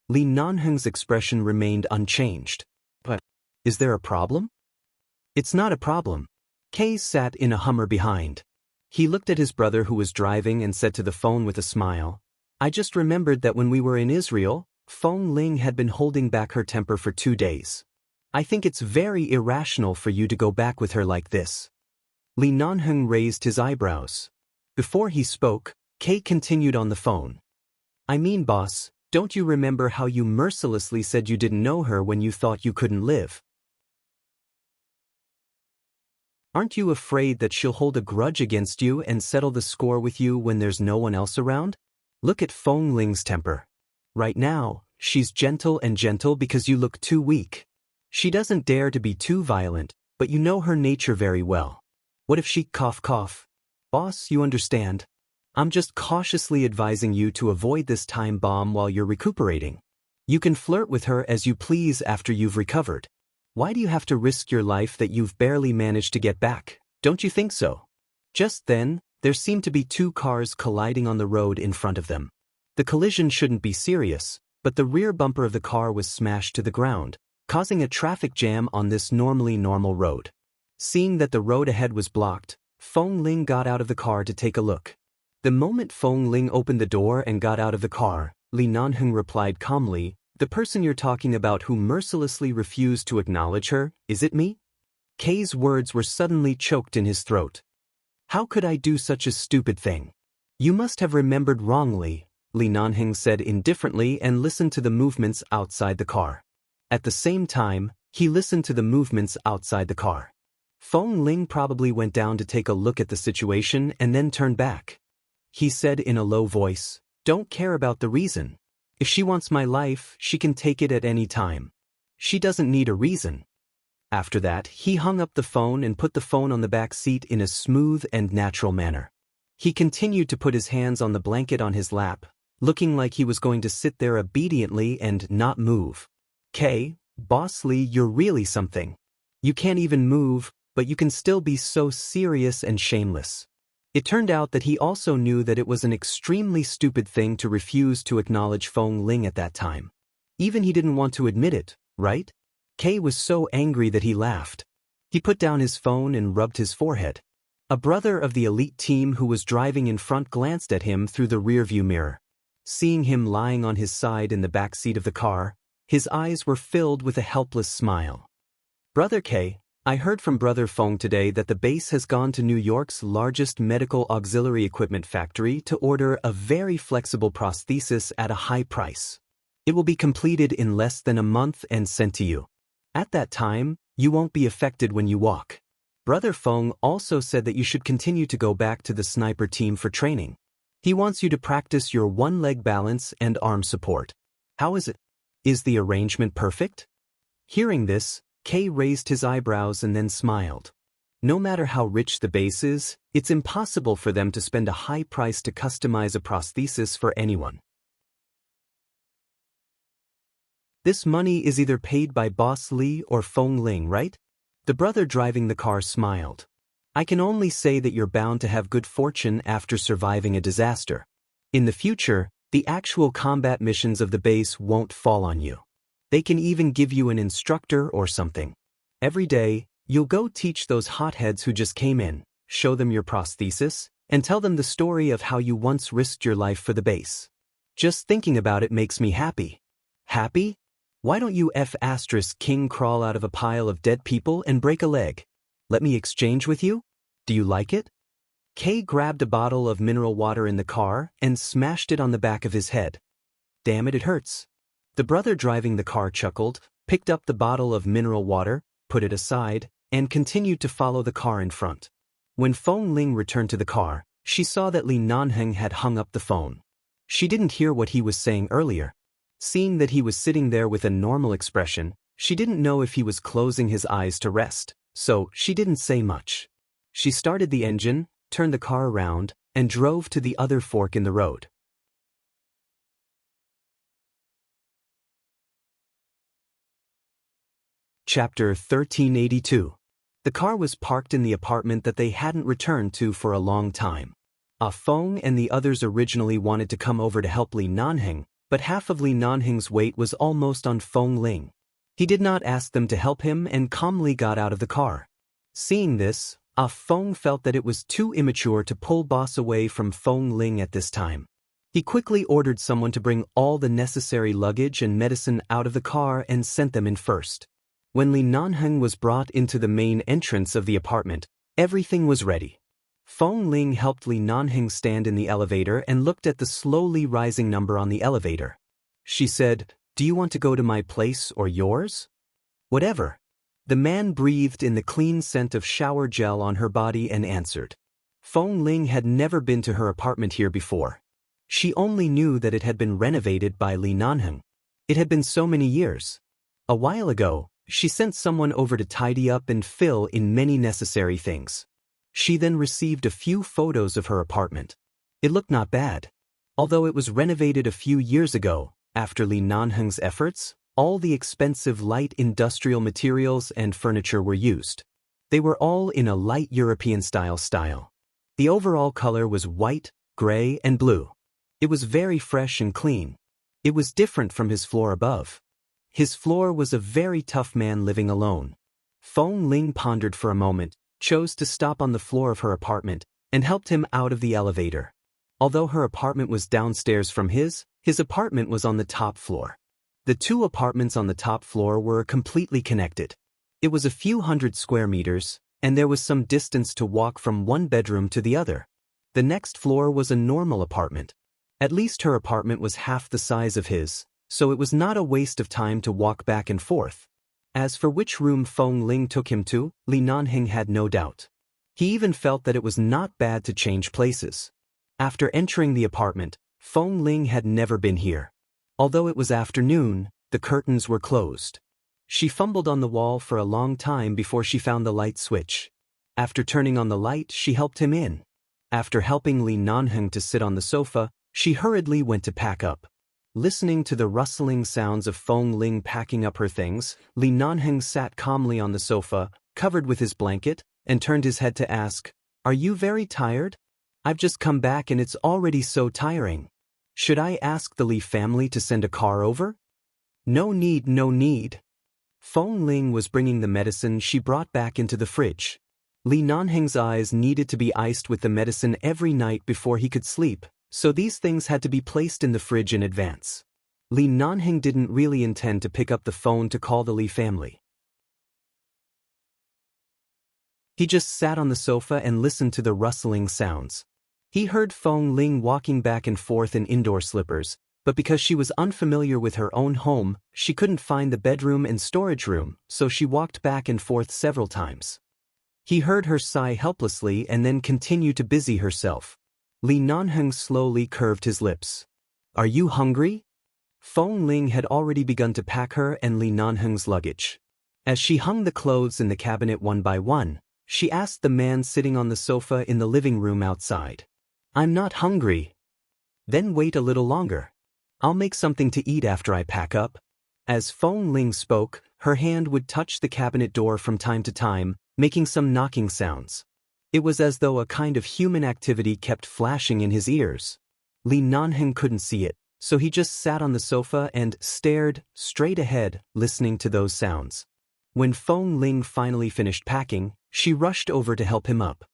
[SPEAKER 1] Lee Non-hung's expression remained unchanged. "But, is there a problem?" "It's not a problem." Kay sat in a Hummer behind. He looked at his brother who was driving and said to the phone with a smile, "I just remembered that when we were in Israel, Fong Ling had been holding back her temper for 2 days. I think it's very irrational for you to go back with her like this." Lee Non-hung raised his eyebrows. Before he spoke, Kay continued on the phone. "I mean, boss, don't you remember how you mercilessly said you didn't know her when you thought you couldn't live? Aren't you afraid that she'll hold a grudge against you and settle the score with you when there's no one else around? Look at Fong Ling's temper. Right now, she's gentle because you look too weak. She doesn't dare to be too violent, but you know her nature very well. What if she cough? Boss, you understand. I'm just cautiously advising you to avoid this time bomb while you're recuperating. You can flirt with her as you please after you've recovered. Why do you have to risk your life that you've barely managed to get back? Don't you think so?" Just then, there seemed to be 2 cars colliding on the road in front of them. The collision shouldn't be serious, but the rear bumper of the car was smashed to the ground, causing a traffic jam on this normally normal road. Seeing that the road ahead was blocked, Fong Ling got out of the car to take a look. The moment Fong Ling opened the door and got out of the car, Lee Non-hung replied calmly, "The person you're talking about who mercilessly refused to acknowledge her, is it me?" Kay's words were suddenly choked in his throat. "How could I do such a stupid thing?" "You must have remembered wrongly," Lee Non-hung said indifferently and listened to the movements outside the car. At the same time, he listened to the movements outside the car. Fong Ling probably went down to take a look at the situation and then turned back. He said in a low voice, "Don't care about the reason. If she wants my life, she can take it at any time. She doesn't need a reason." After that, he hung up the phone and put the phone on the back seat in a smooth and natural manner. He continued to put his hands on the blanket on his lap, looking like he was going to sit there obediently and not move. "Kay, Boss Lee, you're really something. You can't even move, but you can still be so serious and shameless." It turned out that he also knew that it was an extremely stupid thing to refuse to acknowledge Fong Ling at that time. Even he didn't want to admit it, right? Kay was so angry that he laughed. He put down his phone and rubbed his forehead. A brother of the elite team who was driving in front glanced at him through the rearview mirror. Seeing him lying on his side in the back seat of the car, his eyes were filled with a helpless smile. "Brother Kay, I heard from Brother Fong today that the base has gone to New York's largest medical auxiliary equipment factory to order a very flexible prosthesis at a high price. It will be completed in less than a month and sent to you. At that time, you won't be affected when you walk. Brother Fong also said that you should continue to go back to the sniper team for training. He wants you to practice your one-leg balance and arm support. How is it? Is the arrangement perfect?" Hearing this, Kay raised his eyebrows and then smiled. No matter how rich the base is, it's impossible for them to spend a high price to customize a prosthesis for anyone. This money is either paid by Boss Lee or Fong Ling, right? The brother driving the car smiled. "I can only say that you're bound to have good fortune after surviving a disaster. In the future, the actual combat missions of the base won't fall on you. They can even give you an instructor or something. Every day, you'll go teach those hotheads who just came in, show them your prosthesis, and tell them the story of how you once risked your life for the base. Just thinking about it makes me happy. Happy? Why don't you King crawl out of a pile of dead people and break a leg? Let me exchange with you? Do you like it? K grabbed a bottle of mineral water in the car and smashed it on the back of his head. Damn it, it hurts. The brother driving the car chuckled, picked up the bottle of mineral water, put it aside, and continued to follow the car in front. When Feng Ling returned to the car, she saw that Li Nanheng had hung up the phone. She didn't hear what he was saying earlier. Seeing that he was sitting there with a normal expression, she didn't know if he was closing his eyes to rest, so she didn't say much. She started the engine, turned the car around, and drove to the other fork in the road. Chapter 1382. The car was parked in the apartment that they hadn't returned to for a long time. Feng and the others originally wanted to come over to help Li Nanheng, but half of Li Nanheng's weight was almost on Feng Ling. He did not ask them to help him and calmly got out of the car. Seeing this, Feng felt that it was too immature to pull boss away from Feng Ling at this time. He quickly ordered someone to bring all the necessary luggage and medicine out of the car and sent them in first. When Li Nanheng was brought into the main entrance of the apartment, everything was ready. Feng Ling helped Li Nanheng stand in the elevator and looked at the slowly rising number on the elevator. She said, "Do you want to go to my place or yours?" "Whatever." The man breathed in the clean scent of shower gel on her body and answered. Feng Ling had never been to her apartment here before. She only knew that it had been renovated by Li Nanheng. It had been so many years. A while ago, she sent someone over to tidy up and fill in many necessary things. She then received a few photos of her apartment. It looked not bad. Although it was renovated a few years ago, after Li Nanheng's efforts, all the expensive light industrial materials and furniture were used. They were all in a light European style. The overall color was white, gray, and blue. It was very fresh and clean. It was different from his floor above. His floor was a very tough man living alone. Feng Ling pondered for a moment, chose to stop on the floor of her apartment, and helped him out of the elevator. Although her apartment was downstairs from his apartment was on the top floor. The two apartments on the top floor were completely connected. It was a few hundred square meters, and there was some distance to walk from one bedroom to the other. The next floor was a normal apartment. At least her apartment was half the size of his, so it was not a waste of time to walk back and forth. As for which room Feng Ling took him to, Li Nanheng had no doubt. He even felt that it was not bad to change places. After entering the apartment, Feng Ling had never been here. Although it was afternoon, the curtains were closed. She fumbled on the wall for a long time before she found the light switch. After turning on the light, she helped him in. After helping Li Nanheng to sit on the sofa, she hurriedly went to pack up. Listening to the rustling sounds of Feng Ling packing up her things, Li Nanheng sat calmly on the sofa, covered with his blanket, and turned his head to ask, "Are you very tired? I've just come back and it's already so tiring. Should I ask the Li family to send a car over?" No need. Feng Ling was bringing the medicine she brought back into the fridge. Li Nanheng's eyes needed to be iced with the medicine every night before he could sleep, so these things had to be placed in the fridge in advance. Li Nanheng didn't really intend to pick up the phone to call the Li family. He just sat on the sofa and listened to the rustling sounds. He heard Feng Ling walking back and forth in indoor slippers, but because she was unfamiliar with her own home, she couldn't find the bedroom and storage room, so she walked back and forth several times. He heard her sigh helplessly and then continue to busy herself. Li Nanheng slowly curved his lips. "Are you hungry?" Feng Ling had already begun to pack her and Li Nanheng's luggage. As she hung the clothes in the cabinet one by one, she asked the man sitting on the sofa in the living room outside, "I'm not hungry." "Then wait a little longer. I'll make something to eat after I pack up." As Feng Ling spoke, her hand would touch the cabinet door from time to time, making some knocking sounds. It was as though a kind of human activity kept flashing in his ears. Li Nanheng couldn't see it, so he just sat on the sofa and stared straight ahead, listening to those sounds. When Feng Ling finally finished packing, she rushed over to help him up.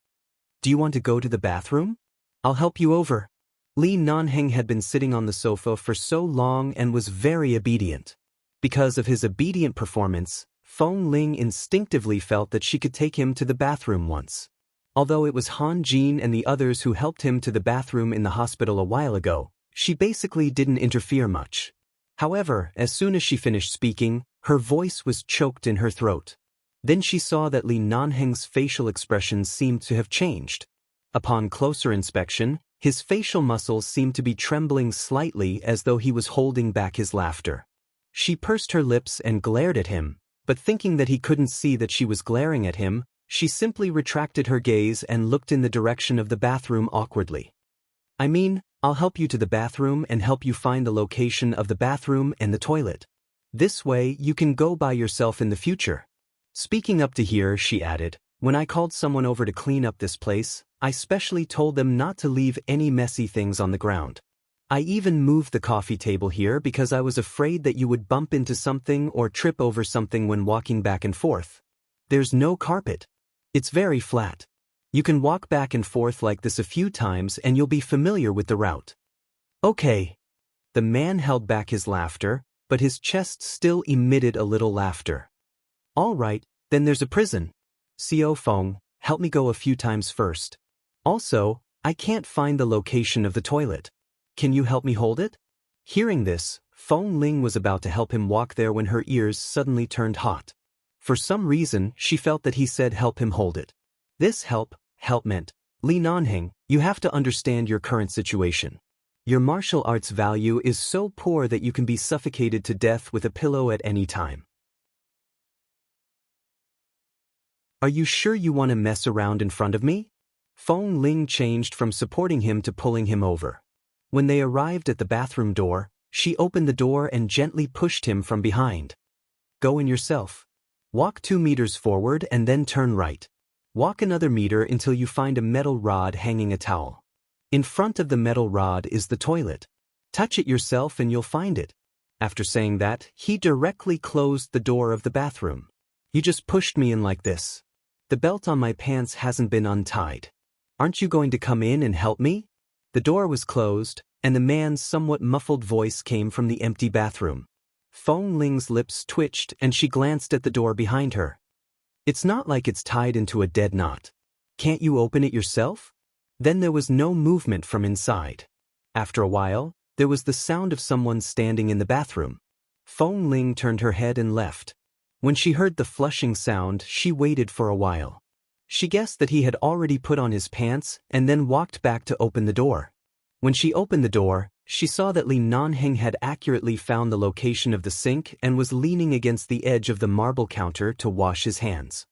[SPEAKER 1] Do you want to go to the bathroom? I'll help you over. Li Nanheng had been sitting on the sofa for so long and was very obedient. Because of his obedient performance, Feng Ling instinctively felt that she could take him to the bathroom once. Although it was Han Jin and the others who helped him to the bathroom in the hospital a while ago, she basically didn't interfere much. However, as soon as she finished speaking, her voice was choked in her throat. Then she saw that Li Nanheng's facial expressions seemed to have changed. Upon closer inspection, his facial muscles seemed to be trembling slightly as though he was holding back his laughter. She pursed her lips and glared at him, but thinking that he couldn't see that she was glaring at him, she simply retracted her gaze and looked in the direction of the bathroom awkwardly. I mean, I'll help you to the bathroom and help you find the location of the bathroom and the toilet. This way you can go by yourself in the future. Speaking up to here, she added, when I called someone over to clean up this place, I specially told them not to leave any messy things on the ground. I even moved the coffee table here because I was afraid that you would bump into something or trip over something when walking back and forth. There's no carpet. It's very flat. You can walk back and forth like this a few times and you'll be familiar with the route. Okay. The man held back his laughter, but his chest still emitted a little laughter. All right, then there's a prison. Xiao Feng, help me go a few times first. Also, I can't find the location of the toilet. Can you help me hold it? Hearing this, Feng Ling was about to help him walk there when her ears suddenly turned hot. For some reason, she felt that he said help him hold it. This help meant, Li Nanheng, you have to understand your current situation. Your martial arts value is so poor that you can be suffocated to death with a pillow at any time. Are you sure you want to mess around in front of me? Feng Ling changed from supporting him to pulling him over. When they arrived at the bathroom door, she opened the door and gently pushed him from behind. Go in yourself. Walk 2 meters forward and then turn right. Walk another meter until you find a metal rod hanging a towel. In front of the metal rod is the toilet. Touch it yourself and you'll find it. After saying that, he directly closed the door of the bathroom. You just pushed me in like this. The belt on my pants hasn't been untied. Aren't you going to come in and help me? The door was closed, and the man's somewhat muffled voice came from the empty bathroom. Feng Ling's lips twitched and she glanced at the door behind her. It's not like it's tied into a dead knot. Can't you open it yourself? Then there was no movement from inside. After a while, there was the sound of someone standing in the bathroom. Feng Ling turned her head and left. When she heard the flushing sound, she waited for a while. She guessed that he had already put on his pants and then walked back to open the door. When she opened the door, she saw that Li Nanheng had accurately found the location of the sink and was leaning against the edge of the marble counter to wash his hands.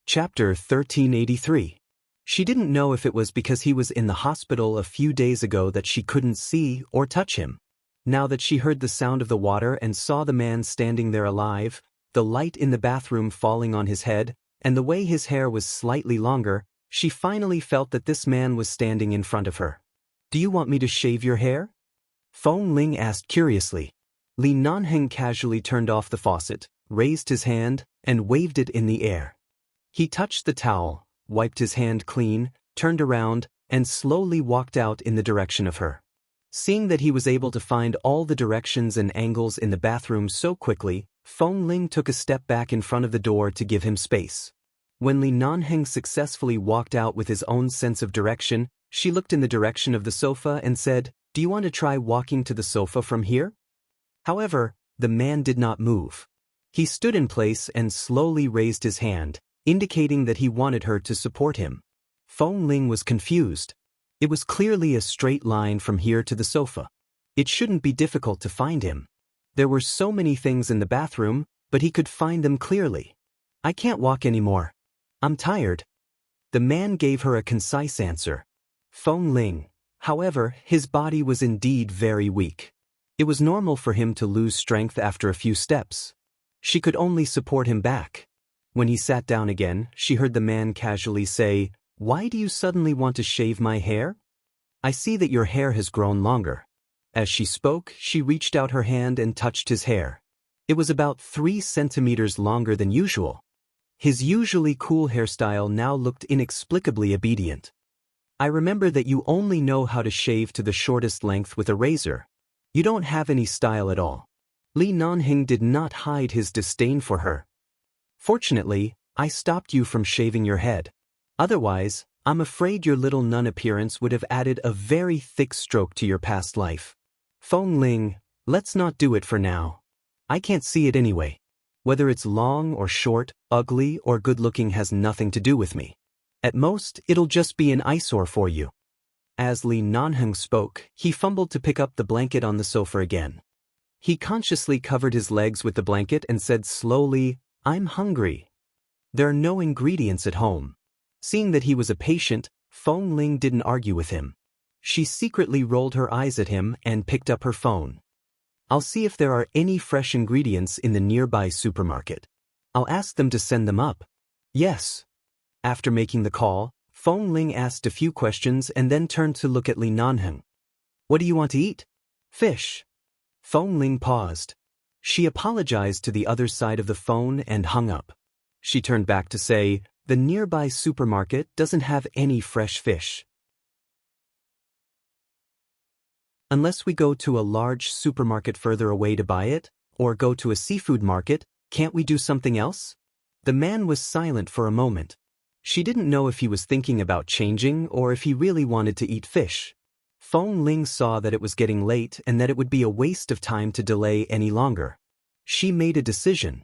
[SPEAKER 1] Chapter 1383. She didn't know if it was because he was in the hospital a few days ago that she couldn't see or touch him. Now that she heard the sound of the water and saw the man standing there alive, the light in the bathroom falling on his head, and the way his hair was slightly longer, she finally felt that this man was standing in front of her. Do you want me to shave your hair? Feng Ling asked curiously. Li Nanheng casually turned off the faucet, raised his hand, and waved it in the air. He touched the towel, wiped his hand clean, turned around, and slowly walked out in the direction of her. Seeing that he was able to find all the directions and angles in the bathroom so quickly, Feng Ling took a step back in front of the door to give him space. When Li Nanheng successfully walked out with his own sense of direction, she looked in the direction of the sofa and said, "Do you want to try walking to the sofa from here?" However, the man did not move. He stood in place and slowly raised his hand, indicating that he wanted her to support him. Feng Ling was confused. It was clearly a straight line from here to the sofa. It shouldn't be difficult to find him. There were so many things in the bathroom, but he could find them clearly. I can't walk anymore. I'm tired. The man gave her a concise answer. Feng Ling, however, his body was indeed very weak. It was normal for him to lose strength after a few steps. She could only support him back. When he sat down again, she heard the man casually say, "Why do you suddenly want to shave my hair? I see that your hair has grown longer." As she spoke, she reached out her hand and touched his hair. It was about 3 centimeters longer than usual. His usually cool hairstyle now looked inexplicably obedient. I remember that you only know how to shave to the shortest length with a razor. You don't have any style at all. Li Nanheng did not hide his disdain for her. Fortunately, I stopped you from shaving your head. Otherwise, I'm afraid your little nun appearance would have added a very thick stroke to your past life. Feng Ling, let's not do it for now. I can't see it anyway. Whether it's long or short, ugly or good-looking has nothing to do with me. At most, it'll just be an eyesore for you. As Li Nanheng spoke, he fumbled to pick up the blanket on the sofa again. He consciously covered his legs with the blanket and said slowly, "I'm hungry. There are no ingredients at home." Seeing that he was a patient, Feng Ling didn't argue with him. She secretly rolled her eyes at him and picked up her phone. "I'll see if there are any fresh ingredients in the nearby supermarket. I'll ask them to send them up." "Yes." After making the call, Feng Ling asked a few questions and then turned to look at Li Nanheng. "What do you want to eat?" "Fish." Feng Ling paused. She apologized to the other side of the phone and hung up. She turned back to say, "The nearby supermarket doesn't have any fresh fish. Unless we go to a large supermarket further away to buy it, or go to a seafood market, can't we do something else?" The man was silent for a moment. She didn't know if he was thinking about changing or if he really wanted to eat fish. Feng Ling saw that it was getting late and that it would be a waste of time to delay any longer. She made a decision.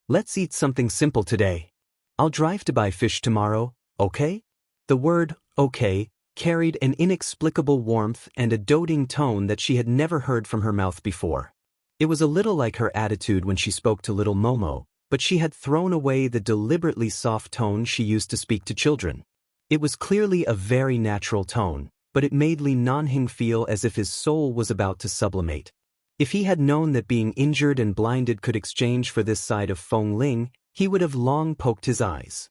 [SPEAKER 1] "Let's eat something simple today. I'll drive to buy fish tomorrow, okay?" The word, okay, carried an inexplicable warmth and a doting tone that she had never heard from her mouth before. It was a little like her attitude when she spoke to little Momo, but she had thrown away the deliberately soft tone she used to speak to children. It was clearly a very natural tone, but it made Li Nanheng feel as if his soul was about to sublimate. If he had known that being injured and blinded could exchange for this side of Feng Ling, he would have long poked his eyes.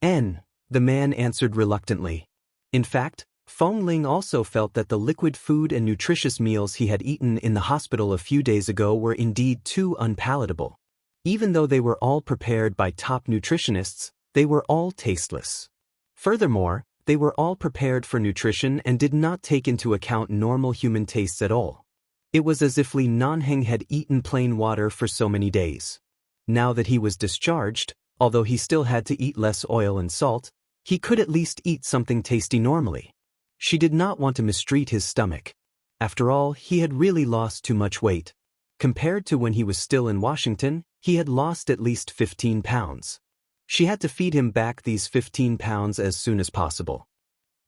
[SPEAKER 1] The man answered reluctantly. In fact, Feng Ling also felt that the liquid food and nutritious meals he had eaten in the hospital a few days ago were indeed too unpalatable. Even though they were all prepared by top nutritionists, they were all tasteless. Furthermore, they were all prepared for nutrition and did not take into account normal human tastes at all. It was as if Li Nanheng had eaten plain water for so many days. Now that he was discharged, although he still had to eat less oil and salt, he could at least eat something tasty normally. She did not want to mistreat his stomach. After all, he had really lost too much weight. Compared to when he was still in Washington, he had lost at least 15 pounds. She had to feed him back these 15 pounds as soon as possible.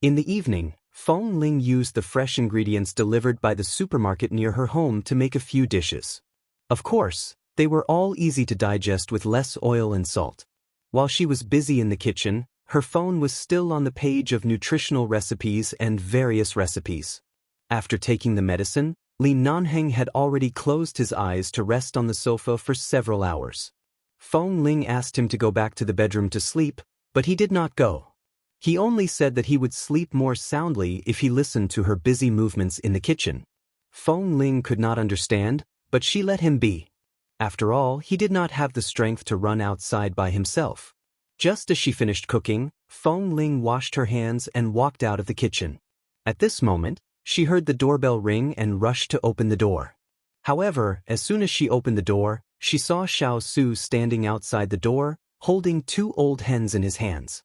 [SPEAKER 1] In the evening, Feng Ling used the fresh ingredients delivered by the supermarket near her home to make a few dishes. Of course, they were all easy to digest with less oil and salt. While she was busy in the kitchen, her phone was still on the page of nutritional recipes and various recipes. After taking the medicine, Li Nanheng had already closed his eyes to rest on the sofa for several hours. Feng Ling asked him to go back to the bedroom to sleep, but he did not go. He only said that he would sleep more soundly if he listened to her busy movements in the kitchen. Feng Ling could not understand, but she let him be. After all, he did not have the strength to run outside by himself. Just as she finished cooking, Feng Ling washed her hands and walked out of the kitchen. At this moment, she heard the doorbell ring and rushed to open the door. However, as soon as she opened the door, she saw Xiao Su standing outside the door, holding 2 old hens in his hands.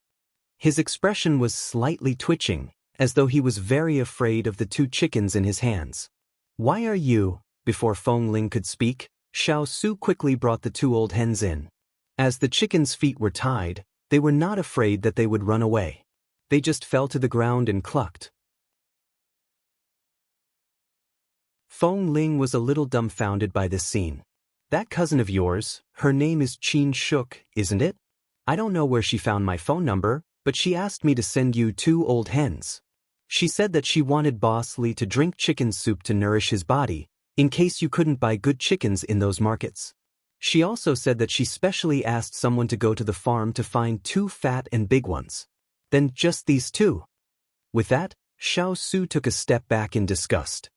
[SPEAKER 1] His expression was slightly twitching, as though he was very afraid of the 2 chickens in his hands. "Why are you?" Before Feng Ling could speak, Xiao Su quickly brought the 2 old hens in. As the chickens' feet were tied, they were not afraid that they would run away. They just fell to the ground and clucked. Feng Ling was a little dumbfounded by this scene. "That cousin of yours, her name is Qin Shuk, isn't it? I don't know where she found my phone number, but she asked me to send you 2 old hens. She said that she wanted Boss Lee to drink chicken soup to nourish his body, in case you couldn't buy good chickens in those markets. She also said that she specially asked someone to go to the farm to find 2 fat and big ones. Then just these 2. With that, Xiao Su took a step back in disgust.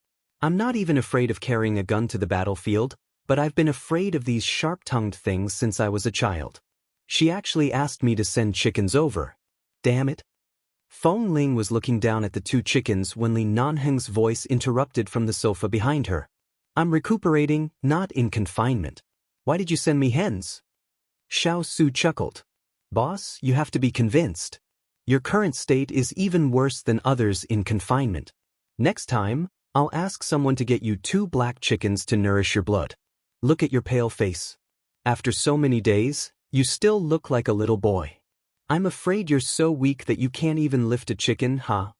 [SPEAKER 1] I'm not even afraid of carrying a gun to the battlefield, but I've been afraid of these sharp-tongued things since I was a child. She actually asked me to send chickens over. Damn it. Feng Ling was looking down at the two chickens when Li Nanheng's voice interrupted from the sofa behind her. I'm recuperating, not in confinement. Why did you send me hens? Xiao Su chuckled. Boss, you have to be convinced. Your current state is even worse than others in confinement. Next time, I'll ask someone to get you 2 black chickens to nourish your blood. Look at your pale face. After so many days, you still look like a little boy. I'm afraid you're so weak that you can't even lift a chicken, huh?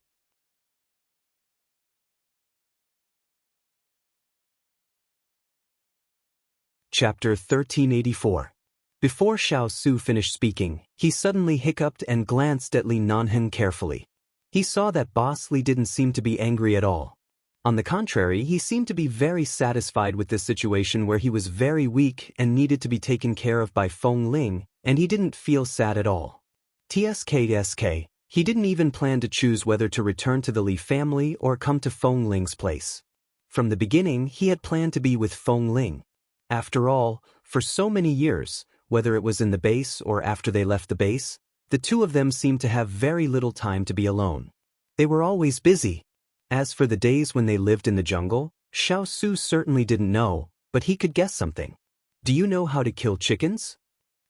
[SPEAKER 1] Chapter 1384. Before Xiao Su finished speaking, he suddenly hiccuped and glanced at Li Nanheng carefully. He saw that Boss Li didn't seem to be angry at all. On the contrary, he seemed to be very satisfied with this situation where he was very weak and needed to be taken care of by Feng Ling, and he didn't feel sad at all. TSK, he didn't even plan to choose whether to return to the Li family or come to Feng Ling's place. From the beginning, he had planned to be with Feng Ling. After all, for so many years, whether it was in the base or after they left the base, the two of them seemed to have very little time to be alone. They were always busy. As for the days when they lived in the jungle, Xiao Su certainly didn't know, but he could guess something. Do you know how to kill chickens?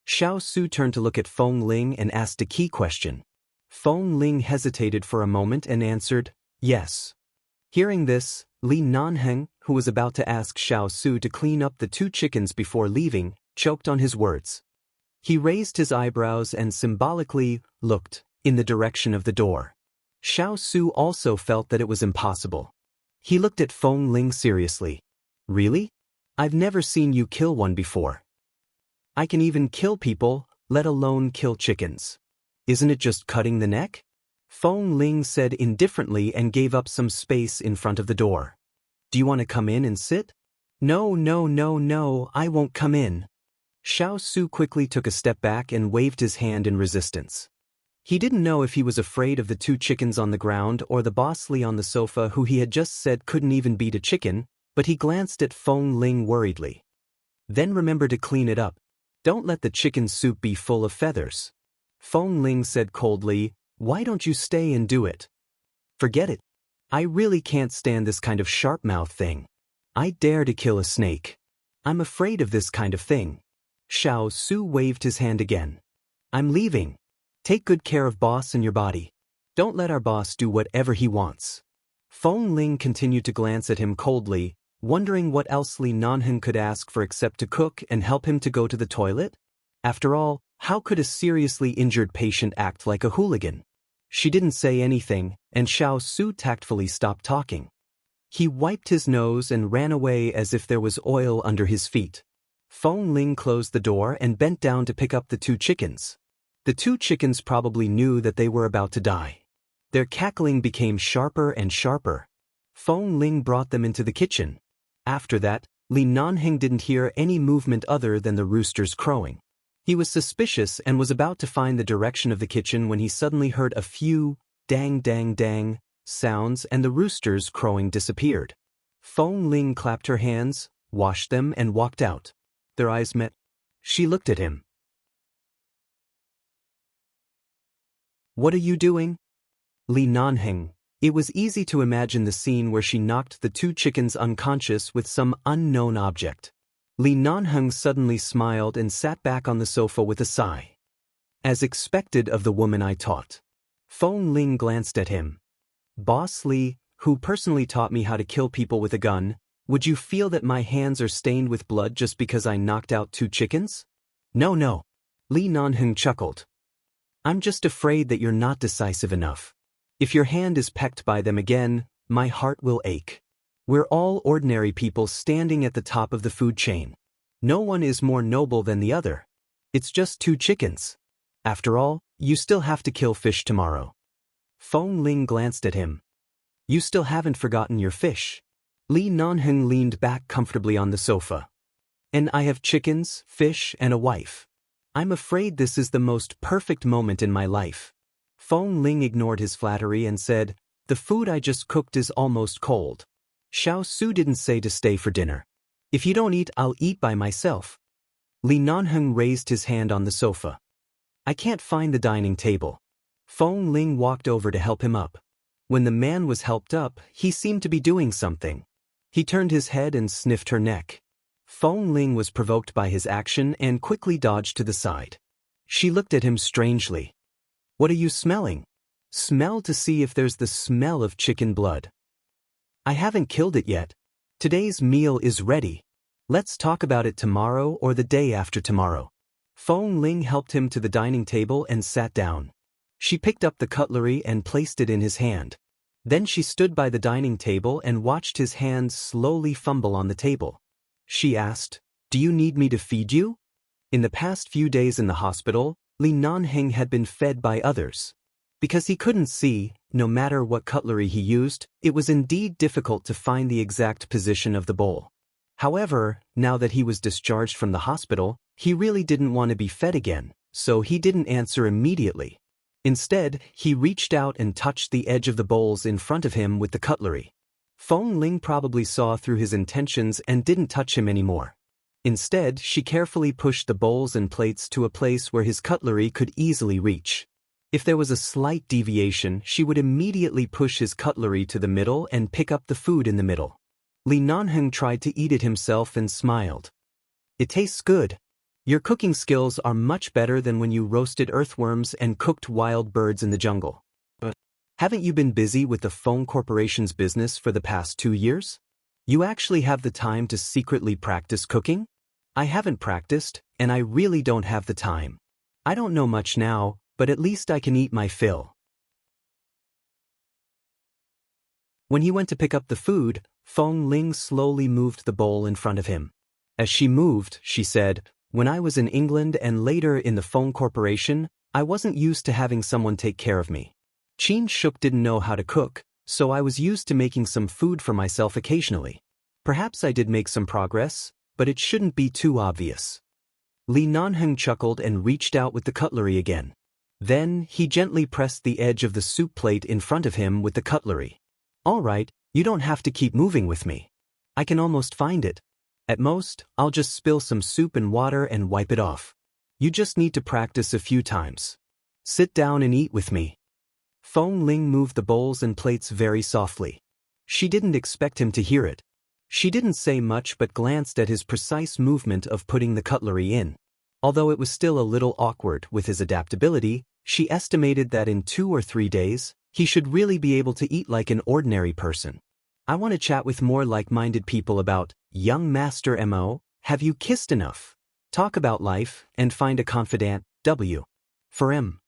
[SPEAKER 1] Xiao Su turned to look at Feng Ling and asked a key question. Feng Ling hesitated for a moment and answered, yes. Hearing this, Li Nanheng, who was about to ask Xiao Su to clean up the 2 chickens before leaving, choked on his words. He raised his eyebrows and symbolically looked in the direction of the door. Xiao Su also felt that it was impossible. He looked at Feng Ling seriously. Really? I've never seen you kill one before. I can even kill people, let alone kill chickens. Isn't it just cutting the neck? Feng Ling said indifferently and gave up some space in front of the door. Do you want to come in and sit? No, I won't come in. Xiao Su quickly took a step back and waved his hand in resistance. He didn't know if he was afraid of the 2 chickens on the ground or the Boss Li on the sofa who he had just said couldn't even beat a chicken, but he glanced at Feng Ling worriedly. Then remember to clean it up. Don't let the chicken soup be full of feathers. Feng Ling said coldly, why don't you stay and do it? Forget it. I really can't stand this kind of sharp-mouthed thing. I dare to kill a snake. I'm afraid of this kind of thing. Xiao Su waved his hand again. I'm leaving. Take good care of Boss and your body. Don't let our boss do whatever he wants. Feng Ling continued to glance at him coldly, wondering what else Li Nanheng could ask for except to cook and help him to go to the toilet. After all, how could a seriously injured patient act like a hooligan? She didn't say anything, and Xiao Su tactfully stopped talking. He wiped his nose and ran away as if there was oil under his feet. Feng Ling closed the door and bent down to pick up the 2 chickens. The 2 chickens probably knew that they were about to die. Their cackling became sharper and sharper. Feng Ling brought them into the kitchen. After that, Li Nanheng didn't hear any movement other than the roosters crowing. He was suspicious and was about to find the direction of the kitchen when he suddenly heard a few dang dang dang sounds and the roosters crowing disappeared. Feng Ling clapped her hands, washed them and walked out. Their eyes met. She looked at him. What are you doing? Li Nanheng. It was easy to imagine the scene where she knocked the 2 chickens unconscious with some unknown object. Li Nanheng suddenly smiled and sat back on the sofa with a sigh. As expected of the woman I taught. Feng Ling glanced at him. Boss Li, who personally taught me how to kill people with a gun, would you feel that my hands are stained with blood just because I knocked out 2 chickens? No. Li Nanheng chuckled. I'm just afraid that you're not decisive enough. If your hand is pecked by them again, my heart will ache. We're all ordinary people standing at the top of the food chain. No one is more noble than the other. It's just 2 chickens. After all, you still have to kill fish tomorrow. Feng Ling glanced at him. You still haven't forgotten your fish. Li Nanheng leaned back comfortably on the sofa. And I have chickens, fish, and a wife. I'm afraid this is the most perfect moment in my life. Feng Ling ignored his flattery and said, the food I just cooked is almost cold. Xiao Su didn't say to stay for dinner. If you don't eat, I'll eat by myself. Li Nanheng raised his hand on the sofa. I can't find the dining table. Feng Ling walked over to help him up. When the man was helped up, he seemed to be doing something. He turned his head and sniffed her neck. Feng Ling was provoked by his action and quickly dodged to the side. She looked at him strangely. What are you smelling? Smell to see if there's the smell of chicken blood. I haven't killed it yet. Today's meal is ready. Let's talk about it tomorrow or the day after tomorrow. Feng Ling helped him to the dining table and sat down. She picked up the cutlery and placed it in his hand. Then she stood by the dining table and watched his hands slowly fumble on the table. She asked, Do you need me to feed you? In the past few days in the hospital, Li Nanheng had been fed by others. Because he couldn't see, no matter what cutlery he used, it was indeed difficult to find the exact position of the bowl. However, now that he was discharged from the hospital, he really didn't want to be fed again, so he didn't answer immediately. Instead, he reached out and touched the edge of the bowls in front of him with the cutlery. Feng Ling probably saw through his intentions and didn't touch him anymore. Instead, she carefully pushed the bowls and plates to a place where his cutlery could easily reach. If there was a slight deviation, she would immediately push his cutlery to the middle and pick up the food in the middle. Li Nanheng tried to eat it himself and smiled. It tastes good. Your cooking skills are much better than when you roasted earthworms and cooked wild birds in the jungle. But haven't you been busy with the Feng Corporation's business for the past 2 years? You actually have the time to secretly practice cooking? I haven't practiced, and I really don't have the time. I don't know much now, but at least I can eat my fill. When he went to pick up the food, Feng Ling slowly moved the bowl in front of him. As she moved, she said, When I was in England and later in the Feng Corporation, I wasn't used to having someone take care of me. Qin Shuk didn't know how to cook, so I was used to making some food for myself occasionally. Perhaps I did make some progress, but it shouldn't be too obvious. Li Nanheng chuckled and reached out with the cutlery again. Then, he gently pressed the edge of the soup plate in front of him with the cutlery. All right, you don't have to keep moving with me. I can almost find it. At most, I'll just spill some soup and water and wipe it off. You just need to practice a few times. Sit down and eat with me. Feng Ling moved the bowls and plates very softly. She didn't expect him to hear it. She didn't say much but glanced at his precise movement of putting the cutlery in. Although it was still a little awkward with his adaptability, she estimated that in 2 or 3 days, he should really be able to eat like an ordinary person. I want to chat with more like-minded people about, young Master Mo, have you kissed enough? Talk about life, and find a confidant, W. For M.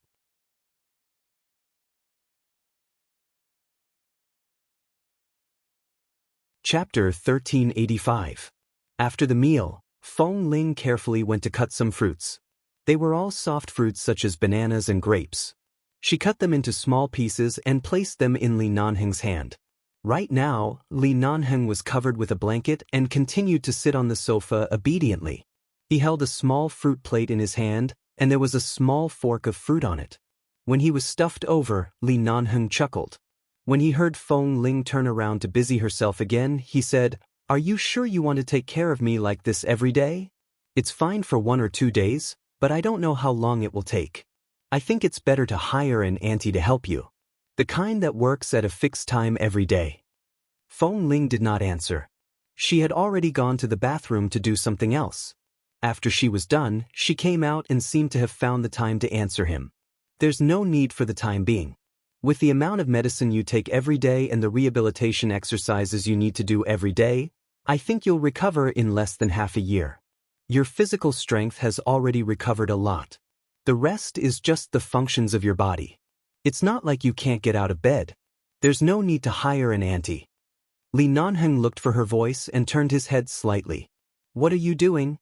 [SPEAKER 1] Chapter 1385. After the meal, Feng Ling carefully went to cut some fruits. They were all soft fruits such as bananas and grapes. She cut them into small pieces and placed them in Li Nanheng's hand. Right now, Li Nanheng was covered with a blanket and continued to sit on the sofa obediently. He held a small fruit plate in his hand, and there was a small fork of fruit on it. When he was stuffed over, Li Nanheng chuckled. When he heard Feng Ling turn around to busy herself again, he said, Are you sure you want to take care of me like this every day? It's fine for 1 or 2 days, but I don't know how long it will take. I think it's better to hire an auntie to help you. The kind that works at a fixed time every day. Feng Ling did not answer. She had already gone to the bathroom to do something else. After she was done, she came out and seemed to have found the time to answer him. There's no need for the time being. With the amount of medicine you take every day and the rehabilitation exercises you need to do every day, I think you'll recover in less than half a year. Your physical strength has already recovered a lot. The rest is just the functions of your body. It's not like you can't get out of bed. There's no need to hire an auntie. Li Nanheng looked for her voice and turned his head slightly. What are you doing?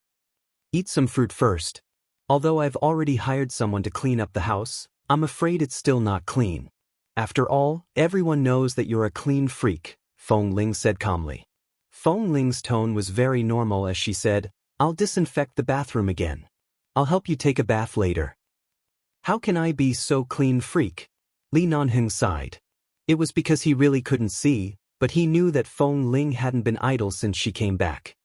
[SPEAKER 1] Eat some fruit first. Although I've already hired someone to clean up the house, I'm afraid it's still not clean. After all, everyone knows that you're a clean freak, Feng Ling said calmly. Feng Ling's tone was very normal as she said, I'll disinfect the bathroom again. I'll help you take a bath later. How can I be so clean freak? Li Nanheng sighed. It was because he really couldn't see, but he knew that Feng Ling hadn't been idle since she came back.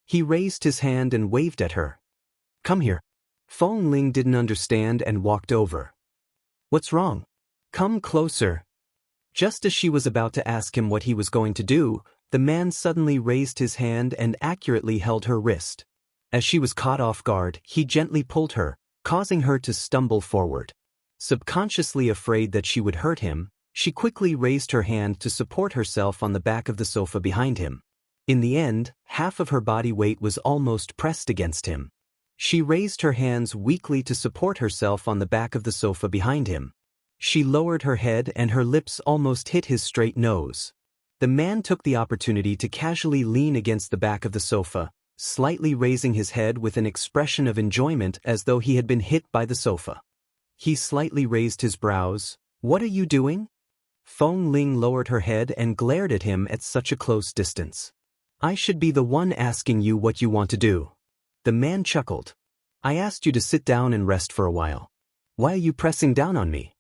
[SPEAKER 1] He raised his hand and waved at her. "Come here." Feng Ling didn't understand and walked over. "What's wrong?" "Come closer." Just as she was about to ask him what he was going to do, the man suddenly raised his hand and accurately held her wrist. As she was caught off guard, he gently pulled her, causing her to stumble forward. Subconsciously afraid that she would hurt him, she quickly raised her hand to support herself on the back of the sofa behind him. In the end, half of her body weight was almost pressed against him. She raised her hands weakly to support herself on the back of the sofa behind him. She lowered her head and her lips almost hit his straight nose. The man took the opportunity to casually lean against the back of the sofa, slightly raising his head with an expression of enjoyment as though he had been hit by the sofa. He slightly raised his brows. "What are you doing?" Feng Ling lowered her head and glared at him at such a close distance. "I should be the one asking you what you want to do." The man chuckled. "I asked you to sit down and rest for a while. Why are you pressing down on me?"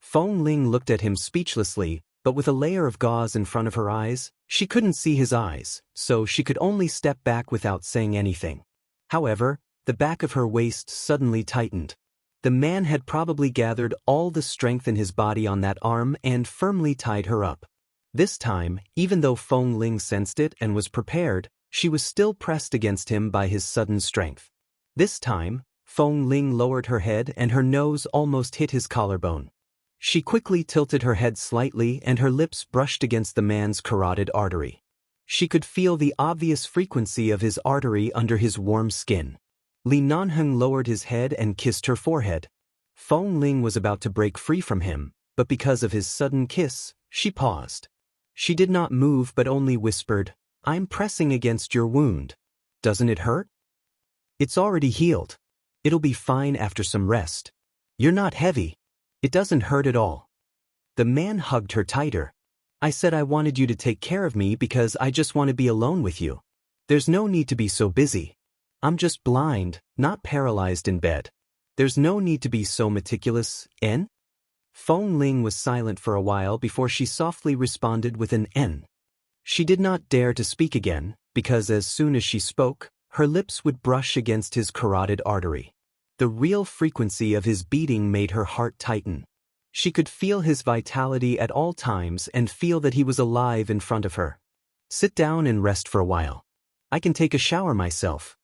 [SPEAKER 1] Feng Ling looked at him speechlessly, but with a layer of gauze in front of her eyes. She couldn't see his eyes, so she could only step back without saying anything. However, the back of her waist suddenly tightened. The man had probably gathered all the strength in his body on that arm and firmly tied her up. This time, even though Feng Ling sensed it and was prepared, she was still pressed against him by his sudden strength. This time, Feng Ling lowered her head and her nose almost hit his collarbone. She quickly tilted her head slightly and her lips brushed against the man's carotid artery. She could feel the obvious frequency of his artery under his warm skin. Li Nanheng lowered his head and kissed her forehead. Feng Ling was about to break free from him, but because of his sudden kiss, she paused. She did not move but only whispered, "I'm pressing against your wound. Doesn't it hurt?" "It's already healed. It'll be fine after some rest. You're not heavy. It doesn't hurt at all." The man hugged her tighter. "I said I wanted you to take care of me because I just want to be alone with you. There's no need to be so busy. I'm just blind, not paralyzed in bed. There's no need to be so meticulous, N?" Feng Ling was silent for a while before she softly responded with an N. She did not dare to speak again, because as soon as she spoke, her lips would brush against his carotid artery. The real frequency of his beating made her heart tighten. She could feel his vitality at all times and feel that he was alive in front of her. "Sit down and rest for a while. I can take a shower myself."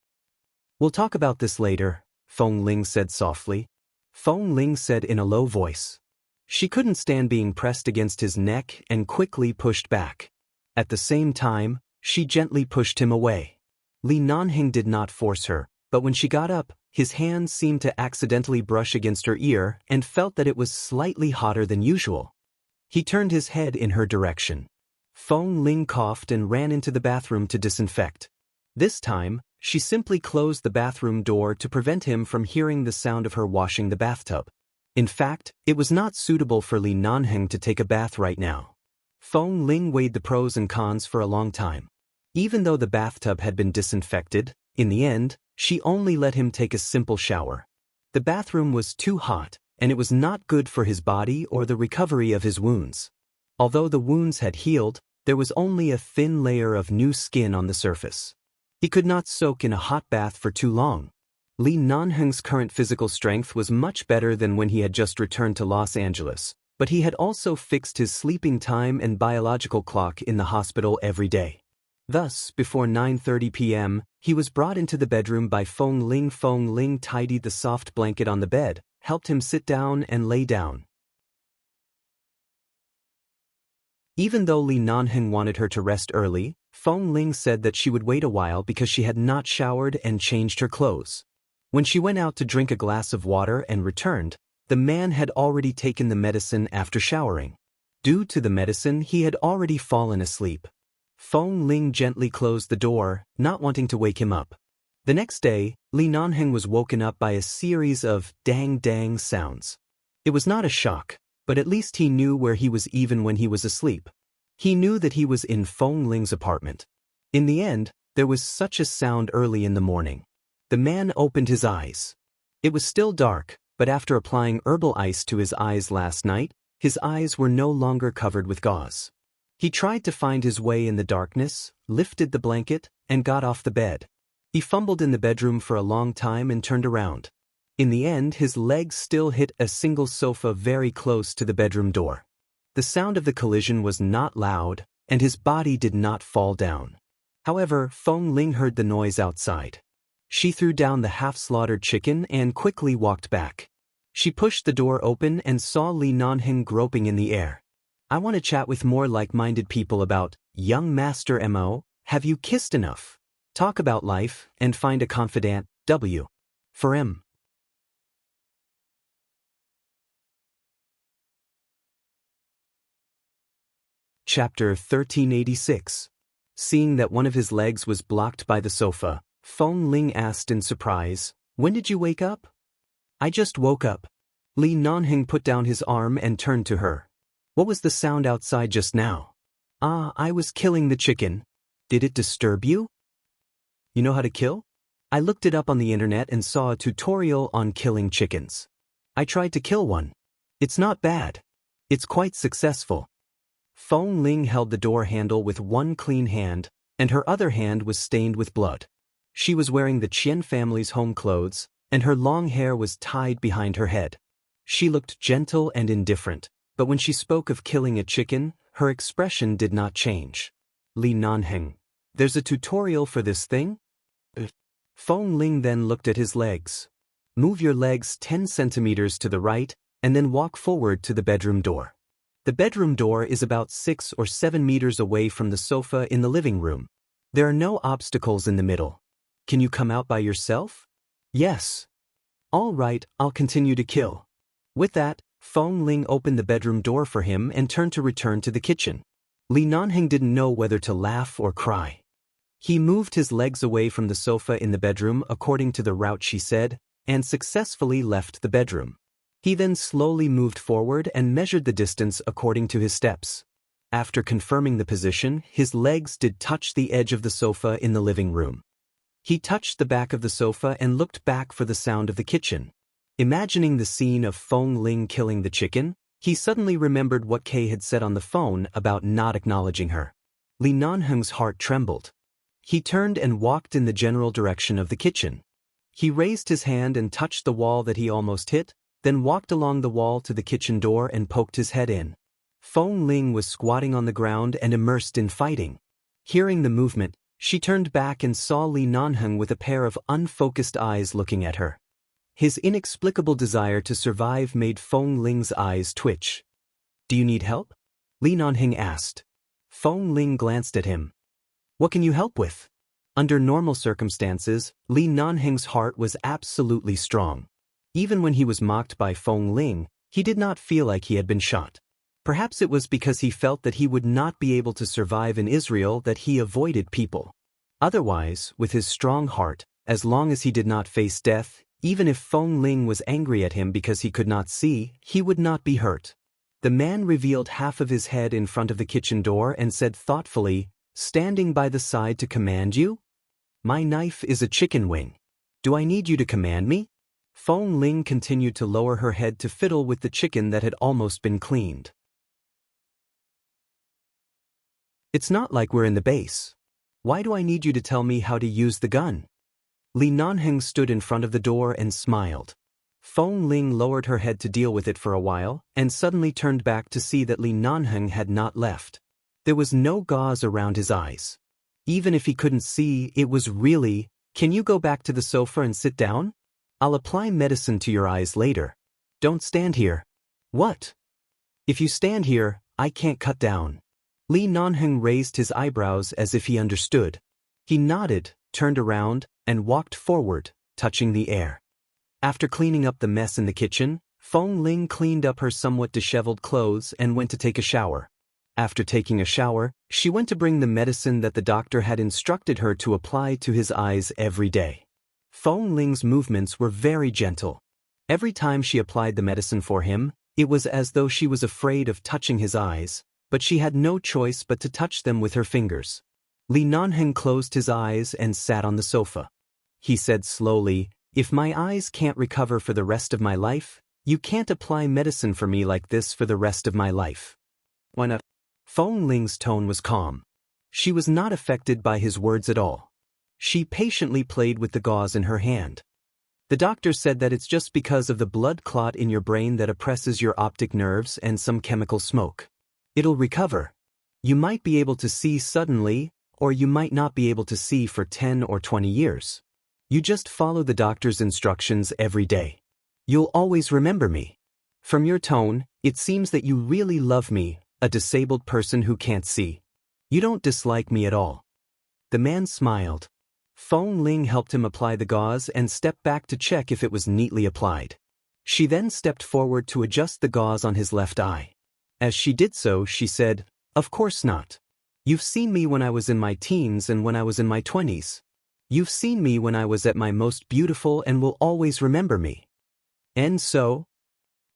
[SPEAKER 1] "We'll talk about this later," Feng Ling said softly. Feng Ling said in a low voice. She couldn't stand being pressed against his neck and quickly pushed back. At the same time, she gently pushed him away. Li Nanheng did not force her, but when she got up, his hand seemed to accidentally brush against her ear and felt that it was slightly hotter than usual. He turned his head in her direction. Feng Ling coughed and ran into the bathroom to disinfect. This time, she simply closed the bathroom door to prevent him from hearing the sound of her washing the bathtub. In fact, it was not suitable for Li Nanheng to take a bath right now. Feng Ling weighed the pros and cons for a long time. Even though the bathtub had been disinfected, in the end, she only let him take a simple shower. The bathroom was too hot, and it was not good for his body or the recovery of his wounds. Although the wounds had healed, there was only a thin layer of new skin on the surface. He could not soak in a hot bath for too long. Li Nanheng's current physical strength was much better than when he had just returned to Los Angeles, but he had also fixed his sleeping time and biological clock in the hospital every day. Thus, before 9:30 p.m., he was brought into the bedroom by Feng Ling. Feng Ling tidied the soft blanket on the bed, helped him sit down and lay down. Even though Li Nanheng wanted her to rest early, Feng Ling said that she would wait a while because she had not showered and changed her clothes. When she went out to drink a glass of water and returned, the man had already taken the medicine after showering. Due to the medicine, he had already fallen asleep. Feng Ling gently closed the door, not wanting to wake him up. The next day, Li Nanheng was woken up by a series of dang-dang sounds. It was not a shock, but at least he knew where he was even when he was asleep. He knew that he was in Feng Ling's apartment. In the end, there was such a sound early in the morning. The man opened his eyes. It was still dark, but after applying herbal ice to his eyes last night, His eyes were no longer covered with gauze. He tried to find his way in the darkness, lifted the blanket, and got off the bed. He fumbled in the bedroom for a long time and turned around. In the end, his legs still hit a single sofa very close to the bedroom door. The sound of the collision was not loud, and his body did not fall down. However, Feng Ling heard the noise outside. She threw down the half-slaughtered chicken and quickly walked back. She pushed the door open and saw Li Nanheng groping in the air. "I want to chat with more like-minded people about, young Master Mo, have you kissed enough? Talk about life, and find a confidant, W. For M." Chapter 1386. Seeing that one of his legs was blocked by the sofa, Feng Ling asked in surprise, "When did you wake up?" "I just woke up." Li Nanheng put down his arm and turned to her. "What was the sound outside just now?" "Ah, I was killing the chicken." "Did it disturb you?" "You know how to kill?" "I looked it up on the internet and saw a tutorial on killing chickens. I tried to kill one. It's not bad. It's quite successful." Feng Ling held the door handle with one clean hand, and her other hand was stained with blood. She was wearing the Qian family's home clothes, and her long hair was tied behind her head. She looked gentle and indifferent, but when she spoke of killing a chicken, her expression did not change. "Li Nanheng, there's a tutorial for this thing?" Feng Ling then looked at his legs. "Move your legs 10 centimeters to the right, and then walk forward to the bedroom door. The bedroom door is about 6 or 7 meters away from the sofa in the living room. There are no obstacles in the middle. Can you come out by yourself?" "Yes." "All right, I'll continue to kill." With that, Feng Ling opened the bedroom door for him and turned to return to the kitchen. Li Nanheng didn't know whether to laugh or cry. He moved his legs away from the sofa in the bedroom according to the route she said, and successfully left the bedroom. He then slowly moved forward and measured the distance according to his steps. After confirming the position, his legs did touch the edge of the sofa in the living room. He touched the back of the sofa and looked back for the sound of the kitchen. Imagining the scene of Feng Ling killing the chicken, he suddenly remembered what Kay had said on the phone about not acknowledging her. Li Nanheng's heart trembled. He turned and walked in the general direction of the kitchen. He raised his hand and touched the wall that he almost hit, then walked along the wall to the kitchen door and poked his head in. Feng Ling was squatting on the ground and immersed in fighting. Hearing the movement, she turned back and saw Li Nanheng with a pair of unfocused eyes looking at her. His inexplicable desire to survive made Feng Ling's eyes twitch. "Do you need help?" Li Nanheng asked. Feng Ling glanced at him. "What can you help with?" Under normal circumstances, Li Nanheng's heart was absolutely strong. Even when he was mocked by Feng Ling, he did not feel like he had been shot. Perhaps it was because he felt that he would not be able to survive in Israel that he avoided people. Otherwise, with his strong heart, as long as he did not face death, even if Feng Ling was angry at him because he could not see, he would not be hurt. The man revealed half of his head in front of the kitchen door and said thoughtfully, "Standing by the side to command you? My knife is a chicken wing. Do I need you to command me?" Feng Ling continued to lower her head to fiddle with the chicken that had almost been cleaned. "It's not like we're in the base. Why do I need you to tell me how to use the gun?" Li Nanheng stood in front of the door and smiled. Feng Ling lowered her head to deal with it for a while, and suddenly turned back to see that Li Nanheng had not left. There was no gauze around his eyes. Even if he couldn't see, it was really, "Can you go back to the sofa and sit down? I'll apply medicine to your eyes later. Don't stand here." "What?" "If you stand here, I can't cut down." Li Nanheng raised his eyebrows as if he understood. He nodded, turned around, and walked forward, touching the air. After cleaning up the mess in the kitchen, Feng Ling cleaned up her somewhat disheveled clothes and went to take a shower. After taking a shower, she went to bring the medicine that the doctor had instructed her to apply to his eyes every day. Feng Ling's movements were very gentle. Every time she applied the medicine for him, it was as though she was afraid of touching his eyes, but she had no choice but to touch them with her fingers. Li Nanheng closed his eyes and sat on the sofa. He said slowly, "If my eyes can't recover for the rest of my life, You can't apply medicine for me like this for the rest of my life. Why not? Feng Ling's tone was calm. She was not affected by his words at all. She patiently played with the gauze in her hand. The doctor said that it's just because of the blood clot in your brain that oppresses your optic nerves and some chemical smoke. It'll recover. You might be able to see suddenly, or you might not be able to see for 10 or 20 years. You just follow the doctor's instructions every day. You'll always remember me. From your tone, it seems that you really love me, a disabled person who can't see. You don't dislike me at all. The man smiled. Feng Ling helped him apply the gauze and stepped back to check if it was neatly applied. She then stepped forward to adjust the gauze on his left eye. As she did so, she said, "Of course not. You've seen me when I was in my teens and when I was in my 20s. You've seen me when I was at my most beautiful and will always remember me. And so,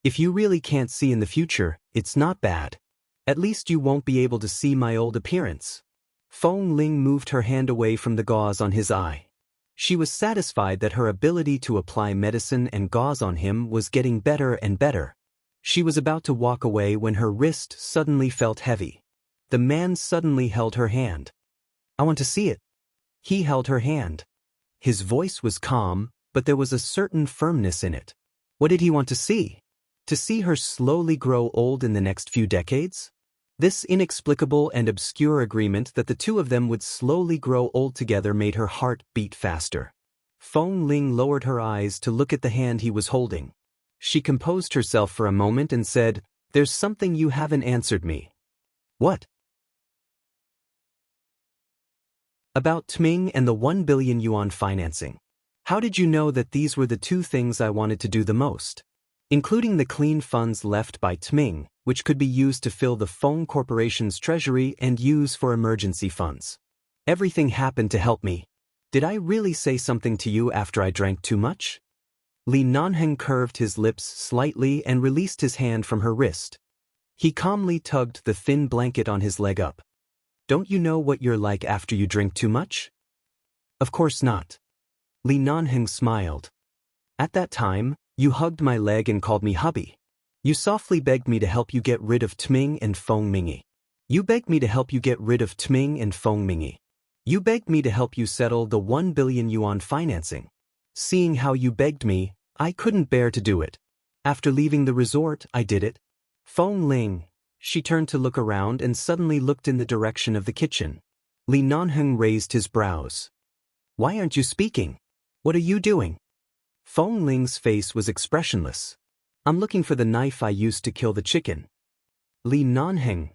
[SPEAKER 1] if you really can't see in the future, it's not bad. At least you won't be able to see my old appearance." Feng Ling moved her hand away from the gauze on his eye. She was satisfied that her ability to apply medicine and gauze on him was getting better and better. She was about to walk away when her wrist suddenly felt heavy. The man suddenly held her hand. "I want to see it." He held her hand. His voice was calm, but there was a certain firmness in it. What did he want to see? To see her slowly grow old in the next few decades? This inexplicable and obscure agreement that the two of them would slowly grow old together made her heart beat faster. Feng Ling lowered her eyes to look at the hand he was holding. She composed herself for a moment and said, "There's something you haven't answered me." "What?" "About Tming and the 1 billion yuan financing. How did you know that these were the two things I wanted to do the most? Including the clean funds left by Tming, which could be used to fill the Feng Corporation's treasury and use for emergency funds. Everything happened to help me. Did I really say something to you after I drank too much?" Li Nanheng curved his lips slightly and released his hand from her wrist. He calmly tugged the thin blanket on his leg up. "Don't you know what you're like after you drink too much?" "Of course not." Li Nanheng smiled. "At that time, you hugged my leg and called me hubby. You softly begged me to help you get rid of Tming and Feng Mingi. You begged me to help you get rid of Tming and Feng Mingi. You begged me to help you settle the 1 billion yuan financing. Seeing how you begged me, I couldn't bear to do it. After leaving the resort, I did it." Feng Ling. She turned to look around and suddenly looked in the direction of the kitchen. Li Nanheng raised his brows. "Why aren't you speaking? What are you doing?" Feng Ling's face was expressionless. "I'm looking for the knife I used to kill the chicken." Li Nanheng.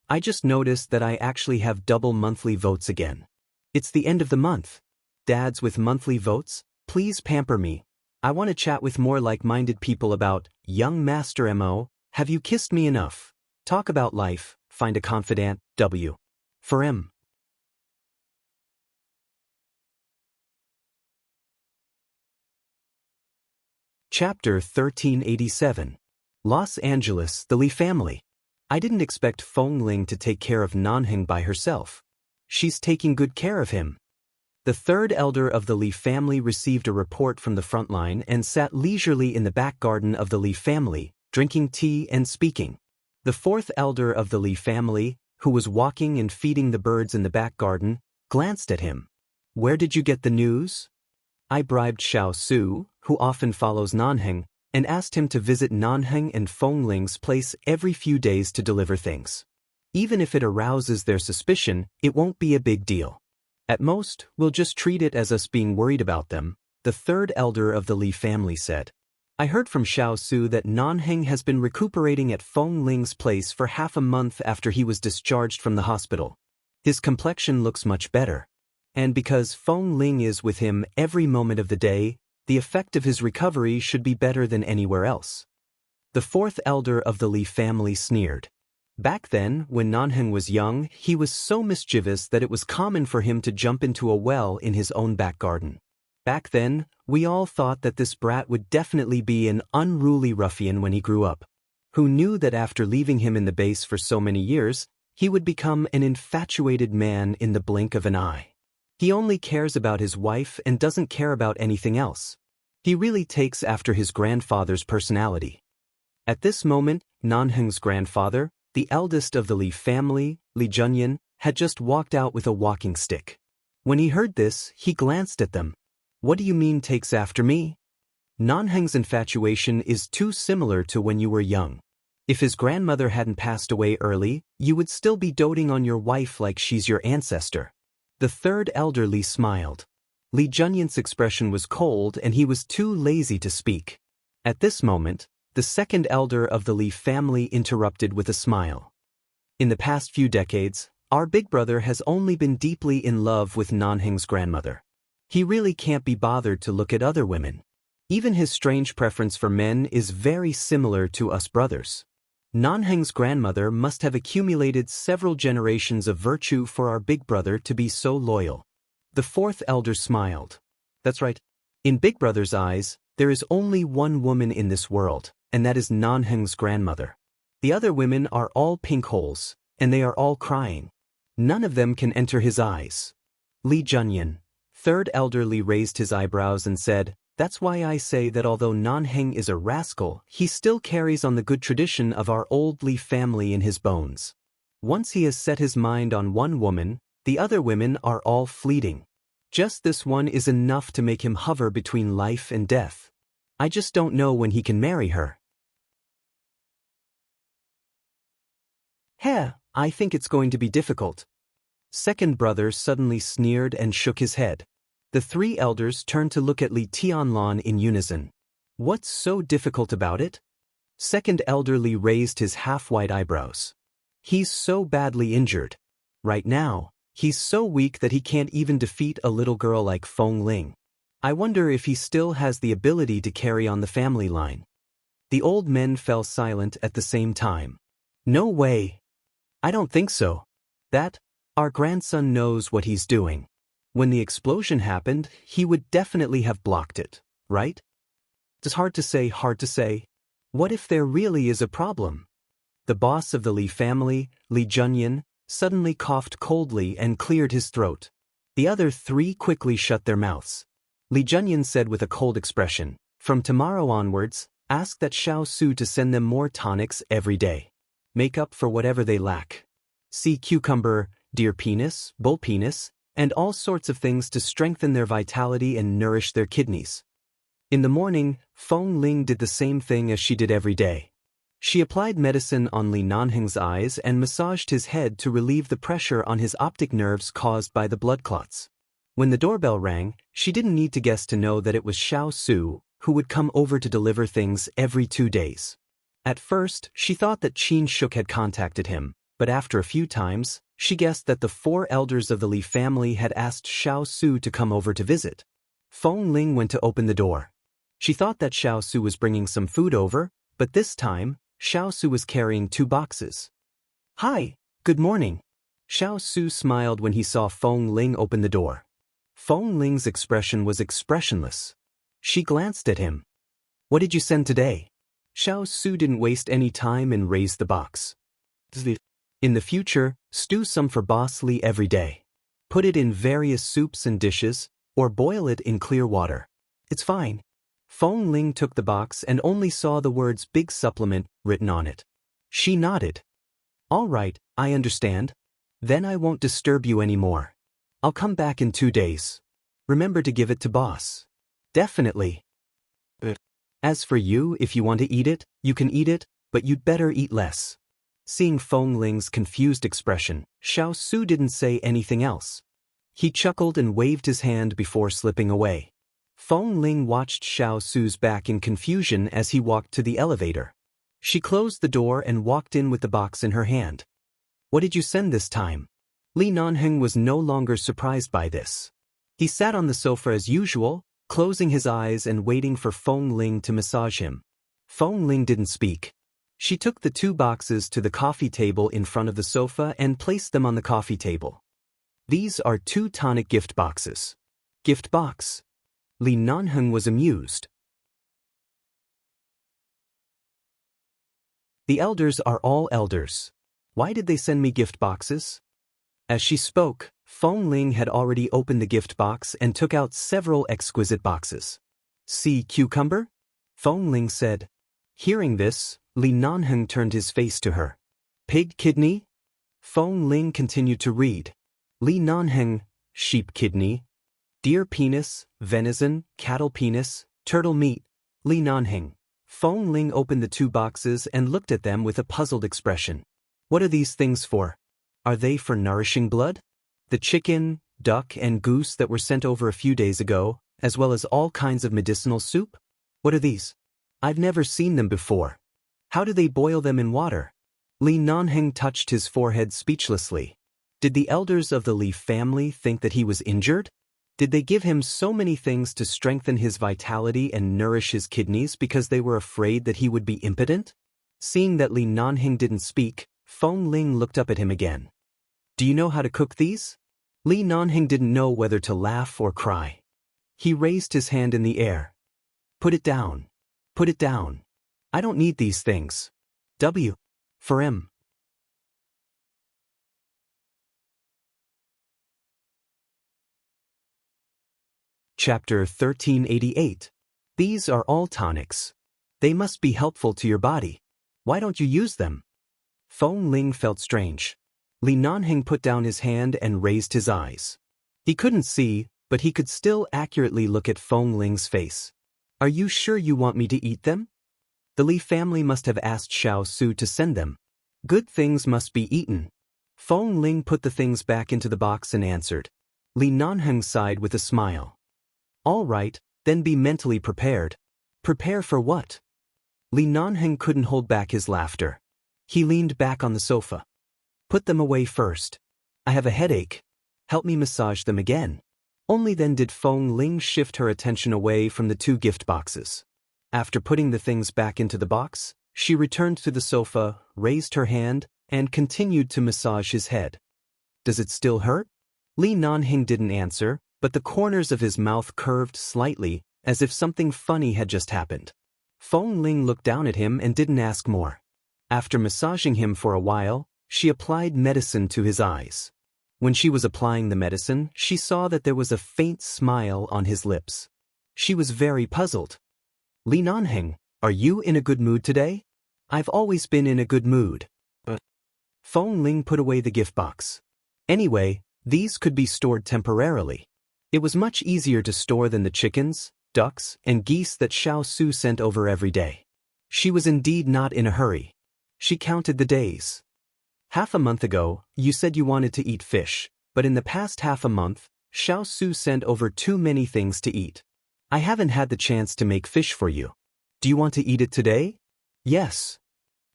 [SPEAKER 1] I just noticed that I actually have double monthly votes again. It's the end of the month. Dads with monthly votes, please pamper me. I want to chat with more like-minded people about, young Master Mo, have you kissed me enough? Talk about life, find a confidant, W. For M. Chapter 1387. Los Angeles, the Li family. I didn't expect Feng Ling to take care of Nanheng by herself. She's taking good care of him. The third elder of the Li family received a report from the front line and sat leisurely in the back garden of the Li family, drinking tea and speaking. The fourth elder of the Li family, who was walking and feeding the birds in the back garden, glanced at him. "Where did you get the news?" "I bribed Xiao Su, who often follows Nanheng, and asked him to visit Nanheng and Feng Ling's place every few days to deliver things. Even if it arouses their suspicion, it won't be a big deal. At most, we'll just treat it as us being worried about them," the third elder of the Li family said. "I heard from Xiao Su that Nanheng has been recuperating at Feng Ling's place for half a month after he was discharged from the hospital. His complexion looks much better. And because Feng Ling is with him every moment of the day, the effect of his recovery should be better than anywhere else." The fourth elder of the Li family sneered. Back then, when Nanheng was young, he was so mischievous that it was common for him to jump into a well in his own back garden. Back then, we all thought that this brat would definitely be an unruly ruffian when he grew up. Who knew that after leaving him in the base for so many years, he would become an infatuated man in the blink of an eye. He only cares about his wife and doesn't care about anything else. He really takes after his grandfather's personality. At this moment, Nanheng's grandfather, the eldest of the Li family, Li Junyan, had just walked out with a walking stick. When he heard this, he glanced at them. What do you mean takes after me? Nanheng's infatuation is too similar to when you were young. If his grandmother hadn't passed away early, you would still be doting on your wife like she's your ancestor. The third elder Li smiled. Li Junyan's expression was cold and he was too lazy to speak. At this moment, the second elder of the Li family interrupted with a smile. In the past few decades, our big brother has only been deeply in love with Nanheng's grandmother. He really can't be bothered to look at other women. Even his strange preference for men is very similar to us brothers. Nanheng's grandmother must have accumulated several generations of virtue for our big brother to be so loyal. The fourth elder smiled. That's right. In big brother's eyes, there is only one woman in this world, and that is Nanheng's grandmother. The other women are all pink holes, and they are all crying. None of them can enter his eyes. Li Junyan, third elder Li, raised his eyebrows and said, "That's why I say that although Nanheng is a rascal, he still carries on the good tradition of our old Li family in his bones. Once he has set his mind on one woman, the other women are all fleeting. Just this one is enough to make him hover between life and death. I just don't know when he can marry her." "Heh, I think it's going to be difficult." Second brother suddenly sneered and shook his head. The three elders turned to look at Li Tianlan in unison. "What's so difficult about it?" Second elder Li raised his half-white eyebrows. "He's so badly injured. Right now, he's so weak that he can't even defeat a little girl like Feng Ling. I wonder if he still has the ability to carry on the family line." The old men fell silent at the same time. "No way. I don't think so. Our grandson knows what he's doing. When the explosion happened, he would definitely have blocked it, right? It's hard to say. What if there really is a problem?" The boss of the Li family, Li Junyan, suddenly coughed coldly and cleared his throat. The other three quickly shut their mouths. Li Junyan said with a cold expression, "From tomorrow onwards, ask that Xiao Su to send them more tonics every day. Make up for whatever they lack. Sea cucumber, deer penis, bull penis, and all sorts of things to strengthen their vitality and nourish their kidneys." In the morning, Feng Ling did the same thing as she did every day. She applied medicine on Li Nanheng's eyes and massaged his head to relieve the pressure on his optic nerves caused by the blood clots. When the doorbell rang, she didn't need to guess to know that it was Xiao Su, who would come over to deliver things every 2 days. At first, she thought that Qin Shuk had contacted him, but after a few times, she guessed that the 4 elders of the Li family had asked Xiao Su to come over to visit. Feng Ling went to open the door. She thought that Xiao Su was bringing some food over, but this time, Xiao Su was carrying 2 boxes. "Hi, good morning." Xiao Su smiled when he saw Feng Ling open the door. Feng Ling's expression was expressionless. She glanced at him. "What did you send today?" Xiao Su didn't waste any time and raised the box. "In the future, stew some for Boss Li every day. Put it in various soups and dishes, or boil it in clear water. It's fine." Feng Ling took the box and only saw the words "Big Supplement" written on it. She nodded. "All right, I understand. Then I won't disturb you anymore. I'll come back in 2 days. Remember to give it to Boss." "Definitely. As for you, if you want to eat it, you can eat it, but you'd better eat less." Seeing Feng Ling's confused expression, Xiao Su didn't say anything else. He chuckled and waved his hand before slipping away. Feng Ling watched Xiao Su's back in confusion as he walked to the elevator. She closed the door and walked in with the box in her hand. "What did you send this time?" Li Nanheng was no longer surprised by this. He sat on the sofa as usual, closing his eyes and waiting for Feng Ling to massage him. Feng Ling didn't speak. She took the 2 boxes to the coffee table in front of the sofa and placed them on the coffee table. "These are 2 tonic gift boxes." "Gift box?" Li Nanheng was amused. "The elders are all elders. Why did they send me gift boxes?" As she spoke, Feng Ling had already opened the gift box and took out several exquisite boxes. See cucumber? Feng Ling said. Hearing this, Li Nanheng turned his face to her. Pig kidney? Feng Ling continued to read. Li Nanheng, sheep kidney. Deer penis, venison, cattle penis, turtle meat. Li Nanheng. Feng Ling opened the two boxes and looked at them with a puzzled expression. What are these things for? Are they for nourishing blood? The chicken, duck and goose that were sent over a few days ago, as well as all kinds of medicinal soup? What are these? I've never seen them before. How do they boil them in water? Li Nanheng touched his forehead speechlessly. Did the elders of the Li family think that he was injured? Did they give him so many things to strengthen his vitality and nourish his kidneys because they were afraid that he would be impotent? Seeing that Li Nanheng didn't speak, Feng Ling looked up at him again. Do you know how to cook these? Li Nanheng didn't know whether to laugh or cry. He raised his hand in the air. Put it down. Put it down. I don't need these things. W. For M. Chapter 1388. These are all tonics. They must be helpful to your body. Why don't you use them? Feng Ling felt strange. Li Nanheng put down his hand and raised his eyes. He couldn't see, but he could still accurately look at Feng Ling's face. Are you sure you want me to eat them? The Li family must have asked Xiao Su to send them. Good things must be eaten. Feng Ling put the things back into the box and answered. Li Nanheng sighed with a smile. All right, then be mentally prepared. Prepare for what? Li Nanheng couldn't hold back his laughter. He leaned back on the sofa. Put them away first. I have a headache. Help me massage them again. Only then did Feng Ling shift her attention away from the two gift boxes. After putting the things back into the box, she returned to the sofa, raised her hand, and continued to massage his head. Does it still hurt? Li Nanheng didn't answer, but the corners of his mouth curved slightly, as if something funny had just happened. Feng Ling looked down at him and didn't ask more. After massaging him for a while, she applied medicine to his eyes. When she was applying the medicine, she saw that there was a faint smile on his lips. She was very puzzled. Li Nanheng, are you in a good mood today? I've always been in a good mood. But Feng Ling put away the gift box. Anyway, these could be stored temporarily. It was much easier to store than the chickens, ducks, and geese that Xiao Su sent over every day. She was indeed not in a hurry. She counted the days. Half a month ago, you said you wanted to eat fish, but in the past half a month, Xiao Su sent over too many things to eat. I haven't had the chance to make fish for you. Do you want to eat it today? Yes.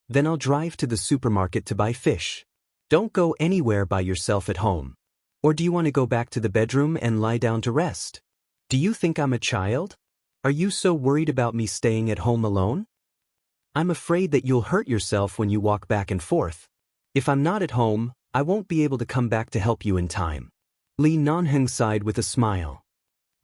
[SPEAKER 1] Then I'll drive to the supermarket to buy fish. Don't go anywhere by yourself at home. Or do you want to go back to the bedroom and lie down to rest? Do you think I'm a child? Are you so worried about me staying at home alone? I'm afraid that you'll hurt yourself when you walk back and forth. If I'm not at home, I won't be able to come back to help you in time. Li Nanheng sighed with a smile.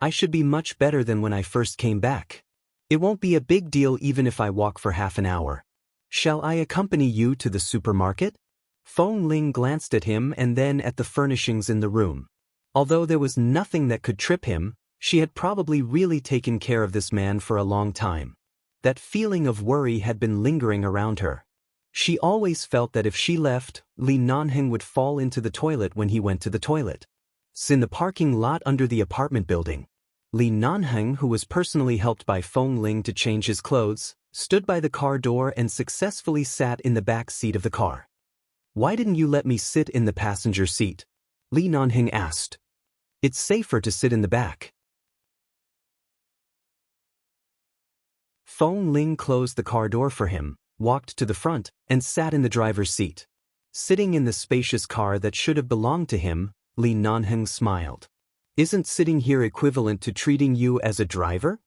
[SPEAKER 1] I should be much better than when I first came back. It won't be a big deal even if I walk for half an hour. Shall I accompany you to the supermarket? Feng Ling glanced at him and then at the furnishings in the room. Although there was nothing that could trip him, she had probably really taken care of this man for a long time. That feeling of worry had been lingering around her. She always felt that if she left, Li Nanheng would fall into the toilet when he went to the toilet. In the parking lot under the apartment building, Li Nanheng, who was personally helped by Feng Ling to change his clothes, stood by the car door and successfully sat in the back seat of the car. Why didn't you let me sit in the passenger seat? Li Nanheng asked. It's safer to sit in the back. Feng Ling closed the car door for him, walked to the front, and sat in the driver's seat. Sitting in the spacious car that should have belonged to him, Li Nanheng smiled. Isn't sitting here equivalent to treating you as a driver?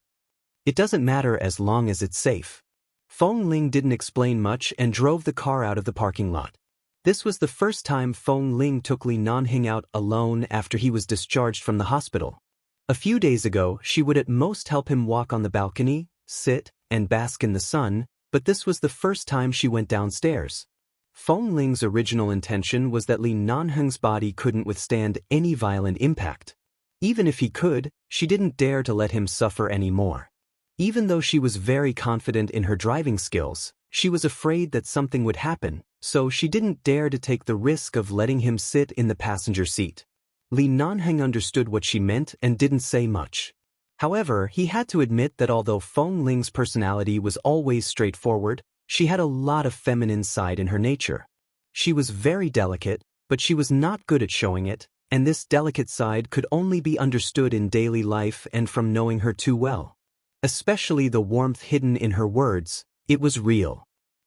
[SPEAKER 1] It doesn't matter as long as it's safe. Feng Ling didn't explain much and drove the car out of the parking lot. This was the first time Feng Ling took Li Nanheng out alone after he was discharged from the hospital. A few days ago, she would at most help him walk on the balcony, sit, and bask in the sun, but this was the first time she went downstairs. Feng Ling's original intention was that Li Nanheng's body couldn't withstand any violent impact. Even if he could, she didn't dare to let him suffer any more. Even though she was very confident in her driving skills, she was afraid that something would happen, so she didn't dare to take the risk of letting him sit in the passenger seat. Li Nanheng understood what she meant and didn't say much. However, he had to admit that although Feng Ling's personality was always straightforward, she had a lot of feminine side in her nature. She was very delicate, but she was not good at showing it, and this delicate side could only be understood in daily life and from knowing her too well. Especially the warmth hidden in her words, it was real.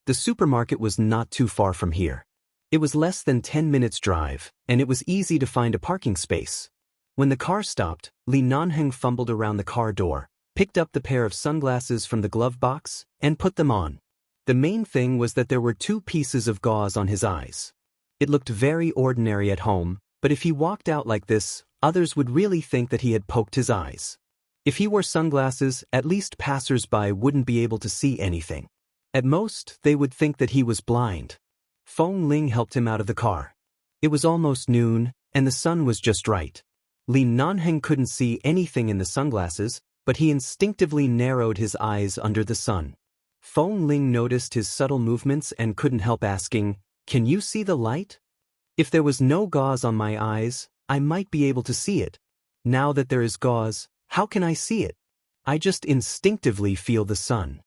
[SPEAKER 1] The supermarket was not too far from here. It was less than 10 minutes drive, and it was easy to find a parking space. When the car stopped, Li Nanheng fumbled around the car door, picked up the pair of sunglasses from the glove box, and put them on. The main thing was that there were 2 pieces of gauze on his eyes. It looked very ordinary at home, but if he walked out like this, others would really think that he had poked his eyes. If he wore sunglasses, at least passers-by wouldn't be able to see anything. At most, they would think that he was blind. Feng Ling helped him out of the car. It was almost noon, and the sun was just right. Li Nanheng couldn't see anything in the sunglasses, but he instinctively narrowed his eyes under the sun. Feng Ling noticed his subtle movements and couldn't help asking, "Can you see the light?" "If there was no gauze on my eyes, I might be able to see it. Now that there is gauze, how can I see it? I just instinctively feel the sun."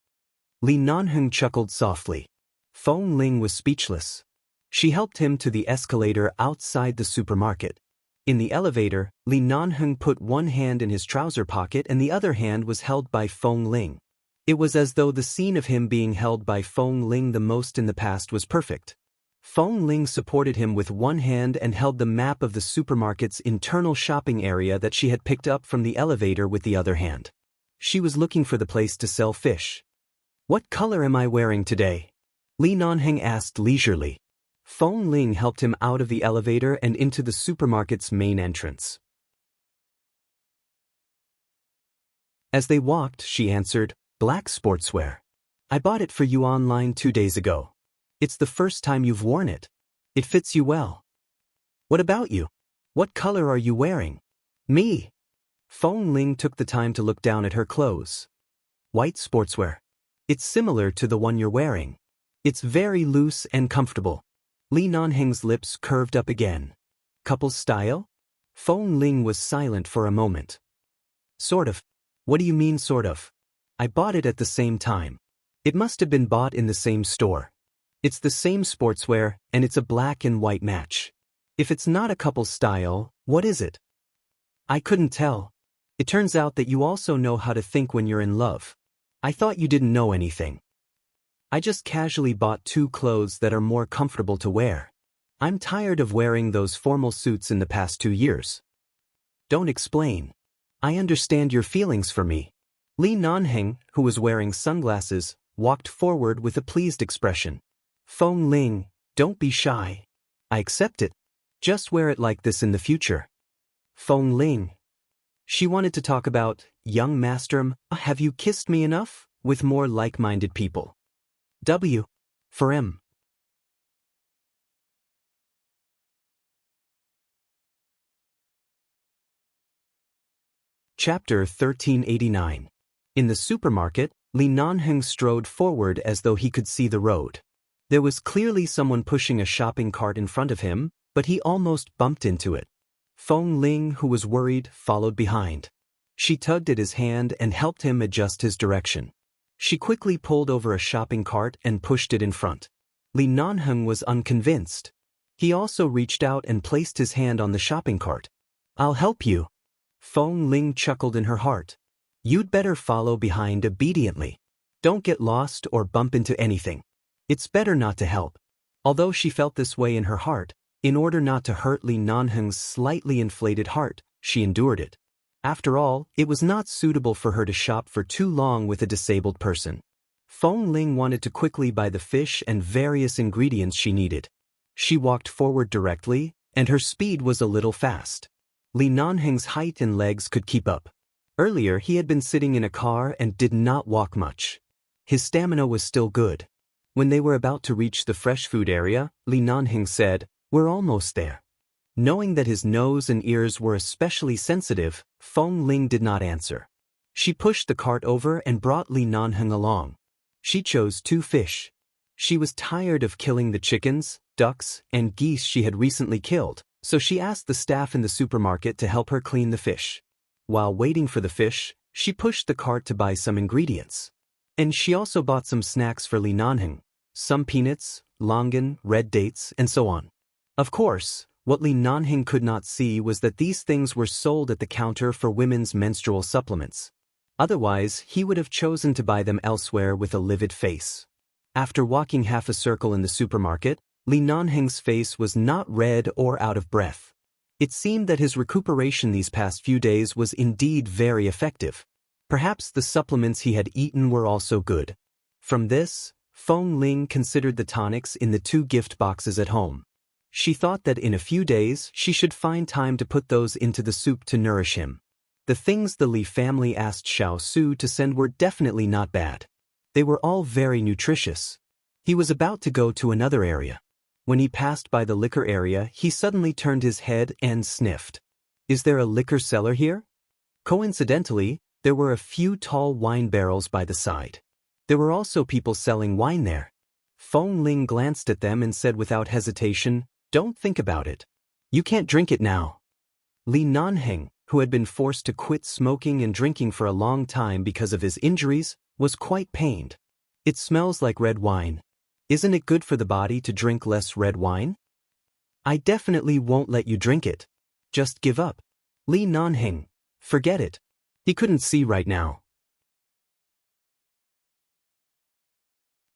[SPEAKER 1] Li Nanheng chuckled softly. Feng Ling was speechless. She helped him to the escalator outside the supermarket. In the elevator, Li Nanheng put one hand in his trouser pocket and the other hand was held by Feng Ling. It was as though the scene of him being held by Feng Ling the most in the past was perfect. Feng Ling supported him with one hand and held the map of the supermarket's internal shopping area that she had picked up from the elevator with the other hand. She was looking for the place to sell fish. "What color am I wearing today?" Li Nanheng asked leisurely. Feng Ling helped him out of the elevator and into the supermarket's main entrance. As they walked, she answered, "Black sportswear. I bought it for you online 2 days ago. It's the first time you've worn it. It fits you well." "What about you? What color are you wearing?" "Me." Feng Ling took the time to look down at her clothes. "White sportswear. It's similar to the one you're wearing. It's very loose and comfortable." Li Nanheng's lips curved up again. "Couple style?" Feng Ling was silent for a moment. "Sort of." "What do you mean sort of?" "I bought it at the same time. It must have been bought in the same store. It's the same sportswear, and it's a black and white match. If it's not a couple style, what is it?" "I couldn't tell. It turns out that you also know how to think when you're in love. I thought you didn't know anything. I just casually bought 2 clothes that are more comfortable to wear. I'm tired of wearing those formal suits in the past 2 years." "Don't explain. I understand your feelings for me." Li Nanheng, who was wearing sunglasses, walked forward with a pleased expression. "Feng Ling, don't be shy. I accept it. Just wear it like this in the future." "Feng Ling." She wanted to talk about, "Young master, have you kissed me enough?" with more like-minded people. W. For M. Chapter 1389. In the supermarket, Li Nanheng strode forward as though he could see the road. There was clearly someone pushing a shopping cart in front of him, but he almost bumped into it. Feng Ling, who was worried, followed behind. She tugged at his hand and helped him adjust his direction. She quickly pulled over a shopping cart and pushed it in front. Li Nanheng was unconvinced. He also reached out and placed his hand on the shopping cart. "I'll help you." Feng Ling chuckled in her heart. "You'd better follow behind obediently. Don't get lost or bump into anything. It's better not to help." Although she felt this way in her heart, in order not to hurt Li Nanheng's slightly inflated heart, she endured it. After all, it was not suitable for her to shop for too long with a disabled person. Feng Ling wanted to quickly buy the fish and various ingredients she needed. She walked forward directly, and her speed was a little fast. Li Nanheng's height and legs could keep up. Earlier he had been sitting in a car and did not walk much. His stamina was still good. When they were about to reach the fresh food area, Li Nanheng said, "We're almost there." Knowing that his nose and ears were especially sensitive, Feng Ling did not answer. She pushed the cart over and brought Li Nanheng along. She chose 2 fish. She was tired of killing the chickens, ducks, and geese she had recently killed, so she asked the staff in the supermarket to help her clean the fish. While waiting for the fish, she pushed the cart to buy some ingredients. And she also bought some snacks for Li Nanheng, some peanuts, longan, red dates, and so on. Of course, what Li Nanheng could not see was that these things were sold at the counter for women's menstrual supplements. Otherwise, he would have chosen to buy them elsewhere with a livid face. After walking half a circle in the supermarket, Li Nanheng's face was not red or out of breath. It seemed that his recuperation these past few days was indeed very effective. Perhaps the supplements he had eaten were also good. From this, Feng Ling considered the tonics in the 2 gift boxes at home. She thought that in a few days she should find time to put those into the soup to nourish him. The things the Li family asked Xiao Su to send were definitely not bad. They were all very nutritious. He was about to go to another area. When he passed by the liquor area, he suddenly turned his head and sniffed. Is there a liquor cellar here? Coincidentally, there were a few tall wine barrels by the side. There were also people selling wine there. Feng Ling glanced at them and said without hesitation, "Don't think about it. You can't drink it now." Li Nanheng, who had been forced to quit smoking and drinking for a long time because of his injuries, was quite pained. "It smells like red wine. Isn't it good for the body to drink less red wine?" "I definitely won't let you drink it. Just give up." Li Nanheng, forget it. He couldn't see right now.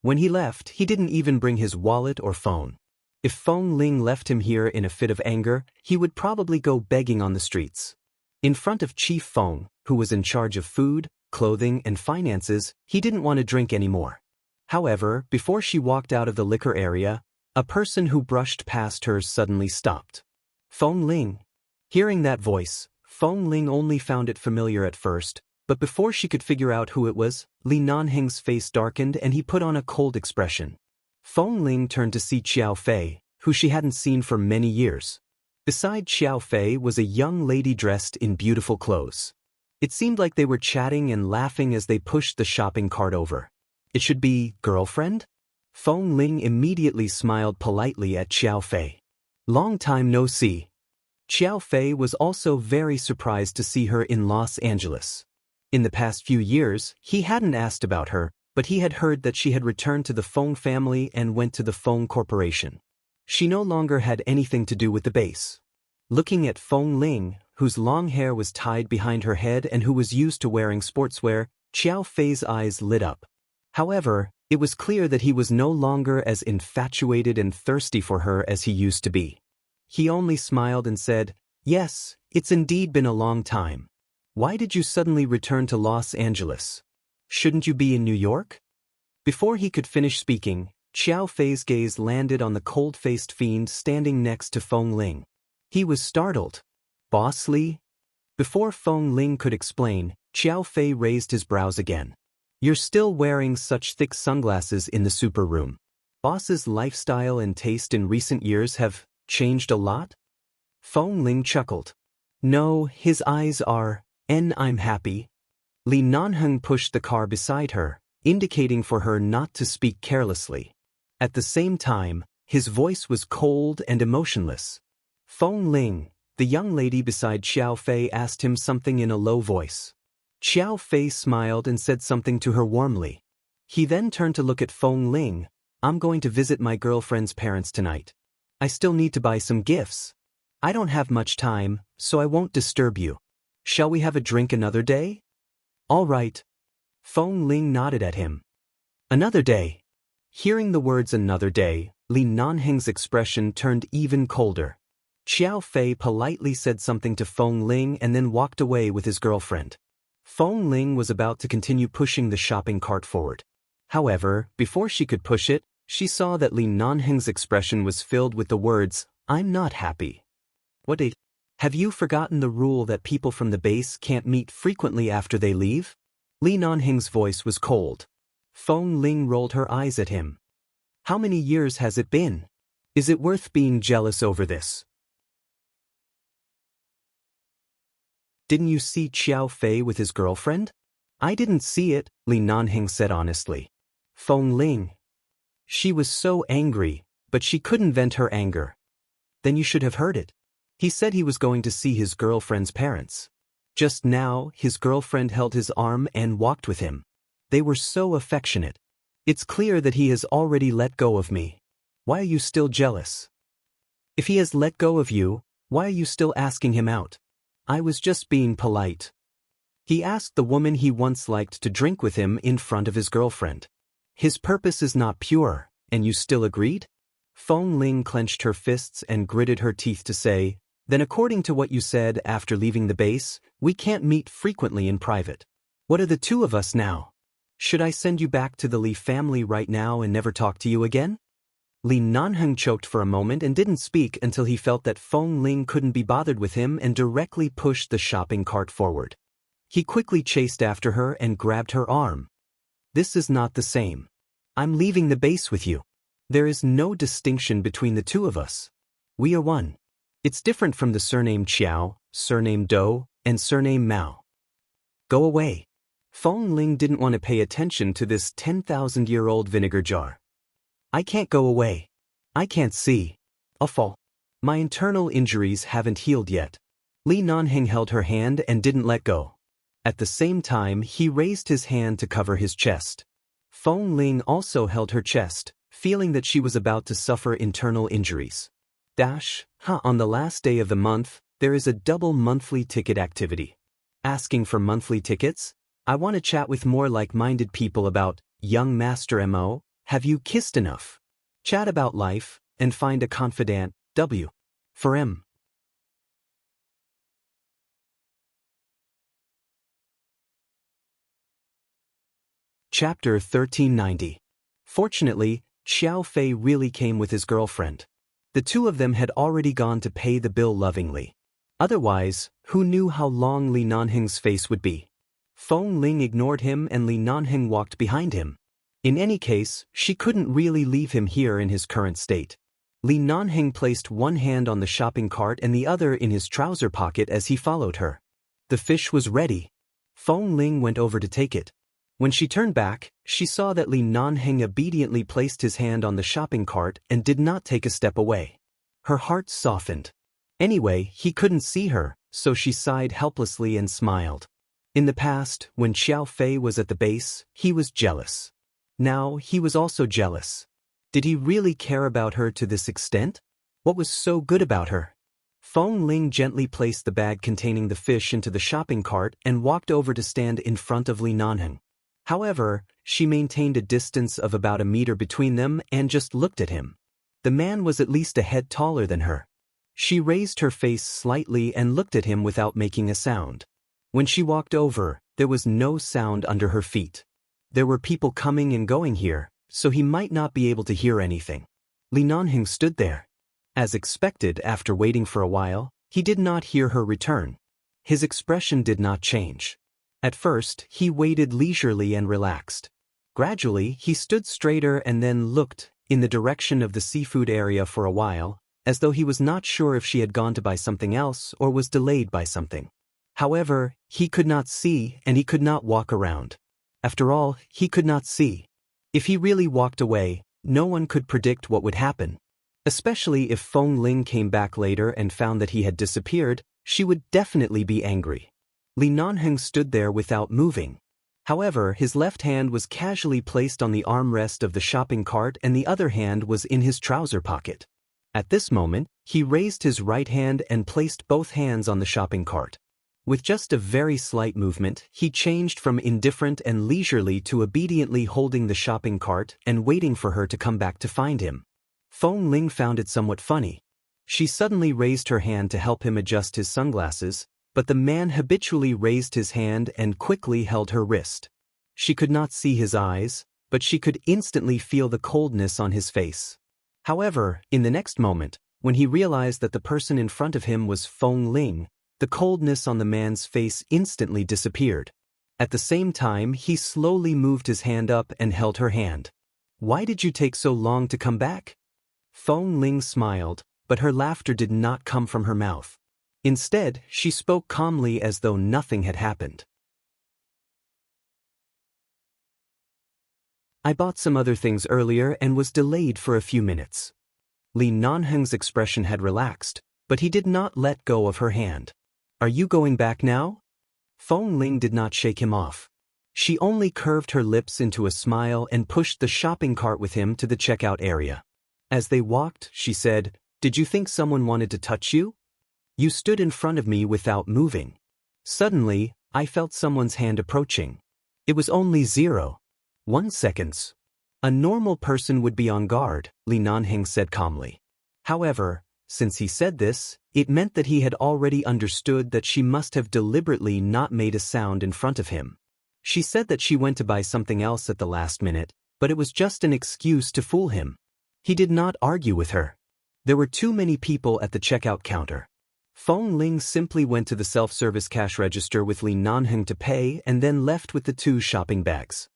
[SPEAKER 1] When he left, he didn't even bring his wallet or phone. If Feng Ling left him here in a fit of anger, he would probably go begging on the streets. In front of Chief Feng, who was in charge of food, clothing, and finances, he didn't want to drink anymore. However, before she walked out of the liquor area, a person who brushed past her suddenly stopped. Feng Ling. Hearing that voice, Feng Ling only found it familiar at first, but before she could figure out who it was, Li Nanheng's face darkened and he put on a cold expression. Feng Ling turned to see Xiao Fei, who she hadn't seen for many years. Beside Xiao Fei was a young lady dressed in beautiful clothes. It seemed like they were chatting and laughing as they pushed the shopping cart over. It should be girlfriend? Feng Ling immediately smiled politely at Xiao Fei. Long time no see. Xiao Fei was also very surprised to see her in Los Angeles. In the past few years, he hadn't asked about her, but he had heard that she had returned to the Feng family and went to the Feng Corporation. She no longer had anything to do with the base. Looking at Feng Ling, whose long hair was tied behind her head and who was used to wearing sportswear, Xiao Fei's eyes lit up. However, it was clear that he was no longer as infatuated and thirsty for her as he used to be. He only smiled and said, "Yes, it's indeed been a long time. Why did you suddenly return to Los Angeles? Shouldn't you be in New York?" Before he could finish speaking, Xiao Fei's gaze landed on the cold-faced fiend standing next to Feng Ling. He was startled. "Boss Li?" Before Feng Ling could explain, Xiao Fei raised his brows again. "You're still wearing such thick sunglasses in the super room. Boss's lifestyle and taste in recent years have changed a lot?" Feng Ling chuckled. "No, his eyes are, and I'm happy." Li Nanheng pushed the car beside her, indicating for her not to speak carelessly. At the same time, his voice was cold and emotionless. Feng Ling, the young lady beside Xiao Fei, asked him something in a low voice. Xiao Fei smiled and said something to her warmly. He then turned to look at Feng Ling. "I'm going to visit my girlfriend's parents tonight. I still need to buy some gifts. I don't have much time, so I won't disturb you. Shall we have a drink another day?" "All right." Feng Ling nodded at him. "Another day." Hearing the words "another day," Li Nanheng's expression turned even colder. Xiao Fei politely said something to Feng Ling and then walked away with his girlfriend. Feng Ling was about to continue pushing the shopping cart forward. However, before she could push it, she saw that Li Nanheng's expression was filled with the words, "I'm not happy." "What a... Have you forgotten the rule that people from the base can't meet frequently after they leave?" Li Nanheng's voice was cold. Feng Ling rolled her eyes at him. "How many years has it been? Is it worth being jealous over this?" "Didn't you see Xiao Fei with his girlfriend?" I didn't see it, Li Nanheng said honestly. Feng Ling. She was so angry, but she couldn't vent her anger. Then you should have heard it. He said he was going to see his girlfriend's parents. Just now, his girlfriend held his arm and walked with him. They were so affectionate. It's clear that he has already let go of me. Why are you still jealous? If he has let go of you, why are you still asking him out? I was just being polite. He asked the woman he once liked to drink with him in front of his girlfriend. His purpose is not pure, and you still agreed? Feng Ling clenched her fists and gritted her teeth to say, then according to what you said after leaving the base, we can't meet frequently in private. What are the two of us now? Should I send you back to the Li family right now and never talk to you again? Li Nanheng choked for a moment and didn't speak until he felt that Feng Ling couldn't be bothered with him and directly pushed the shopping cart forward. He quickly chased after her and grabbed her arm. This is not the same. I'm leaving the base with you. There is no distinction between the two of us. We are one. It's different from the surname Qiao, surname Dou, and surname Mao. Go away. Feng Ling didn't want to pay attention to this 10,000-year-old vinegar jar. I can't go away. I can't see. I'll fall. My internal injuries haven't healed yet. Li Nanheng held her hand and didn't let go. At the same time, he raised his hand to cover his chest. Feng Ling also held her chest, feeling that she was about to suffer internal injuries. On the last day of the month, there is a double monthly ticket activity. Asking for monthly tickets? I want to chat with more like-minded people about, young Master Mo, have you kissed enough? Chat about life, and find a confidant, W. For M. Chapter 1390. Fortunately, Xiao Fei really came with his girlfriend. The two of them had already gone to pay the bill lovingly. Otherwise, who knew how long Li Nanheng's face would be? Feng Ling ignored him and Li Nanheng walked behind him. In any case, she couldn't really leave him here in his current state. Li Nanheng placed one hand on the shopping cart and the other in his trouser pocket as he followed her. The fish was ready. Feng Ling went over to take it. When she turned back, she saw that Li Nanheng obediently placed his hand on the shopping cart and did not take a step away. Her heart softened. Anyway, he couldn't see her, so she sighed helplessly and smiled. In the past, when Xiao Fei was at the base, he was jealous. Now, he was also jealous. Did he really care about her to this extent? What was so good about her? Feng Ling gently placed the bag containing the fish into the shopping cart and walked over to stand in front of Li Nanheng. However, she maintained a distance of about a meter between them and just looked at him. The man was at least a head taller than her. She raised her face slightly and looked at him without making a sound. When she walked over, there was no sound under her feet. There were people coming and going here, so he might not be able to hear anything. Li Nanheng stood there. As expected, after waiting for a while, he did not hear her return. His expression did not change. At first, he waited leisurely and relaxed. Gradually, he stood straighter and then looked in the direction of the seafood area for a while, as though he was not sure if she had gone to buy something else or was delayed by something. However, he could not see and he could not walk around. After all, he could not see. If he really walked away, no one could predict what would happen. Especially if Feng Ling came back later and found that he had disappeared, she would definitely be angry. Li Nanheng stood there without moving. However, his left hand was casually placed on the armrest of the shopping cart and the other hand was in his trouser pocket. At this moment, he raised his right hand and placed both hands on the shopping cart. With just a very slight movement, he changed from indifferent and leisurely to obediently holding the shopping cart and waiting for her to come back to find him. Feng Ling found it somewhat funny. She suddenly raised her hand to help him adjust his sunglasses, but the man habitually raised his hand and quickly held her wrist. She could not see his eyes, but she could instantly feel the coldness on his face. However, in the next moment, when he realized that the person in front of him was Feng Ling, the coldness on the man's face instantly disappeared. At the same time, he slowly moved his hand up and held her hand. Why did you take so long to come back? Feng Ling smiled, but her laughter did not come from her mouth. Instead, she spoke calmly as though nothing had happened. I bought some other things earlier and was delayed for a few minutes. Li Nanheng's expression had relaxed, but he did not let go of her hand. Are you going back now? Feng Ling did not shake him off. She only curved her lips into a smile and pushed the shopping cart with him to the checkout area. As they walked, she said, "Did you think someone wanted to touch you? You stood in front of me without moving. Suddenly, I felt someone's hand approaching. It was only 0.1 seconds. A normal person would be on guard," Li Nanheng said calmly. However, since he said this, it meant that he had already understood that she must have deliberately not made a sound in front of him. She said that she went to buy something else at the last minute, but it was just an excuse to fool him. He did not argue with her. There were too many people at the checkout counter. Feng Ling simply went to the self-service cash register with Li Nanheng to pay and then left with the 2 shopping bags.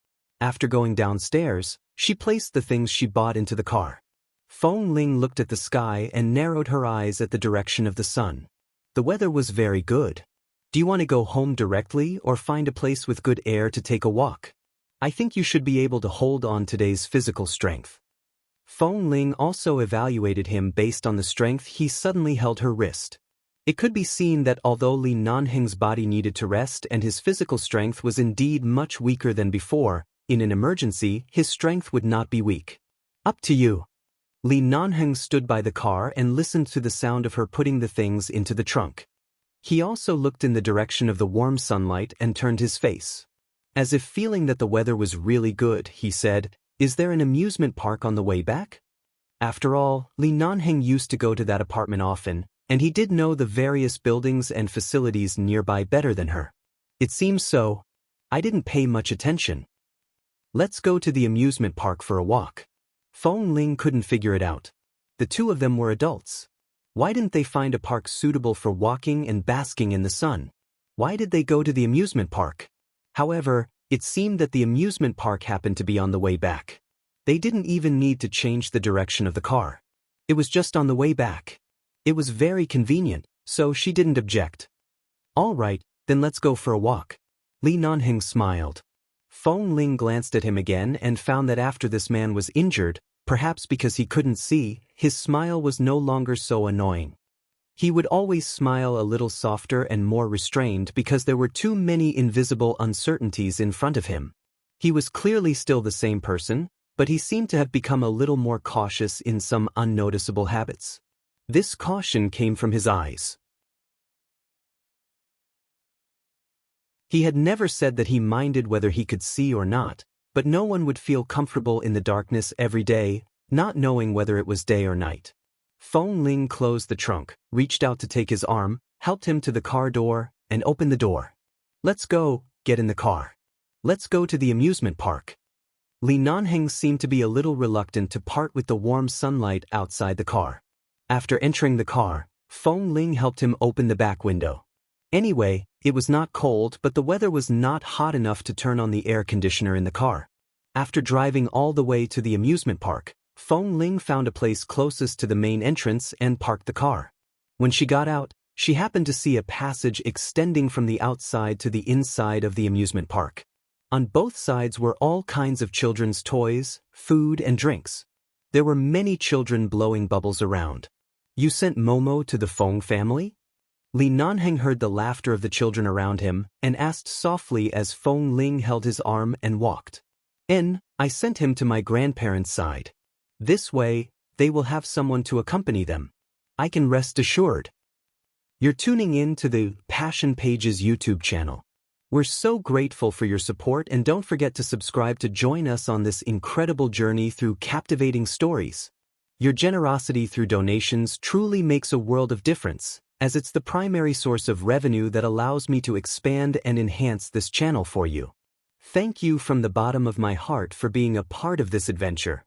[SPEAKER 1] After going downstairs, she placed the things she bought into the car. Feng Ling looked at the sky and narrowed her eyes at the direction of the sun. The weather was very good. Do you want to go home directly or find a place with good air to take a walk? I think you should be able to hold on today's physical strength. Feng Ling also evaluated him based on the strength he suddenly held her wrist. It could be seen that although Li Nanheng's body needed to rest and his physical strength was indeed much weaker than before, in an emergency, his strength would not be weak. Up to you. Li Nanheng stood by the car and listened to the sound of her putting the things into the trunk. He also looked in the direction of the warm sunlight and turned his face. As if feeling that the weather was really good, he said, "Is there an amusement park on the way back?" After all, Li Nanheng used to go to that apartment often, and he did know the various buildings and facilities nearby better than her. It seems so. I didn't pay much attention. Let's go to the amusement park for a walk. Feng Ling couldn't figure it out. The 2 of them were adults. Why didn't they find a park suitable for walking and basking in the sun? Why did they go to the amusement park? However, it seemed that the amusement park happened to be on the way back. They didn't even need to change the direction of the car. It was just on the way back. It was very convenient, so she didn't object. All right, then let's go for a walk. Li Nanheng smiled. Feng Ling glanced at him again and found that after this man was injured, perhaps because he couldn't see, his smile was no longer so annoying. He would always smile a little softer and more restrained because there were too many invisible uncertainties in front of him. He was clearly still the same person, but he seemed to have become a little more cautious in some unnoticeable habits. This caution came from his eyes. He had never said that he minded whether he could see or not, but no one would feel comfortable in the darkness every day, not knowing whether it was day or night. Feng Ling closed the trunk, reached out to take his arm, helped him to the car door, and opened the door. Let's go, get in the car. Let's go to the amusement park. Li Nanheng seemed to be a little reluctant to part with the warm sunlight outside the car. After entering the car, Feng Ling helped him open the back window. Anyway, it was not cold, but the weather was not hot enough to turn on the air conditioner in the car. After driving all the way to the amusement park, Feng Ling found a place closest to the main entrance and parked the car. When she got out, she happened to see a passage extending from the outside to the inside of the amusement park. On both sides were all kinds of children's toys, food, and drinks. There were many children blowing bubbles around. You sent Momo to the Feng family? Li Nanheng heard the laughter of the children around him and asked softly as Feng Ling held his arm and walked. I sent him to my grandparents' side. This way, they will have someone to accompany them. I can rest assured. You're tuning in to the Passion Pages YouTube channel. We're so grateful for your support, and don't forget to subscribe to join us on this incredible journey through captivating stories. Your generosity through donations truly makes a world of difference, as it's the primary source of revenue that allows me to expand and enhance this channel for you. Thank you from the bottom of my heart for being a part of this adventure.